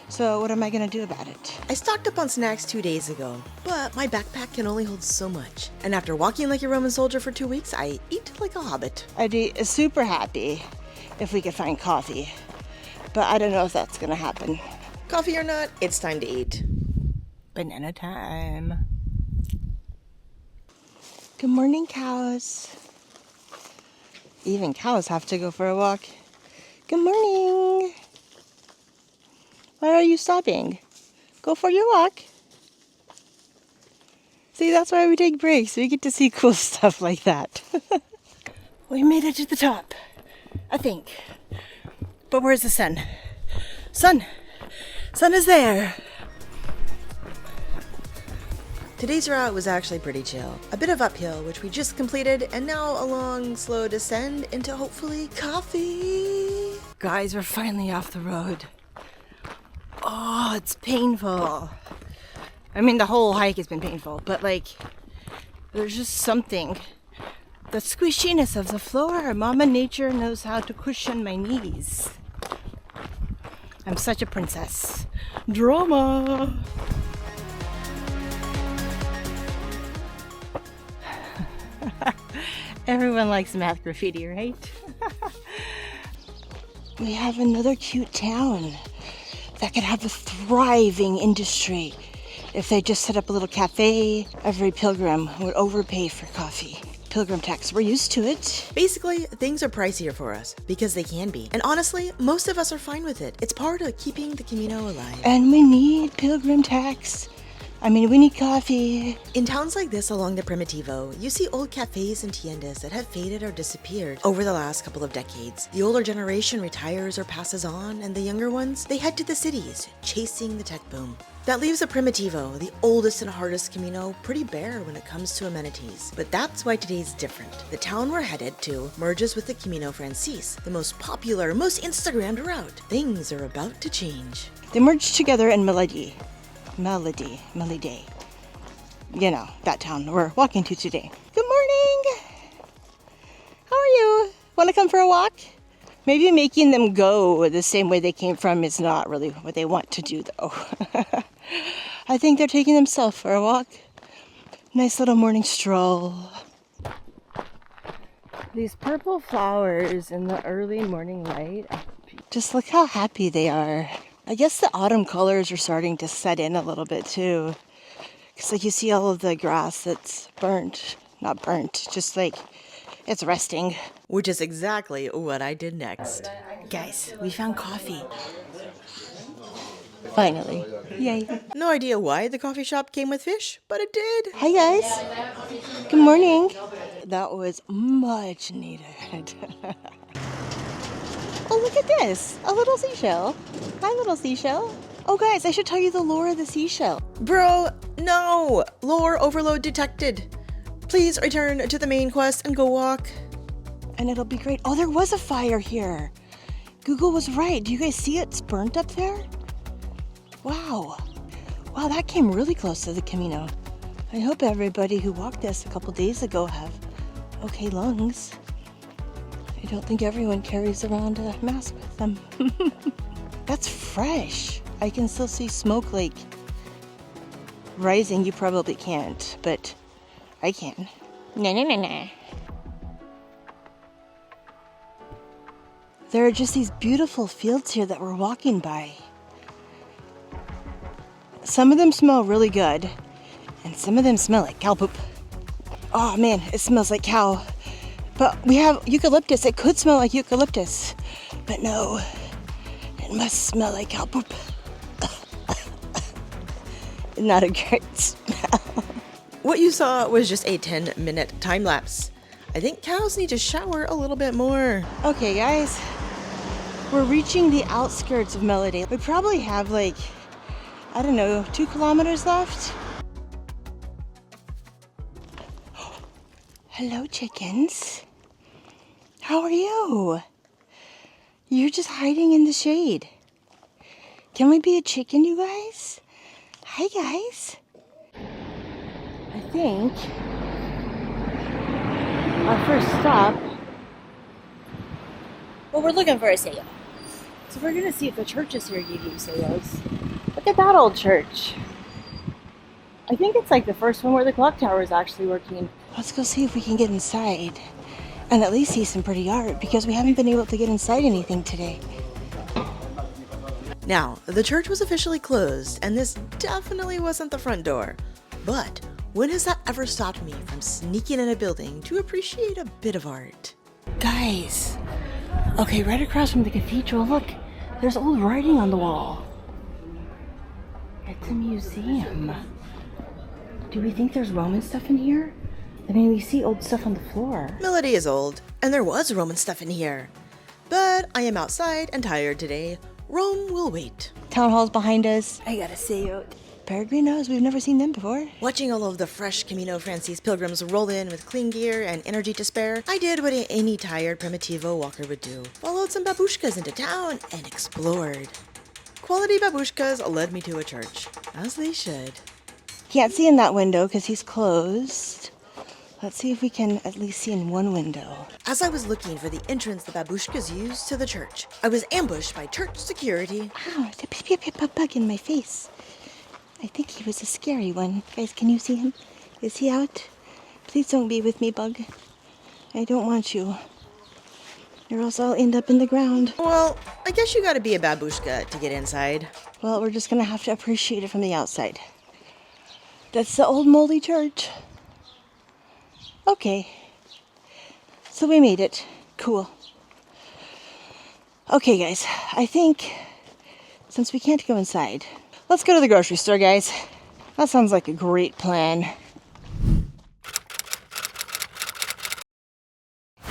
So what am I gonna do about it? I stocked up on snacks 2 days ago, but my backpack can only hold so much. And after walking like a Roman soldier for 2 weeks, I eat like a hobbit. I'd be super happy if we could find coffee, but I don't know if that's gonna happen. Coffee or not, it's time to eat. Banana time. Good morning, cows. Even cows have to go for a walk. Good morning. Why are you stopping? Go for your walk. See, that's why we take breaks. We get to see cool stuff like that. We made it to the top, I think. But where's the sun? Sun is there. Today's route was actually pretty chill. A bit of uphill, which we just completed, and now a long, slow descend into hopefully coffee. Guys, we're finally off the road. Oh, it's painful. I mean, the whole hike has been painful, but like, there's just something. The squishiness of the floor. Mama Nature knows how to cushion my knees. I'm such a princess. Drama. Everyone likes math graffiti, right? We have another cute town that could have a thriving industry. If they just set up a little cafe, every pilgrim would overpay for coffee. Pilgrim tax, we're used to it. Basically, things are pricier for us, because they can be. And honestly, most of us are fine with it. It's part of keeping the Camino alive. And we need pilgrim tax. We need coffee. In towns like this along the Primitivo, you see old cafes and tiendas that have faded or disappeared over the last couple of decades. The older generation retires or passes on, and the younger ones, they head to the cities, chasing the tech boom. That leaves the Primitivo, the oldest and hardest Camino, pretty bare when it comes to amenities. But that's why today's different. The town we're headed to merges with the Camino Francis, the most popular, most Instagrammed route. Things are about to change. They merged together in Melody. You know, that town we're walking to today. Good morning. How are you? Want to come for a walk? Maybe making them go the same way they came from is not really what they want to do, though. I think they're taking themselves for a walk. Nice little morning stroll. These purple flowers in the early morning light. Just look how happy they are. I guess the autumn colors are starting to set in a little bit too. Because like you see all of the grass that's not burnt, just like it's resting. Which is exactly what I did next. Guys, we found coffee. Finally. Yay. No idea why the coffee shop came with fish, but it did. Hi guys. Good morning. That was much needed. Oh, look at this. A little seashell. Hi, little seashell. Oh, guys, I should tell you the lore of the seashell. Bro, no! Lore overload detected. Please return to the main quest and go walk. And it'll be great. Oh, there was a fire here. Google was right. Do you guys see it's burnt up there? Wow. Wow, that came really close to the Camino. I hope everybody who walked this a couple days ago have okay lungs. I don't think everyone carries around a mask with them. That's fresh. I can still see smoke like rising. You probably can't, but I can. Nah. There are just these beautiful fields here that we're walking by. Some of them smell really good, and some of them smell like cow poop. Oh man, it smells like cow. But we have eucalyptus. It could smell like eucalyptus, but no, it must smell like cow poop. Not a great smell. What you saw was just a 10-minute time lapse. I think cows need to shower a little bit more. Okay, guys, we're reaching the outskirts of Melody. We probably have like, I don't know, 2 kilometers left. Hello, chickens. How are you? You're just hiding in the shade. Can we be a chicken, you guys? Hi, guys. I think our first stop. Well, we're looking for a sale. So we're gonna see if the churches here give you sales. Look at that old church. I think it's like the first one where the clock tower is actually working. Let's go see if we can get inside and at least see some pretty art, because we haven't been able to get inside anything today. Now, the church was officially closed, and this definitely wasn't the front door. But when has that ever stopped me from sneaking in a building to appreciate a bit of art? Guys, okay, right across from the cathedral, look, there's old writing on the wall. It's a museum. Do we think there's Roman stuff in here? I mean, we see old stuff on the floor. Melody is old, and there was Roman stuff in here. But I am outside and tired today. Rome will wait. Town hall's behind us. I gotta say, peregrinos, we've never seen them before. Watching all of the fresh Camino Frances pilgrims roll in with clean gear and energy to spare, I did what any tired Primitivo walker would do. Followed some babushkas into town and explored. Quality babushkas led me to a church, as they should. Can't see in that window because he's closed. Let's see if we can at least see in one window. As I was looking for the entrance the babushkas used to the church, I was ambushed by church security. Ow, the bug in my face. I think he was a scary one. Guys, can you see him? Is he out? Please don't be with me, bug. I don't want you. Or else I'll end up in the ground. Well, I guess you gotta be a babushka to get inside. Well, we're just gonna have to appreciate it from the outside. That's the old moldy church. Okay. So we made it. Cool. Okay, guys. I think since we can't go inside, let's go to the grocery store, guys. That sounds like a great plan.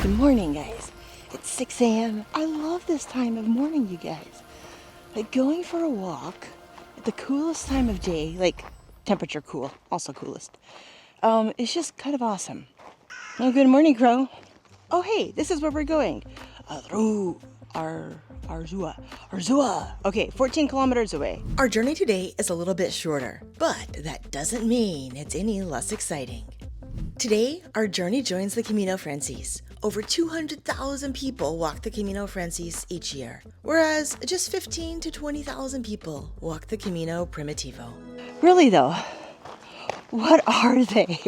Good morning, guys. It's 6 a.m. I love this time of morning, you guys. Like going for a walk at the coolest time of day, like temperature cool, also coolest. It's just kind of awesome. Oh, good morning, Crow. Oh, hey, this is where we're going. Arzua. Okay, 14 kilometers away. Our journey today is a little bit shorter, but that doesn't mean it's any less exciting. Today, our journey joins the Camino Frances. Over 200,000 people walk the Camino Frances each year, whereas just 15 to 20,000 people walk the Camino Primitivo. Really, though? What are they?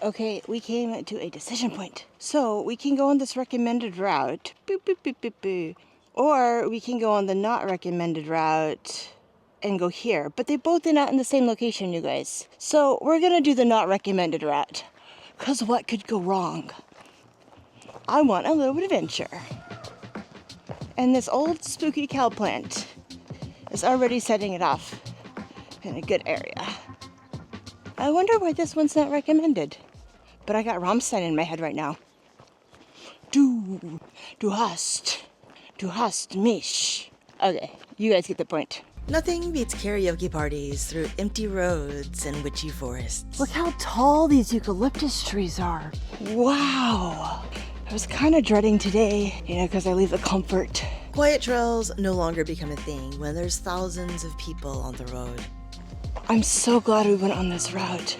Okay, we came to a decision point. So we can go on this recommended route, or we can go on the not recommended route and go here. But they both are not in the same location, you guys. So we're gonna do the not recommended route. Cause what could go wrong? I want a little bit of adventure. And this old spooky cow plant is already setting it off in a good area. I wonder why this one's not recommended. But I got Rammstein in my head right now. Du hast mich. Okay, you guys get the point. Nothing beats karaoke parties through empty roads and witchy forests. Look how tall these eucalyptus trees are. Wow. I was kind of dreading today, because I leave the comfort. Quiet trails no longer become a thing when there's thousands of people on the road. I'm so glad we went on this route.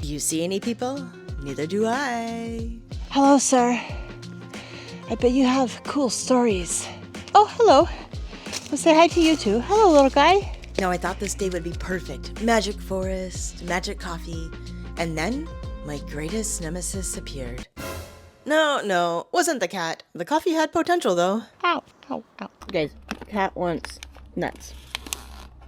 Do you see any people? Neither do I. Hello, sir. I bet you have cool stories. Oh, hello. Let's say hi to you too. Hello, little guy. Now I thought this day would be perfect. Magic forest, magic coffee, and then my greatest nemesis appeared. No, wasn't the cat. The coffee had potential though. Ow. Guys, cat wants nuts.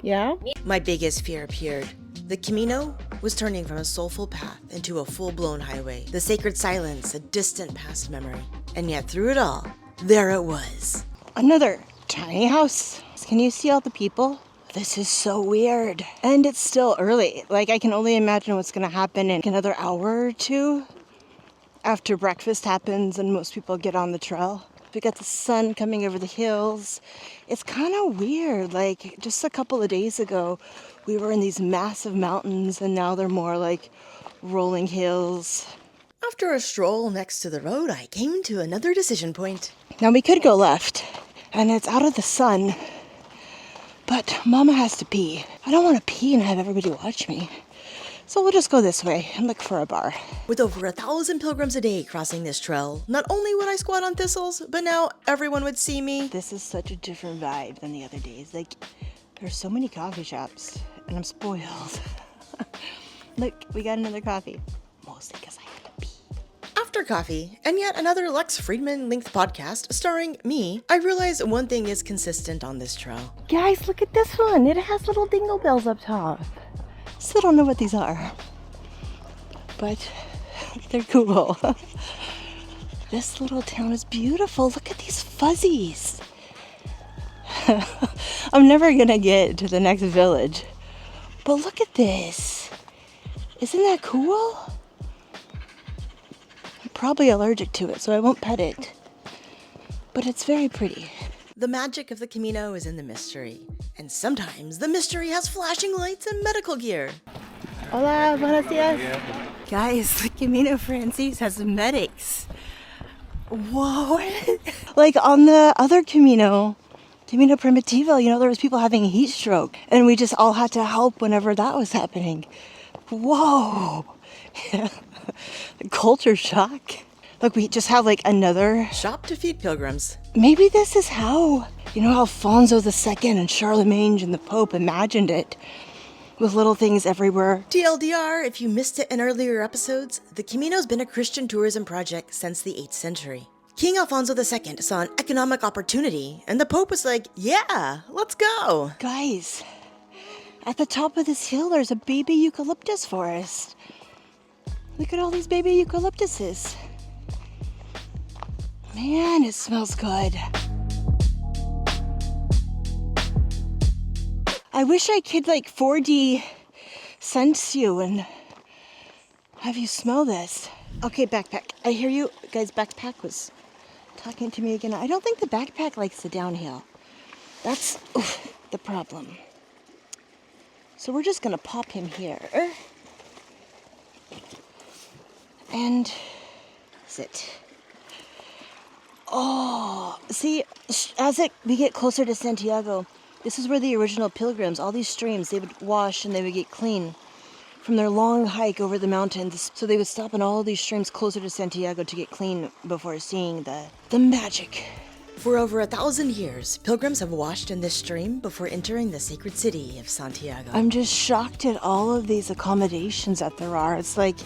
Yeah? My biggest fear appeared. The Camino was turning from a soulful path into a full-blown highway. The sacred silence, a distant past memory. And yet through it all, there it was. Another tiny house. Can you see all the people? This is so weird. And it's still early. Like, I can only imagine what's gonna happen in another hour or two after breakfast happens and most people get on the trail. We got the sun coming over the hills. It's kind of weird. Like, just a couple of days ago, we were in these massive mountains and now they're more like rolling hills. After a stroll next to the road, I came to another decision point. Now we could go left and it's out of the sun, but Mama has to pee. I don't want to pee and have everybody watch me. So we'll just go this way and look for a bar. With over 1,000 pilgrims a day crossing this trail, not only would I squat on thistles, but now everyone would see me. This is such a different vibe than the other days. Like, there's so many coffee shops and I'm spoiled. Look, we got another coffee. Mostly because I had to pee. After coffee, and yet another Lex Friedman-linked podcast starring me, I realized one thing is consistent on this trail. Guys, look at this one. It has little dingle bells up top. Still don't know what these are, but they're cool. This little town is beautiful. Look at these fuzzies. I'm never gonna get to the next village, but look at this. Isn't that cool? I'm probably allergic to it, so I won't pet it, but it's very pretty. The magic of the Camino is in the mystery, and sometimes the mystery has flashing lights and medical gear. Hola, buenos dias. Guys, the Camino Francis has medics. Whoa. Like on the other Camino Primitivo, there was people having heat stroke, and we just all had to help whenever that was happening. Whoa. Culture shock. Look, we just have like another shop to feed pilgrims. Maybe this is how, Alfonso II and Charlemagne and the Pope imagined it, with little things everywhere. TLDR, if you missed it in earlier episodes, the Camino's been a Christian tourism project since the 8th century. King Alfonso II saw an economic opportunity, and the Pope was like, yeah, let's go. Guys, at the top of this hill, there's a baby eucalyptus forest. Look at all these baby eucalyptuses. Man, it smells good. I wish I could 4D sense you and have you smell this. Okay, backpack. I hear you guys. Backpack was talking to me again. I don't think the backpack likes the downhill. That's the problem. So we're just gonna pop him here. And sit. Oh, see, as we get closer to Santiago, this is where the original pilgrims, all these streams, they would wash and they would get clean from their long hike over the mountains. So they would stop in all these streams closer to Santiago to get clean before seeing the magic. For over 1,000 years, pilgrims have washed in this stream before entering the sacred city of Santiago. I'm just shocked at all of these accommodations that there are. It's like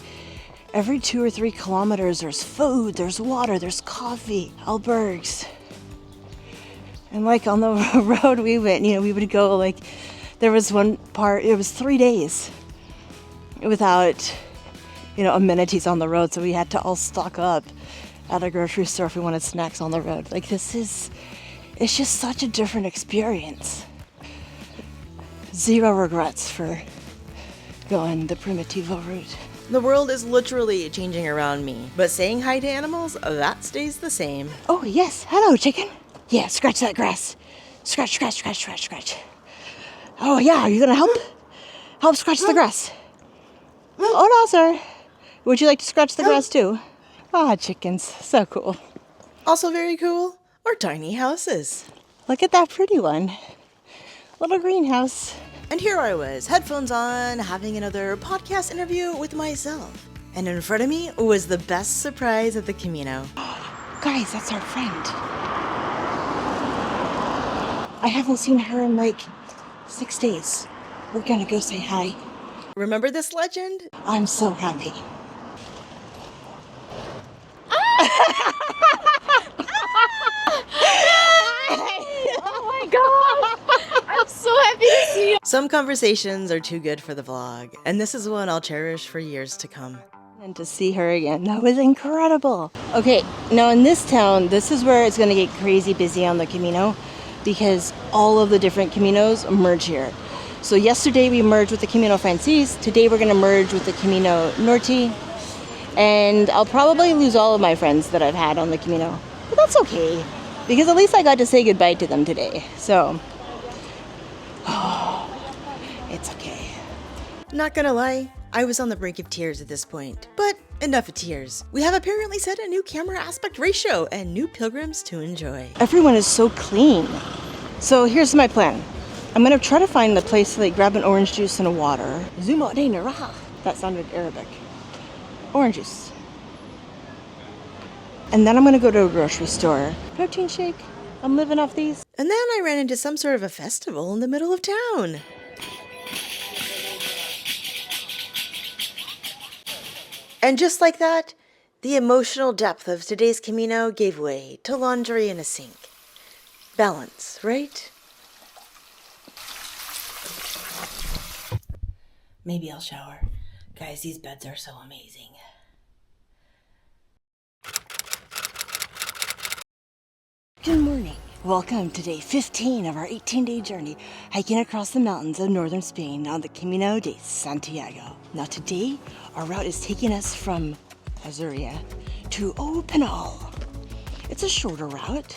every 2 or 3 kilometers, there's food, there's water, there's coffee, albergues. And on the road we went, we would go there was one part, it was 3 days without, amenities on the road. So we had to all stock up at a grocery store if we wanted snacks on the road. It's just such a different experience. zero regrets for going the Primitivo route. The world is literally changing around me, but saying hi to animals, that stays the same. Oh, yes. Hello, chicken. Yeah, scratch that grass. Scratch, scratch, scratch, scratch, scratch. Oh, yeah. Are you going to help? Help scratch the grass. Oh, no, sir. Would you like to scratch the grass, too? Ah, chickens. So cool. Also very cool are tiny houses. Look at that pretty one. Little greenhouse. And here I was, headphones on, having another podcast interview with myself. And in front of me was the best surprise of the Camino. Guys, that's our friend. I haven't seen her in like 6 days. We're gonna go say hi. Remember this legend? I'm so happy. Oh my god! I'm so happy to see you. Some conversations are too good for the vlog, and this is one I'll cherish for years to come. And to see her again, that was incredible. Okay, now in this town, this is where it's gonna get crazy busy on the Camino because all of the different Caminos merge here. So yesterday we merged with the Camino Francis, today we're gonna merge with the Camino Norte, and I'll probably lose all of my friends that I've had on the Camino. But that's okay, because at least I got to say goodbye to them today, so it's okay. Not gonna lie, I was on the brink of tears at this point. But enough of tears. We have apparently set a new camera aspect ratio and new pilgrims to enjoy. Everyone is so clean. So here's my plan. I'm gonna try to find the place to like grab an orange juice and a water. Zuma de Naraha. That sounded Arabic. Orange juice. And then I'm gonna go to a grocery store. Protein shake. I'm living off these. And then I ran into some sort of a festival in the middle of town. And just like that, the emotional depth of today's Camino gave way to laundry in a sink. Balance, right? Maybe I'll shower. Guys, these beds are so amazing. Good morning. Welcome to day 15 of our 18-day journey hiking across the mountains of northern Spain on the Camino de Santiago. Now today, our route is taking us from Azuria to Opinal. It's a shorter route,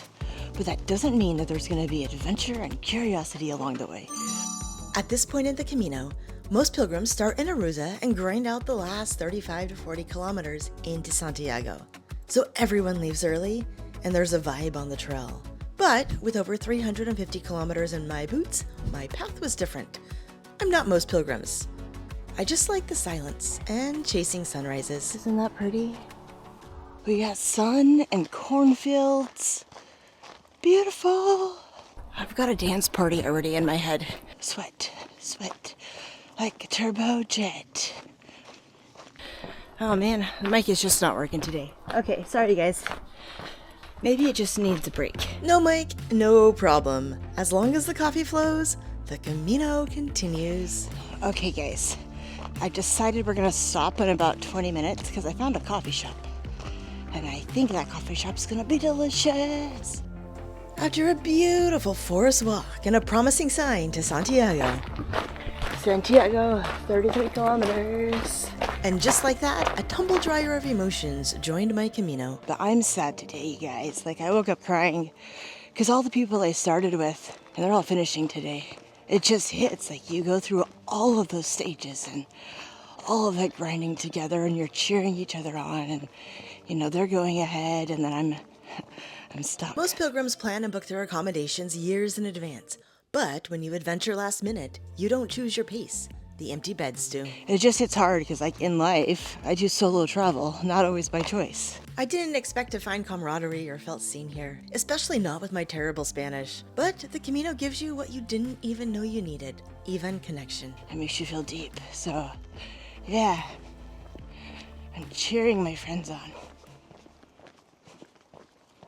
but that doesn't mean that there's going to be adventure and curiosity along the way. At this point in the Camino, most pilgrims start in Arusa and grind out the last 35 to 40 kilometers into Santiago. So everyone leaves early, and there's a vibe on the trail. But with over 350 kilometers in my boots, my path was different. I'm not most pilgrims. I just like the silence and chasing sunrises. Isn't that pretty? We got sun and cornfields. Beautiful. I've got a dance party already in my head. Sweat, sweat, like a turbojet. Oh man, the mic is just not working today. Okay, sorry guys. Maybe it just needs a break. No mic, no problem. As long as the coffee flows, the Camino continues. Okay guys, I decided we're gonna stop in about 20 minutes because I found a coffee shop. And I think that coffee shop's gonna be delicious. After a beautiful forest walk and a promising sign to Santiago. Santiago, 33 kilometers. And just like that, a tumble dryer of emotions joined my Camino. But I'm sad today, you guys. Like, I woke up crying because all the people I started with, and they're all finishing today. It just hits, like, you go through all of those stages and all of that grinding together, and you're cheering each other on, and, you know, they're going ahead, and then I'm stuck. Most pilgrims plan and book their accommodations years in advance. But when you adventure last minute, you don't choose your pace. The empty beds do. It just hits hard because, like, in life, I do solo travel, not always by choice. I didn't expect to find camaraderie or felt seen here, especially not with my terrible Spanish. But the Camino gives you what you didn't even know you needed, even connection. It makes you feel deep. So, yeah, I'm cheering my friends on.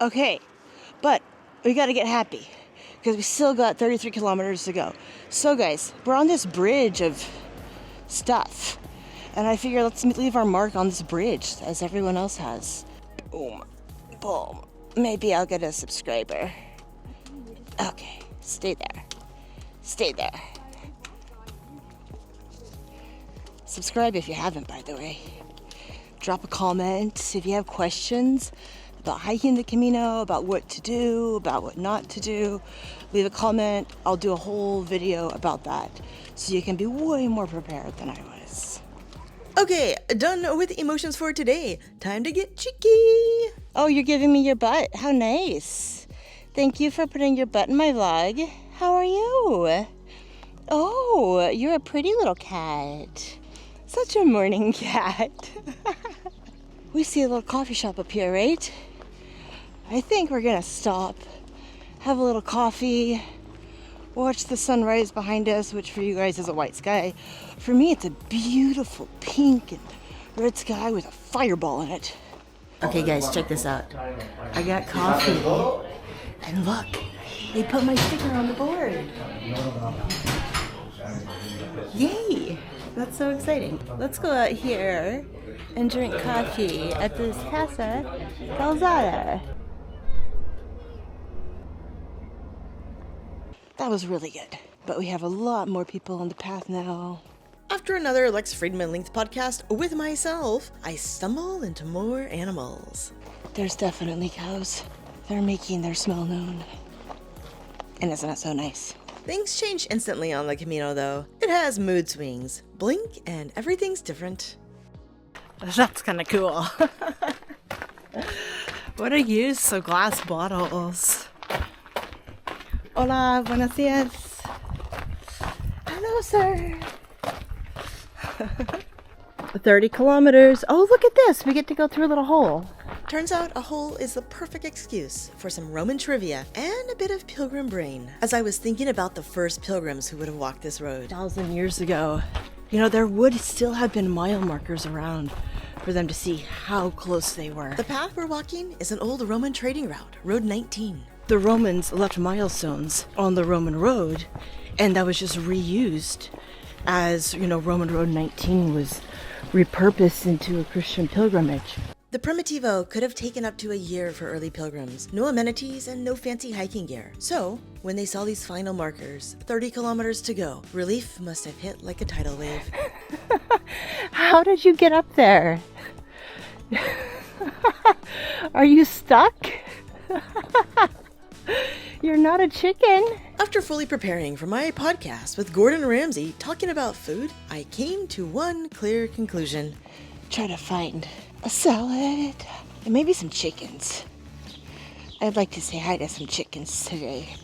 Okay, but we gotta get happy because we still got 33 kilometers to go. So guys, we're on this bridge of stuff, and I figure let's leave our mark on this bridge as everyone else has. Boom, boom. Maybe I'll get a subscriber. Okay, stay there. Stay there. Subscribe if you haven't, by the way. Drop a comment if you have questions about hiking the Camino, about what to do, about what not to do. Leave a comment. I'll do a whole video about that so you can be way more prepared than I was. Okay, done with emotions for today. Time to get cheeky. Oh, you're giving me your butt. How nice. Thank you for putting your butt in my vlog. How are you? Oh, you're a pretty little cat. Such a morning cat. We see a little coffee shop up here, right? I think we're gonna stop, have a little coffee, watch the sunrise behind us, which for you guys is a white sky. For me, it's a beautiful pink and red sky with a fireball in it. Okay guys, check this out. I got coffee. And look, they put my sticker on the board. Yay! That's so exciting. Let's go out here and drink coffee at this Casa Calzada. That was really good. But we have a lot more people on the path now. After another Lex Friedman linked podcast with myself, I stumble into more animals. There's definitely cows. They're making their smell known. And isn't it so nice? Things change instantly on the Camino though. It has mood swings. Blink and everything's different. That's kind of cool. What a use of glass bottles. Hola, buenos dias. Hello, sir. 30 kilometers. Oh, look at this. We get to go through a little hole. Turns out a hole is the perfect excuse for some Roman trivia and a bit of pilgrim brain. As I was thinking about the first pilgrims who would have walked this road. 1,000 years ago, you know, there would still have been mile markers around for them to see how close they were. The path we're walking is an old Roman trading route, Road 19. The Romans left milestones on the Roman road, and that was just reused as, you know, Roman Road 19 was repurposed into a Christian pilgrimage. The Primitivo could have taken up to a year for early pilgrims. No amenities and no fancy hiking gear. So, when they saw these final markers, 30 kilometers to go, relief must have hit like a tidal wave. How did you get up there? Are you stuck? You're not a chicken. After fully preparing for my podcast with Gordon Ramsay talking about food, I came to one clear conclusion. Try to find a salad and maybe some chickens. I'd like to say hi to some chickens today.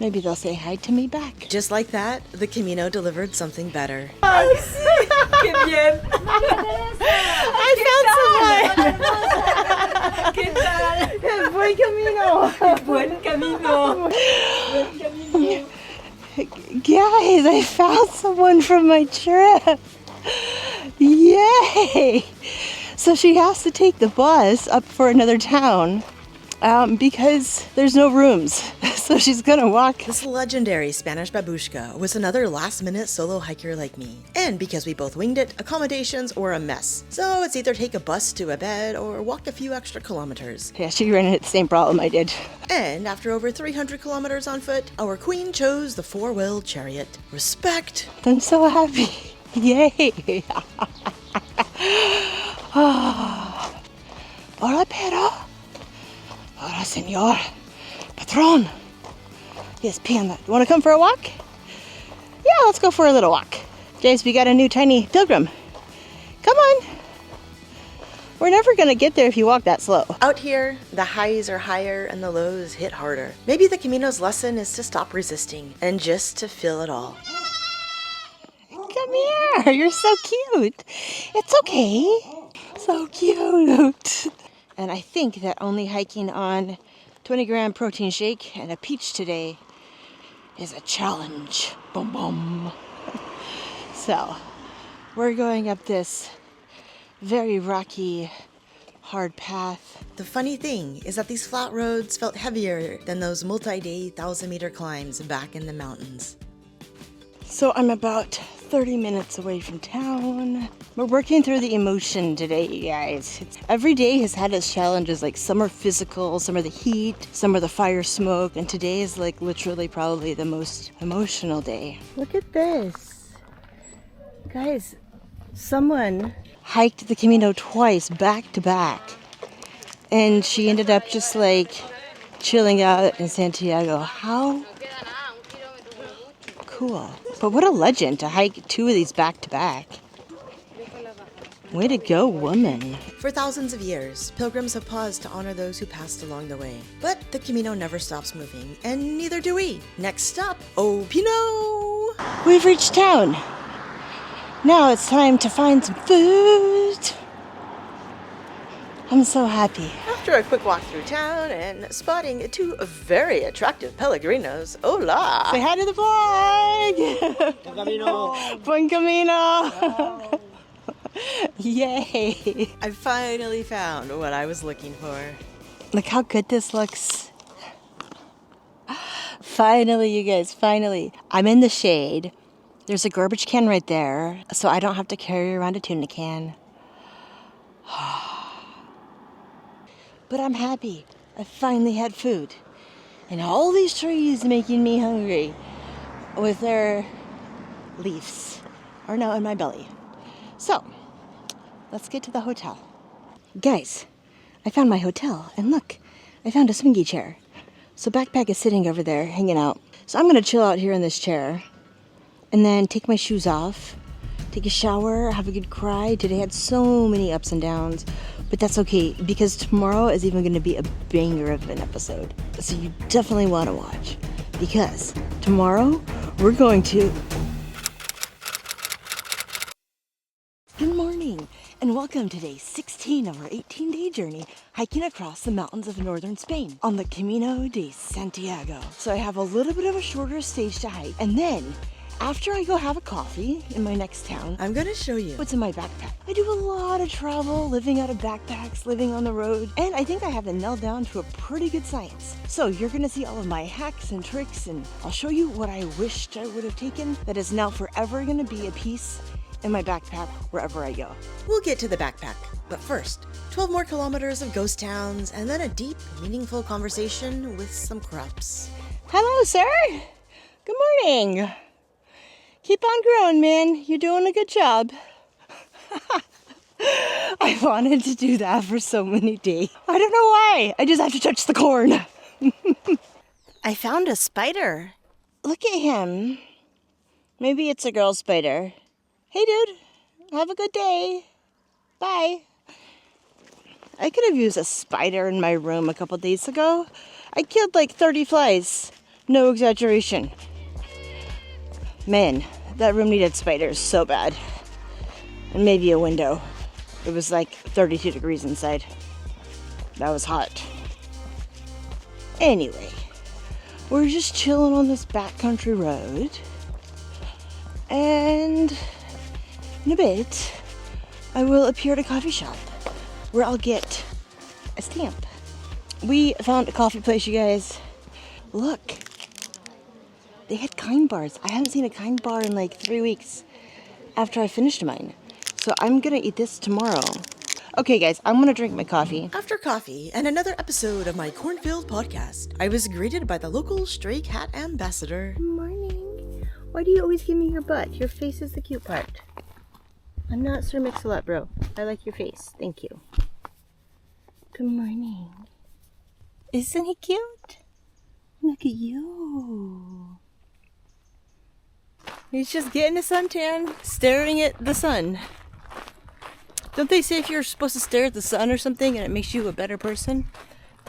Maybe they'll say hi to me back. Just like that, the Camino delivered something better. I found someone! Buen camino! Buen camino! Buen camino! Guys, I found someone from my trip! Yay! So she has to take the bus up for another town because there's no rooms. So she's gonna walk. This legendary Spanish babushka was another last-minute solo hiker like me. And because we both winged it, accommodations were a mess. So it's either take a bus to a bed or walk a few extra kilometers. Yeah, she ran into the same problem I did. And after over 300 kilometers on foot, our queen chose the four-wheeled chariot. Respect! I'm so happy. Yay! Hola, Pedro. Hola, señor. Patron. Yes, Panda. Want to come for a walk? Yeah, let's go for a little walk. James, we got a new tiny pilgrim. Come on. We're never going to get there if you walk that slow. Out here, the highs are higher and the lows hit harder. Maybe the Camino's lesson is to stop resisting and just to feel it all. Come here. You're so cute. It's okay. So cute. And I think that only hiking on 20-gram protein shake and a peach today is a challenge. Boom, boom. So, we're going up this very rocky, hard path. The funny thing is that these flat roads felt heavier than those multi-day 1,000-meter climbs back in the mountains. So I'm about 30 minutes away from town. We're working through the emotion today, you guys. Every day has had its challenges, like some are physical, some are the heat, some are the fire smoke, and today is like literally probably the most emotional day. Look at this. Guys, Someone hiked the Camino twice back to back, and she ended up just like chilling out in Santiago. How cool. But what a legend to hike 2 of these back to back. Way to go, woman. For thousands of years, pilgrims have paused to honor those who passed along the way. But the Camino never stops moving, and neither do we. Next stop, Pino! We've reached town. Now it's time to find some food. I'm so happy. After a quick walk through town and spotting 2 very attractive Pellegrinos, hola! Say hi to the vlog! Buen Camino! Buen Camino! Yay! I finally found what I was looking for. Look how good this looks. Finally, you guys, finally. I'm in the shade. There's a garbage can right there, so I don't have to carry around a tuna can. But I'm happy. I finally had food. And all these trees making me hungry with their leaves are now in my belly. So, let's get to the hotel. Guys, I found my hotel, and look, I found a swingy chair. So Backpack is sitting over there, hanging out. So I'm gonna chill out here in this chair, and then take my shoes off, take a shower, have a good cry. Today had so many ups and downs, but that's okay, because tomorrow is even gonna be a banger of an episode. So you definitely wanna watch, because tomorrow we're going to... Good morning, and welcome to day 16 of our 18-day journey hiking across the mountains of northern Spain on the Camino de Santiago. So I have a little bit of a shorter stage to hike, and then after I go have a coffee in my next town, I'm gonna show you what's in my backpack. I do a lot of travel, living out of backpacks, living on the road, and I think I have it nailed down to a pretty good science. So you're gonna see all of my hacks and tricks, and I'll show you what I wished I would have taken that is now forever gonna be a piece in my backpack wherever I go. We'll get to the backpack, but first, 12 more kilometers of ghost towns, and then a deep, meaningful conversation with some crops. Hello, sir. Good morning. Keep on growing, man. You're doing a good job. I wanted to do that for so many days. I don't know why. I just have to touch the corn. I found a spider. Look at him. Maybe it's a girl spider. Hey, dude. Have a good day. Bye. I could have used a spider in my room a couple days ago. I killed like 30 flies. No exaggeration. Man, that room needed spiders so bad. And maybe a window. It was like 32 degrees inside. That was hot. Anyway, we're just chilling on this backcountry road. And in a bit, I will appear at a coffee shop where I'll get a stamp. We found a coffee place, you guys. Look. They had kind bars. I haven't seen a kind bar in like 3 weeks after I finished mine. So I'm gonna eat this tomorrow. Okay, guys, I'm gonna drink my coffee. After coffee and another episode of my Cornfield podcast, I was greeted by the local stray cat ambassador. Good morning. Why do you always give me your butt? Your face is the cute part. I'm not Sir Mix-a-Lot, bro. I like your face. Thank you. Good morning. Isn't he cute? Look at you. He's just getting a suntan, staring at the sun. Don't they say if you're supposed to stare at the sun or something and it makes you a better person?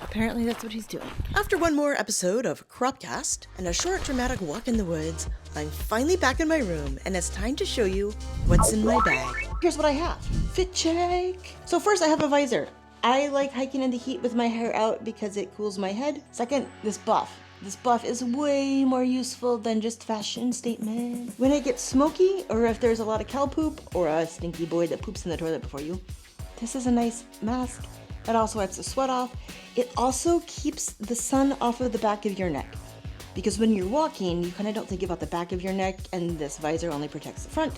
Apparently that's what he's doing. After one more episode of Cropcast and a short dramatic walk in the woods, I'm finally back in my room and it's time to show you what's in my bag. Here's what I have. Fit check. So first I have a visor. I like hiking in the heat with my hair out because it cools my head. Second, this buff. This buff is way more useful than just fashion statement. When it gets smoky, or if there's a lot of cow poop, or a stinky boy that poops in the toilet before you, this is a nice mask. It also wipes the sweat off. It also keeps the sun off of the back of your neck. Because when you're walking, you kind of don't think about the back of your neck, and this visor only protects the front.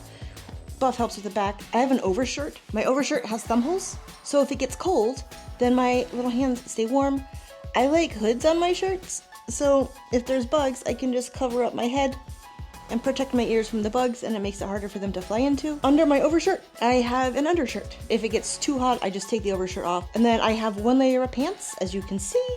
Buff helps with the back. I have an overshirt. My overshirt has thumb holes, so if it gets cold, then my little hands stay warm. I like hoods on my shirts, so if there's bugs, I can just cover up my head and protect my ears from the bugs, and it makes it harder for them to fly into. Under my overshirt, I have an undershirt. If it gets too hot, I just take the overshirt off. And then I have one layer of pants, as you can see.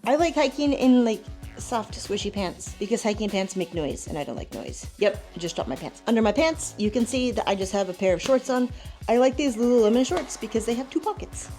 I like hiking in like soft, squishy pants because hiking pants make noise and I don't like noise. Yep, I just dropped my pants. Under my pants, you can see that I just have a pair of shorts on. I like these Lululemon shorts because they have 2 pockets.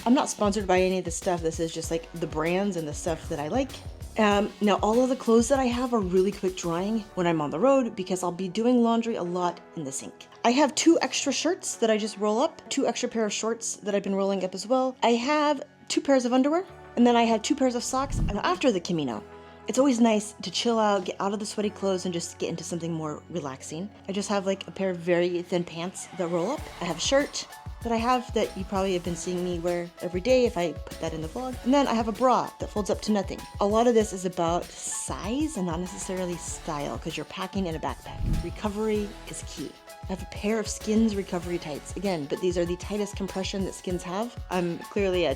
I'm not sponsored by any of this stuff. This is just like the brands and the stuff that I like. Now all of the clothes that I have are really quick drying when I'm on the road because I'll be doing laundry a lot in the sink. I have 2 extra shirts that I just roll up, 2 extra pair of shorts that I've been rolling up as well. I have 2 pairs of underwear, and then I have 2 pairs of socks. And after the Camino, it's always nice to chill out, get out of the sweaty clothes, and just get into something more relaxing. I just have like a pair of very thin pants that roll up. I have a shirt that I have that you probably have been seeing me wear every day if I put that in the vlog. And then I have a bra that folds up to nothing. A lot of this is about size and not necessarily style because you're packing in a backpack. Recovery is key. I have a pair of Skins recovery tights. Again, but these are the tightest compression that Skins have. I'm clearly a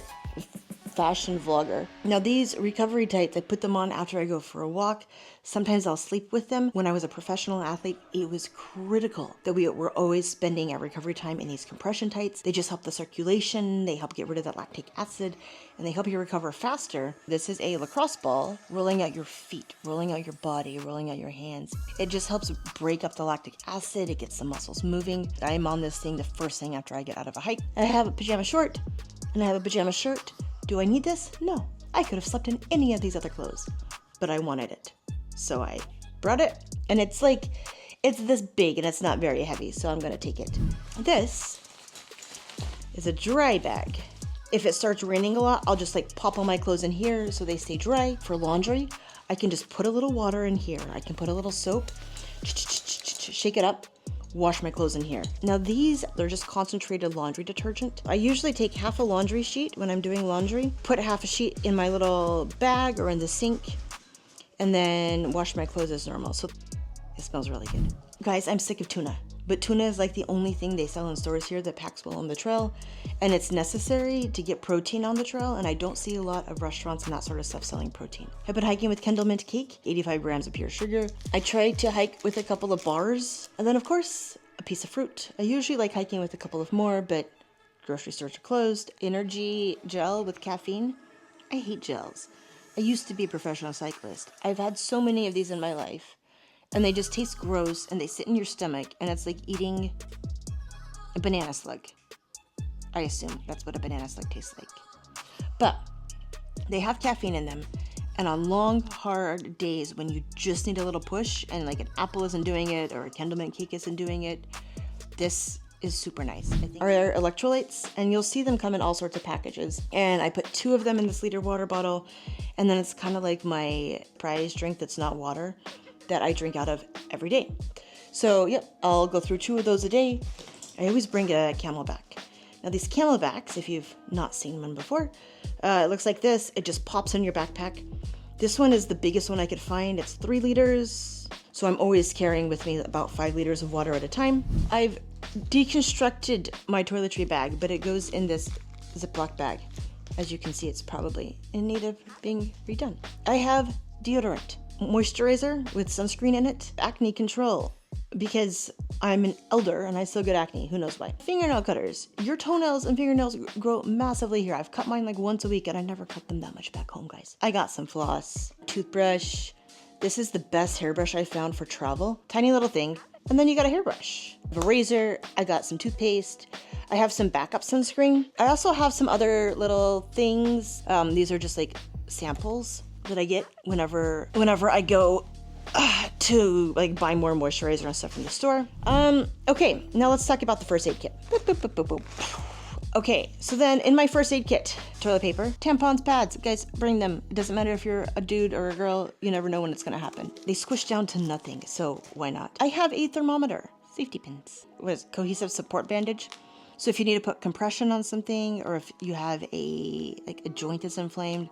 fashion vlogger. Now these recovery tights, I put them on after I go for a walk. Sometimes I'll sleep with them. When I was a professional athlete, it was critical that we were always spending our recovery time in these compression tights. They just help the circulation, they help get rid of that lactic acid, and they help you recover faster. This is a lacrosse ball rolling out your feet, rolling out your body, rolling out your hands. It just helps break up the lactic acid, it gets the muscles moving. I'm on this thing the first thing after I get out of a hike. I have a pajama short, and I have a pajama shirt. Do I need this? No. I could have slept in any of these other clothes, but I wanted it. So I brought it, and it's this big and it's not very heavy, so I'm gonna take it. This is a dry bag. If it starts raining a lot, I'll just like pop all my clothes in here so they stay dry. For laundry, I can just put a little water in here. I can put a little soap, shake it up, wash my clothes in here. Now they're just concentrated laundry detergent. I usually take half a laundry sheet when I'm doing laundry, put half a sheet in my little bag or in the sink, and then wash my clothes as normal. So it smells really good. Guys, I'm sick of tuna, but tuna is like the only thing they sell in stores here that packs well on the trail, and it's necessary to get protein on the trail, and I don't see a lot of restaurants and that sort of stuff selling protein. I've been hiking with Kendall Mint cake, 85 grams of pure sugar. I try to hike with a couple of bars, and then of course, a piece of fruit. I usually like hiking with a couple of more, but grocery stores are closed. Energy gel with caffeine. I hate gels. I used to be a professional cyclist. I've had so many of these in my life, and they just taste gross, and they sit in your stomach, and it's like eating a banana slug. I assume that's what a banana slug tastes like. But they have caffeine in them, and on long, hard days when you just need a little push, and like an apple isn't doing it, or a Kendall Mint cake isn't doing it, this is super nice. I think are electrolytes, and you'll see them come in all sorts of packages. And I put 2 of them in this liter water bottle, and then it's kind of like my prize drink that's not water that I drink out of every day. So yep, I'll go through 2 of those a day. I always bring a Camelback. Now these Camelbacks, if you've not seen one before, it looks like this. It just pops in your backpack. This one is the biggest one I could find. It's 3 liters. So I'm always carrying with me about 5 liters of water at a time. I've deconstructed my toiletry bag, but it goes in this Ziploc bag. As you can see, it's probably in need of being redone. I have deodorant, moisturizer with sunscreen in it, acne control, because I'm an elder and I still get acne, who knows why. Fingernail cutters. Your toenails and fingernails grow massively here. I've cut mine like once a week and I never cut them that much back home, guys. I got some floss, toothbrush. This is the best hairbrush I found for travel. Tiny little thing. And then you got a hairbrush. I have a razor. I got some toothpaste. I have some backup sunscreen. I also have some other little things. These are just like samples that I get whenever I go to like buy more moisturizer and stuff from the store. Okay, now let's talk about the first aid kit. Boop, boop, boop, boop, boop. Okay, so then in my first aid kit, toilet paper, tampons, pads, guys, bring them. It doesn't matter if you're a dude or a girl, you never know when it's gonna happen. They squish down to nothing, so why not? I have a thermometer, safety pins, with cohesive support bandage. So if you need to put compression on something, or if you have a joint that's inflamed,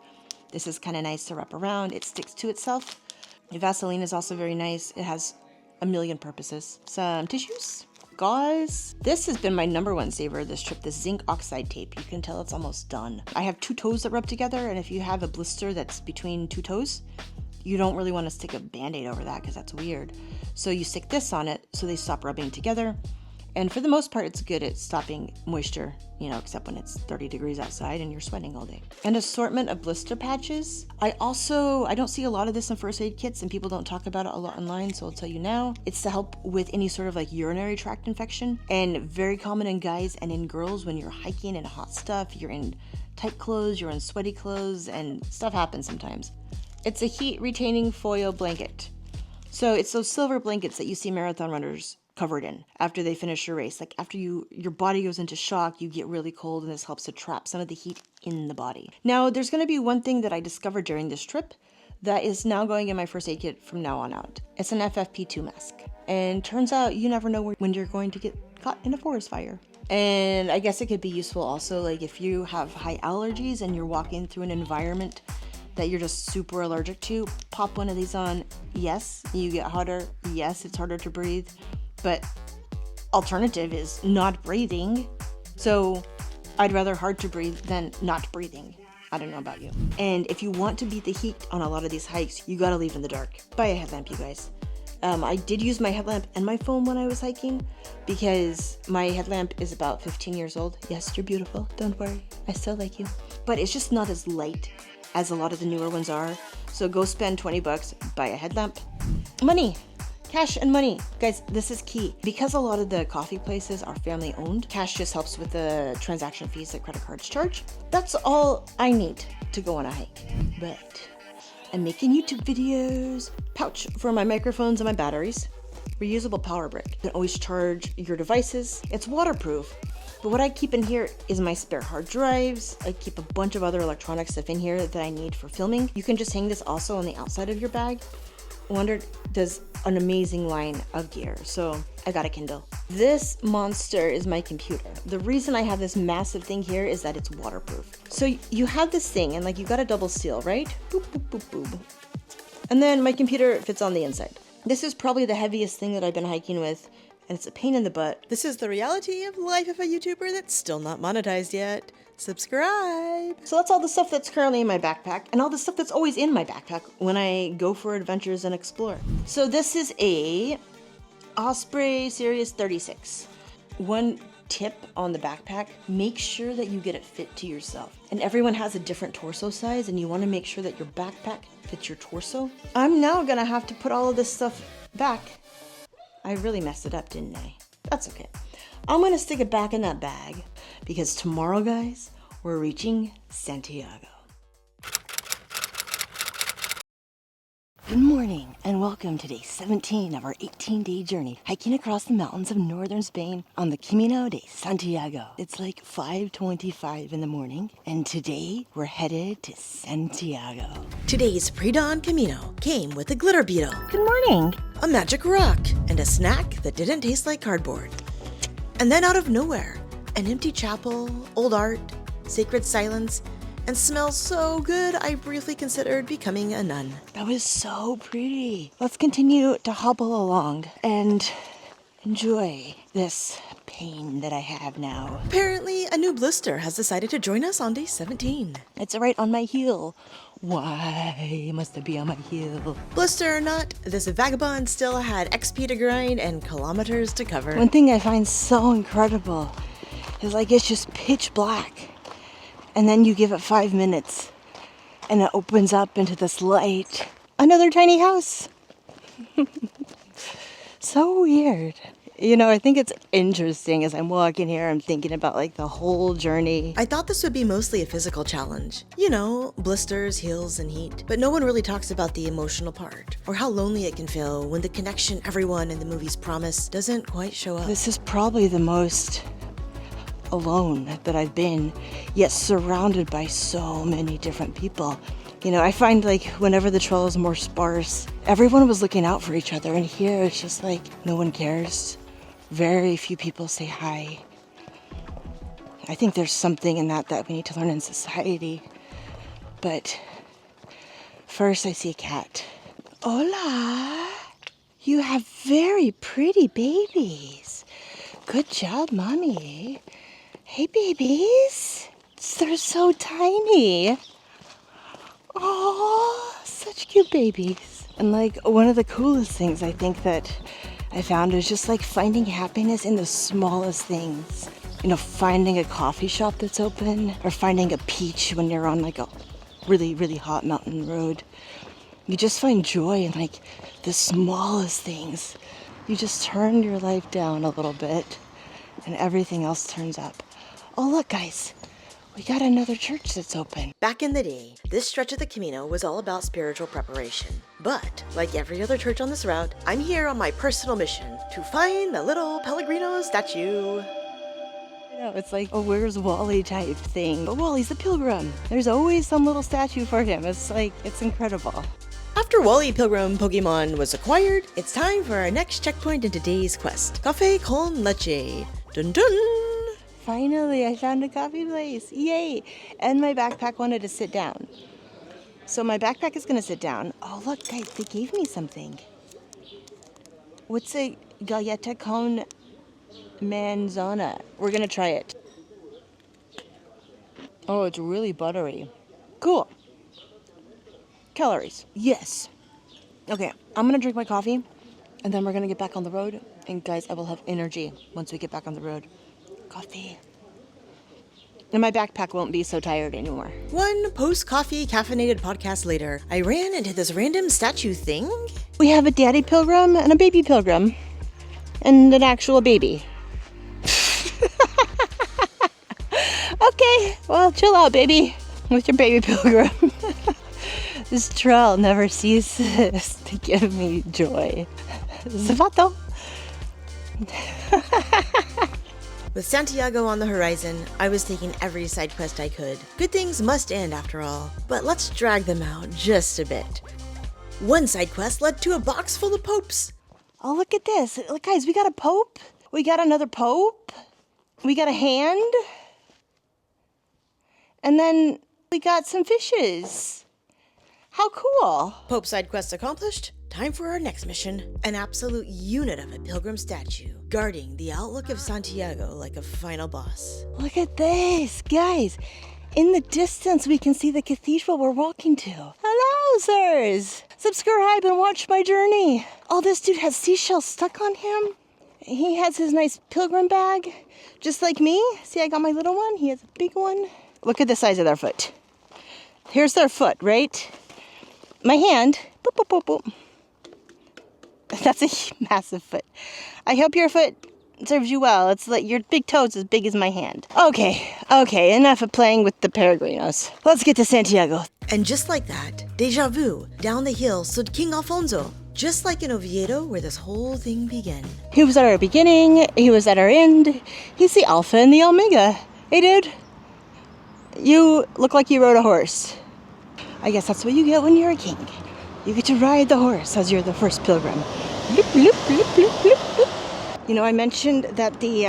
this is kind of nice to wrap around. It sticks to itself. Vaseline is also very nice. It has a million purposes. Some tissues, gauze. This has been my #1 saver this trip, this zinc oxide tape. You can tell it's almost done. I have 2 toes that rub together, and if you have a blister that's between 2 toes, you don't really want to stick a Band-Aid over that because that's weird. So you stick this on it so they stop rubbing together. And for the most part, it's good at stopping moisture, you know, except when it's 30 degrees outside and you're sweating all day. An assortment of blister patches. I don't see a lot of this in first aid kits and people don't talk about it a lot online, so I'll tell you now. It's to help with any sort of like urinary tract infection, and very common in guys and in girls when you're hiking in hot stuff, you're in tight clothes, you're in sweaty clothes, and stuff happens sometimes. It's a heat retaining foil blanket. So it's those silver blankets that you see marathon runners covered in after they finish your race. Like after your body goes into shock, you get really cold, and this helps to trap some of the heat in the body. Now, there's going to be one thing that I discovered during this trip that is now going in my first aid kit from now on out. It's an FFP2 mask. And turns out you never know when you're going to get caught in a forest fire. And I guess it could be useful also, like if you have high allergies and you're walking through an environment that you're just super allergic to, pop one of these on. Yes, you get hotter. Yes, it's harder to breathe. But alternative is not breathing. So I'd rather hard to breathe than not breathing. I don't know about you. And if you want to beat the heat on a lot of these hikes, you gotta leave in the dark. Buy a headlamp, you guys. I did use my headlamp and my phone when I was hiking because my headlamp is about 15 years old. Yes, you're beautiful. Don't worry. I still like you. But it's just not as light as a lot of the newer ones are. So go spend 20 bucks, buy a headlamp. Money. Cash and money. Guys, this is key. Because a lot of the coffee places are family owned, cash just helps with the transaction fees that credit cards charge. That's all I need to go on a hike. But I'm making YouTube videos. Pouch for my microphones and my batteries. Reusable power brick. You can always charge your devices. It's waterproof. But what I keep in here is my spare hard drives. I keep a bunch of other electronic stuff in here that I need for filming. You can just hang this also on the outside of your bag. Wonder does an amazing line of gear. So I got a Kindle. This monster is my computer. The reason I have this massive thing here is that it's waterproof. So you have this thing and like you got a double seal, right? Boop, boop, boop, boop. And then my computer fits on the inside. This is probably the heaviest thing that I've been hiking with, and it's a pain in the butt. This is the reality of life of a YouTuber that's still not monetized yet. Subscribe! So that's all the stuff that's currently in my backpack, and all the stuff that's always in my backpack when I go for adventures and explore. So this is a Osprey Series 36. One tip on the backpack, make sure that you get it fit to yourself. And everyone has a different torso size, and you want to make sure that your backpack fits your torso. I'm now gonna have to put all of this stuff back. I really messed it up, didn't I? That's okay. I'm gonna stick it back in that bag because tomorrow, guys, we're reaching Santiago. Good morning and welcome to day 17 of our 18-day journey hiking across the mountains of northern Spain on the Camino de Santiago. It's like 5:25 in the morning and today we're headed to Santiago. Today's pre-dawn Camino came with a glitter beetle, Good morning. a magic rock, and a snack that didn't taste like cardboard. And then out of nowhere, an empty chapel, old art, sacred silence, and smells so good I briefly considered becoming a nun. That was so pretty. Let's continue to hobble along and enjoy this pain that I have now. Apparently, a new blister has decided to join us on day 17. It's right on my heel. Why must it be on my heel? Blister or not, this vagabond still had XP to grind and kilometers to cover. One thing I find so incredible is like it's just pitch black. And then you give it 5 minutes and it opens up into this light. Another tiny house. So weird. You know, I think it's interesting as I'm walking here, I'm thinking about like the whole journey. I thought this would be mostly a physical challenge. You know, blisters, heels, and heat. But no one really talks about the emotional part, or how lonely it can feel when the connection everyone in the movies promise doesn't quite show up. This is probably the most alone that I've been, yet surrounded by so many different people. You know, I find like whenever the trail is more sparse, everyone was looking out for each other, and here it's just like no one cares. Very few people say hi. I think there's something in that we need to learn in society. But first I see a cat. Hola! You have very pretty babies. Good job, mommy. Hey, babies. They're so tiny. Oh, such cute babies. And like one of the coolest things I think that I found is just like finding happiness in the smallest things. You know, finding a coffee shop that's open, or finding a peach when you're on like a really, really hot mountain road. You just find joy in like the smallest things. You just turn your life down a little bit and everything else turns up. Oh look guys, we got another church that's open. Back in the day, this stretch of the Camino was all about spiritual preparation. But, like every other church on this route, I'm here on my personal mission to find the little Pellegrino statue. You know, it's like a Where's Wally type thing. But Wally's the pilgrim. There's always some little statue for him. It's like, it's incredible. After Wally Pilgrim Pokemon was acquired, it's time for our next checkpoint in today's quest. Café con leche. Dun dun! Finally, I found a coffee place. Yay! And my backpack wanted to sit down. So my backpack is gonna sit down. Oh look, guys, they gave me something. What's a galleta con manzana? We're gonna try it. Oh, it's really buttery. Cool. Calories. Yes. Okay, I'm gonna drink my coffee and then we're gonna get back on the road. And guys, I will have energy once we get back on the road. Coffee. And my backpack won't be so tired anymore. One post-coffee caffeinated podcast later, I ran into this random statue thing. We have a daddy pilgrim and a baby pilgrim. And an actual baby. Okay, well, chill out, baby. With your baby pilgrim. This trail never ceases to give me joy. Zapato. With Santiago on the horizon, I was taking every side quest I could. Good things must end after all, but let's drag them out just a bit. One side quest led to a box full of popes. Oh, look at this. Look, guys, we got a pope. We got another pope. We got a hand. And then we got some fishes. How cool. Pope side quest accomplished. Time for our next mission. An absolute unit of a pilgrim statue, guarding the outlook of Santiago like a final boss. Look at this, guys. In the distance, we can see the cathedral we're walking to. Hello, sirs. Subscribe and watch my journey. Oh, this dude has seashells stuck on him. He has his nice pilgrim bag, just like me. See, I got my little one. He has a big one. Look at the size of their foot. Here's their foot, right? My hand. Boop, boop, boop, boop. That's a massive foot. I hope your foot serves you well. It's like your big toe's as big as my hand. Okay, enough of playing with the peregrinos. Let's get to Santiago. And just like that, deja vu, down the hill stood King Alfonso, just like in Oviedo where this whole thing began. He was at our beginning, he was at our end. He's the Alpha and the Omega. Hey, dude. You look like you rode a horse. I guess that's what you get when you're a king. You get to ride the horse as you're the first pilgrim. Bloop, bloop, bloop, bloop, bloop, bloop. You know, I mentioned that the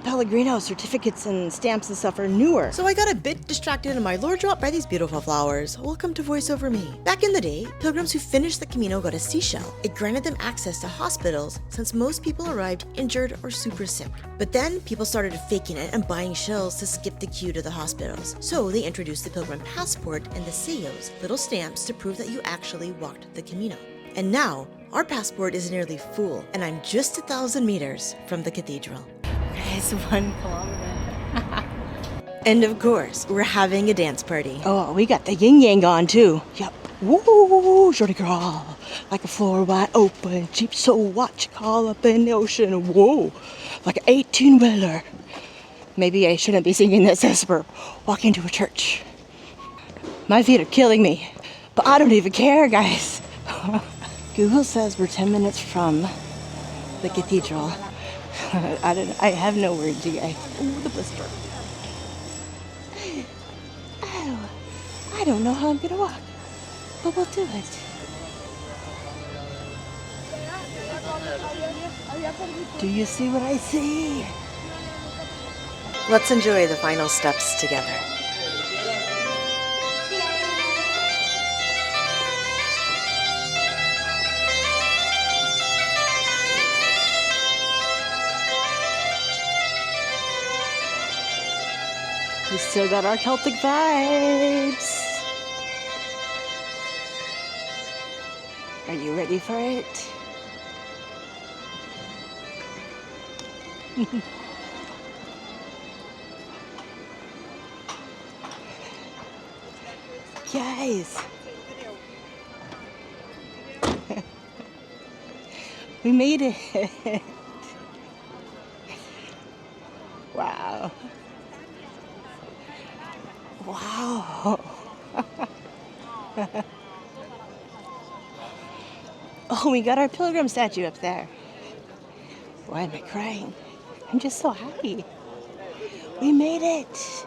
Pellegrino certificates and stamps and stuff are newer. So I got a bit distracted in my lore drop by these beautiful flowers. Welcome to Voice Over Me. Back in the day, pilgrims who finished the Camino got a seashell. It granted them access to hospitals since most people arrived injured or super sick. But then people started faking it and buying shells to skip the queue to the hospitals. So they introduced the pilgrim passport and the sellos, little stamps to prove that you actually walked the Camino. And now, our passport is nearly full, and I'm just 1,000 meters from the cathedral. It's 1 kilometer. And of course, we're having a dance party. Oh, we got the yin-yang on too. Yep. Woo, shorty girl. Like a floor wide open, cheap so watch call up in the ocean. Whoa, like an 18-wheeler. Maybe I shouldn't be singing this as we're walking to a church. My feet are killing me, but I don't even care, guys. Google says we're 10 minutes from the cathedral. I have no words, you guys. Ooh, the blister. I don't know how I'm gonna walk, but we'll do it. Do you see what I see? Let's enjoy the final steps together. We still got our Celtic vibes. Are you ready for it? Guys, we made it. Wow. Wow. Oh, we got our pilgrim statue up there. Why am I crying? I'm just so happy. We made it.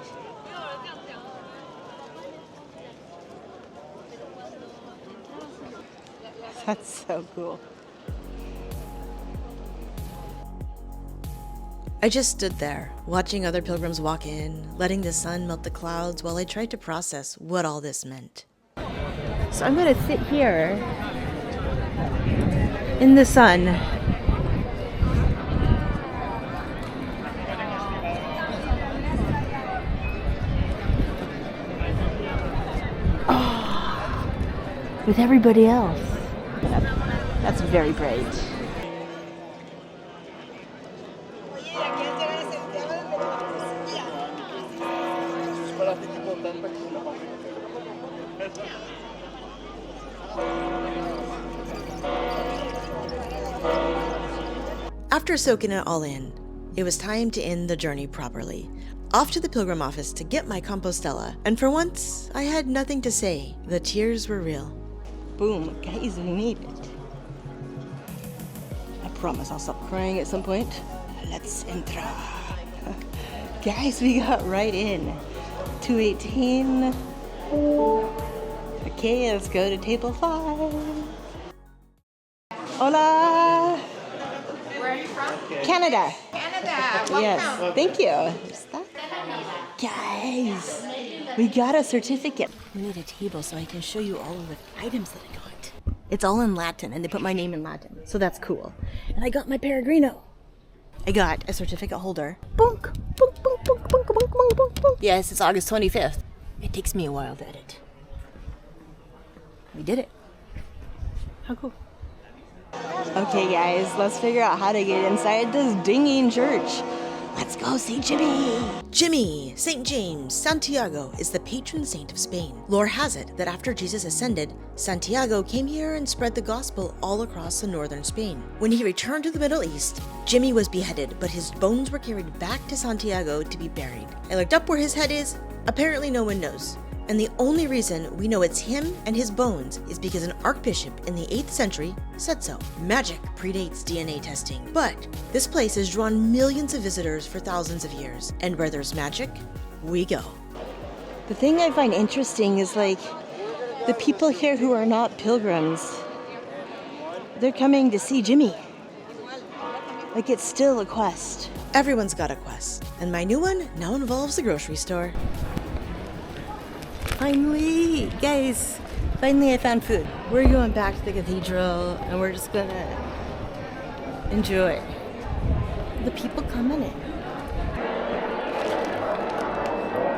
That's so cool. I just stood there, watching other pilgrims walk in, letting the sun melt the clouds while I tried to process what all this meant. So I'm gonna sit here in the sun. With everybody else. That's very bright. After soaking it all in, it was time to end the journey properly. Off to the pilgrim office to get my Compostela, and for once, I had nothing to say. The tears were real. Boom, guys, we made it. I promise I'll stop crying at some point. Let's enter. Guys, we got right in. 218. Okay, let's go to table 5. Hola. Where are you from? Canada. Canada. Welcome. Yes, thank you. Guys, we got a certificate. We need a table so I can show you all of the items that I got. It's all in Latin, and they put my name in Latin, so that's cool. And I got my Peregrino. I got a certificate holder. Bonk, bonk, bonk, bonk, bonk, bonk, bonk, bonk, bonk. Yes, it's August 25th. It takes me a while to edit. We did it. How cool. Okay, guys, let's figure out how to get inside this dinging church. Let's go see Jimmy. Jimmy, St. James, Santiago, is the patron saint of Spain. Lore has it that after Jesus ascended, Santiago came here and spread the gospel all across the northern Spain. When he returned to the Middle East, Jimmy was beheaded, but his bones were carried back to Santiago to be buried. I looked up where his head is. Apparently no one knows. And the only reason we know it's him and his bones is because an archbishop in the 8th century said so. Magic predates DNA testing, but this place has drawn millions of visitors for thousands of years, and where there's magic, we go. The thing I find interesting is like the people here who are not pilgrims, they're coming to see Jimmy. Like it's still a quest. Everyone's got a quest, and my new one now involves the grocery store. Finally, guys, finally I found food. We're going back to the cathedral and we're just gonna enjoy the people coming in.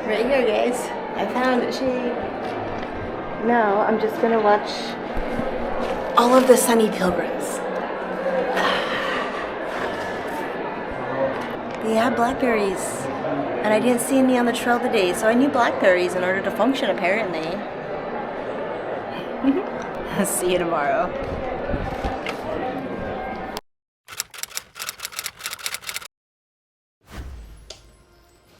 Right here, guys. I found a shade. Now I'm just gonna watch all of the sunny pilgrims. They have blackberries. And I didn't see any on the trail today, so I need blackberries in order to function, apparently. I'll see you tomorrow.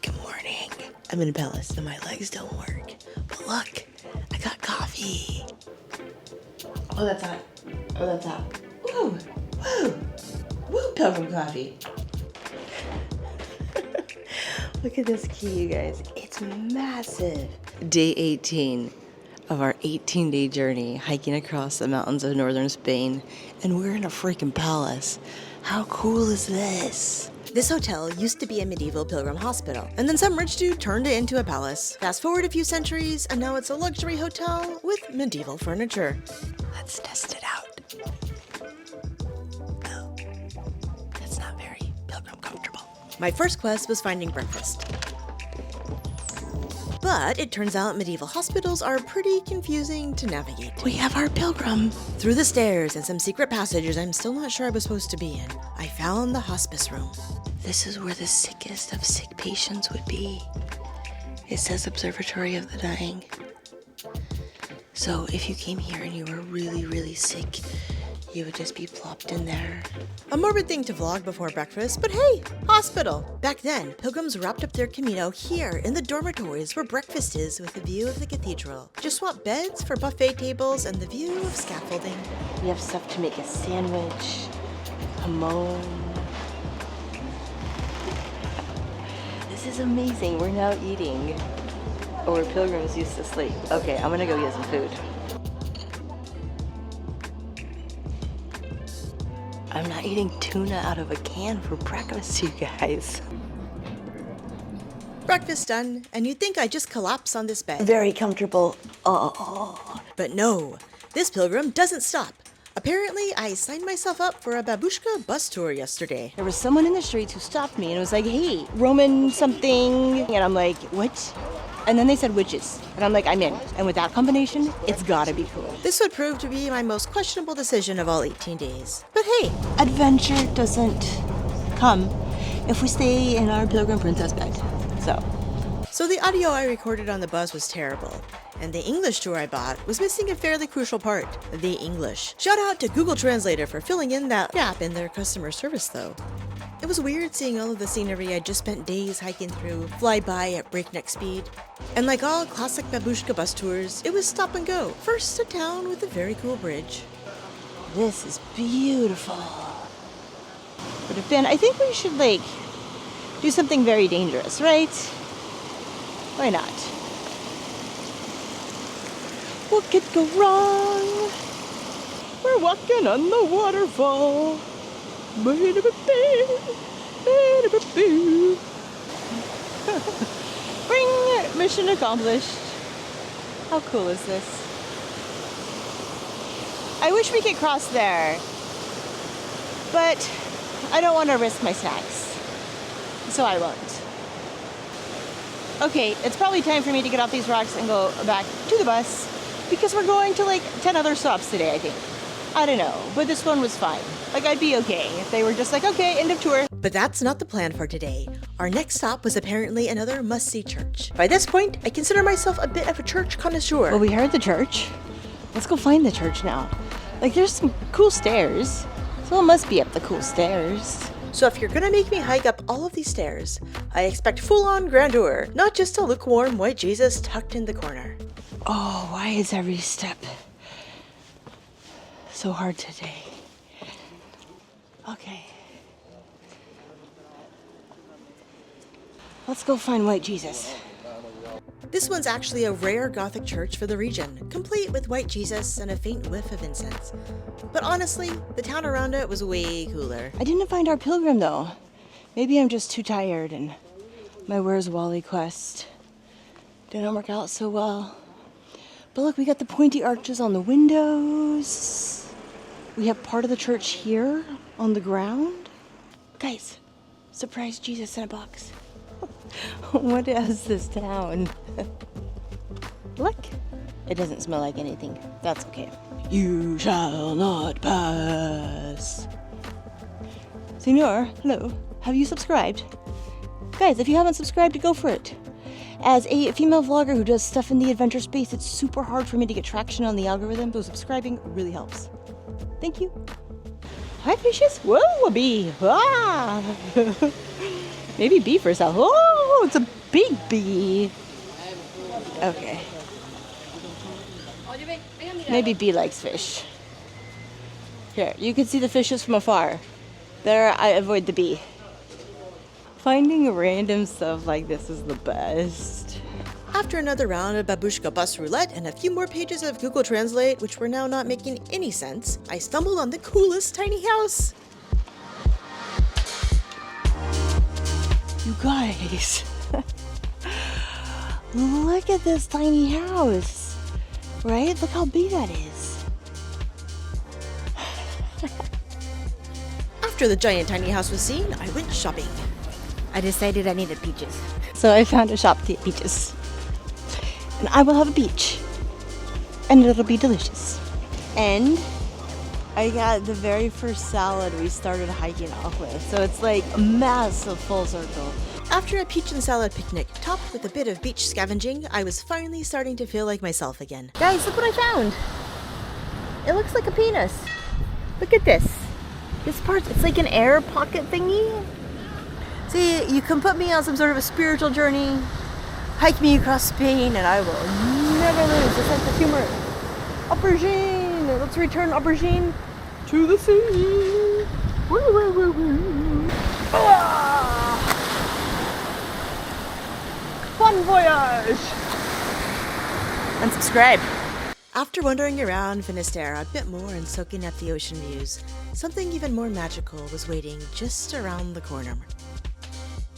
Good morning. I'm in a palace and my legs don't work. But look, I got coffee. Oh, that's hot. Oh, that's hot. Woo! Woo! Woo, pilgrim coffee. Look at this key, you guys. It's massive. Day 18 of our 18-day journey hiking across the mountains of northern Spain, and we're in a freaking palace. How cool is this? This hotel used to be a medieval pilgrim hospital, and then some rich dude turned it into a palace. Fast forward a few centuries, and now it's a luxury hotel with medieval furniture. Let's test it out. Oh, that's not very pilgrim comfortable. My first quest was finding breakfast. But it turns out medieval hospitals are pretty confusing to navigate. We have our pilgrim. Through the stairs and some secret passages I'm still not sure I was supposed to be in, I found the hospice room. This is where the sickest of sick patients would be. It says Observatory of the Dying. So if you came here and you were really, really sick, you would just be plopped in there. A morbid thing to vlog before breakfast, but hey, hospital! Back then, pilgrims wrapped up their Camino here in the dormitories where breakfast is with a view of the cathedral. Just swap beds for buffet tables and the view of scaffolding. We have stuff to make a sandwich, jamon. This is amazing. We're now eating. Oh, where pilgrims used to sleep. Okay, I'm gonna go get some food. I'm not eating tuna out of a can for breakfast, you guys. Breakfast done, and you'd think I'd just collapse on this bed. Very comfortable. Oh. But no, this pilgrim doesn't stop. Apparently, I signed myself up for a babushka bus tour yesterday. There was someone in the streets who stopped me and was like, hey, Roman something. And I'm like, what? And then they said witches. And I'm like, I'm in. And with that combination, it's gotta be cool. This would prove to be my most questionable decision of all 18 days. But hey, Adventure doesn't come if we stay in our Pilgrim Princess bed. So the audio I recorded on the bus was terrible, and the English tour I bought was missing a fairly crucial part, the English. Shout out to Google Translator for filling in that gap in their customer service though. It was weird seeing all of the scenery I'd just spent days hiking through fly by at breakneck speed. And like all classic babushka bus tours, it was stop and go. First, a town with a very cool bridge. This is beautiful. But Ben, I think we should do something very dangerous, right? Why not? What could go wrong? We're walking on the waterfall. Bring mission accomplished. How cool is this? I wish we could cross there, but I don't want to risk my snacks, so I won't. Okay, it's probably time for me to get off these rocks and go back to the bus because we're going to 10 other stops today, I think. I don't know, but this one was fine. I'd be okay if they were just okay, end of tour. But that's not the plan for today. Our next stop was apparently another must-see church. By this point, I consider myself a bit of a church connoisseur. Well, we heard the church. Let's go find the church now. There's some cool stairs. So it must be up the cool stairs. So if you're gonna make me hike up all of these stairs, I expect full-on grandeur, not just a lukewarm white Jesus tucked in the corner. Oh, why is every step so hard today? Okay. Let's go find white Jesus. This one's actually a rare Gothic church for the region, complete with white Jesus and a faint whiff of incense. But honestly, the town around it was way cooler. I didn't find our pilgrim though. Maybe I'm just too tired and my Where's Wally quest didn't work out so well. But look, we got the pointy arches on the windows. We have part of the church here on the ground. Guys, surprise Jesus in a box. What is this town? Look, it doesn't smell like anything. That's okay. You shall not pass. Senor, hello. Have you subscribed? Guys, if you haven't subscribed, go for it. As a female vlogger who does stuff in the adventure space, it's super hard for me to get traction on the algorithm, so subscribing really helps. Thank you. Hi, fishes. Whoa, a bee. Ah. Maybe bee for herself. Oh, it's a big bee. Okay. Maybe bee likes fish. Here, you can see the fishes from afar. There, I avoid the bee. Finding random stuff like this is the best. After another round of babushka bus roulette and a few more pages of Google Translate, which were now not making any sense, I stumbled on the coolest tiny house. You guys, look at this tiny house, right? Look how big that is. After the giant tiny house was seen, I went shopping. I decided I needed peaches. So I found a shop to get peaches. And I will have a beach. And it'll be delicious. And I got the very first salad we started hiking off with. So it's like a massive full circle. After a peach and salad picnic, topped with a bit of beach scavenging, I was finally starting to feel like myself again. Guys, look what I found. It looks like a penis. Look at this. This part, it's like an air pocket thingy. See, you can put me on some sort of a spiritual journey, hike me across Spain, and I will never lose a sense of humor. Aubergine! Let's return aubergine to the sea. Woo, woo, woo, woo. Ah! Bon voyage! And subscribe. After wandering around Finisterre a bit more and soaking up the ocean views, something even more magical was waiting just around the corner.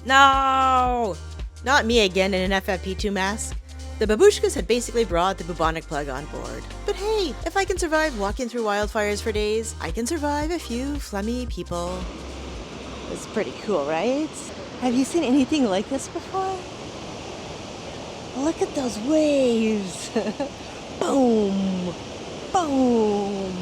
No! Not me again in an FFP2 mask. The babushkas had basically brought the bubonic plague on board. But hey, if I can survive walking through wildfires for days, I can survive a few phlegmy people. It's pretty cool, right? Have you seen anything like this before? Look at those waves! Boom! Boom!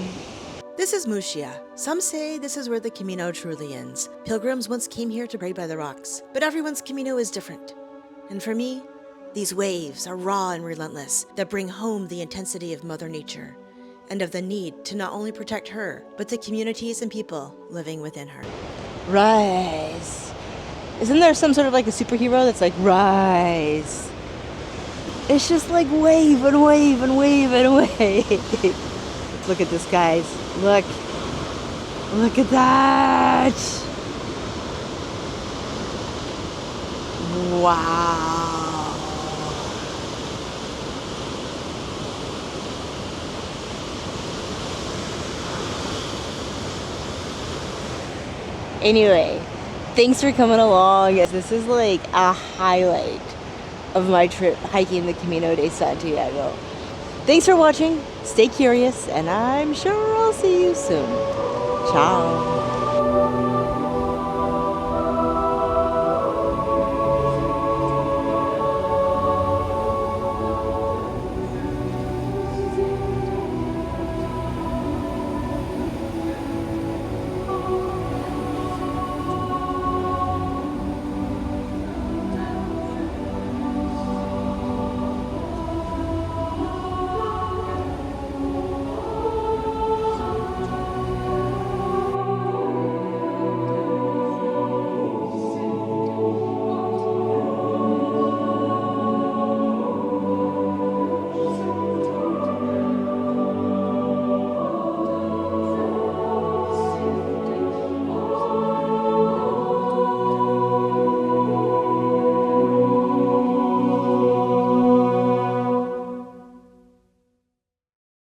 This is Muxia. Some say this is where the Camino truly ends. Pilgrims once came here to pray by the rocks, but everyone's Camino is different. And for me, these waves are raw and relentless that bring home the intensity of Mother Nature and of the need to not only protect her, but the communities and people living within her. Rise. Isn't there some sort of like a superhero that's like, rise? It's just like wave and wave and wave and wave. Look at this, guys. Look. Look at that. Wow. Anyway, thanks for coming along. This is like a highlight of my trip hiking the Camino de Santiago. Thanks for watching, stay curious, and I'm sure I'll see you soon. Ciao.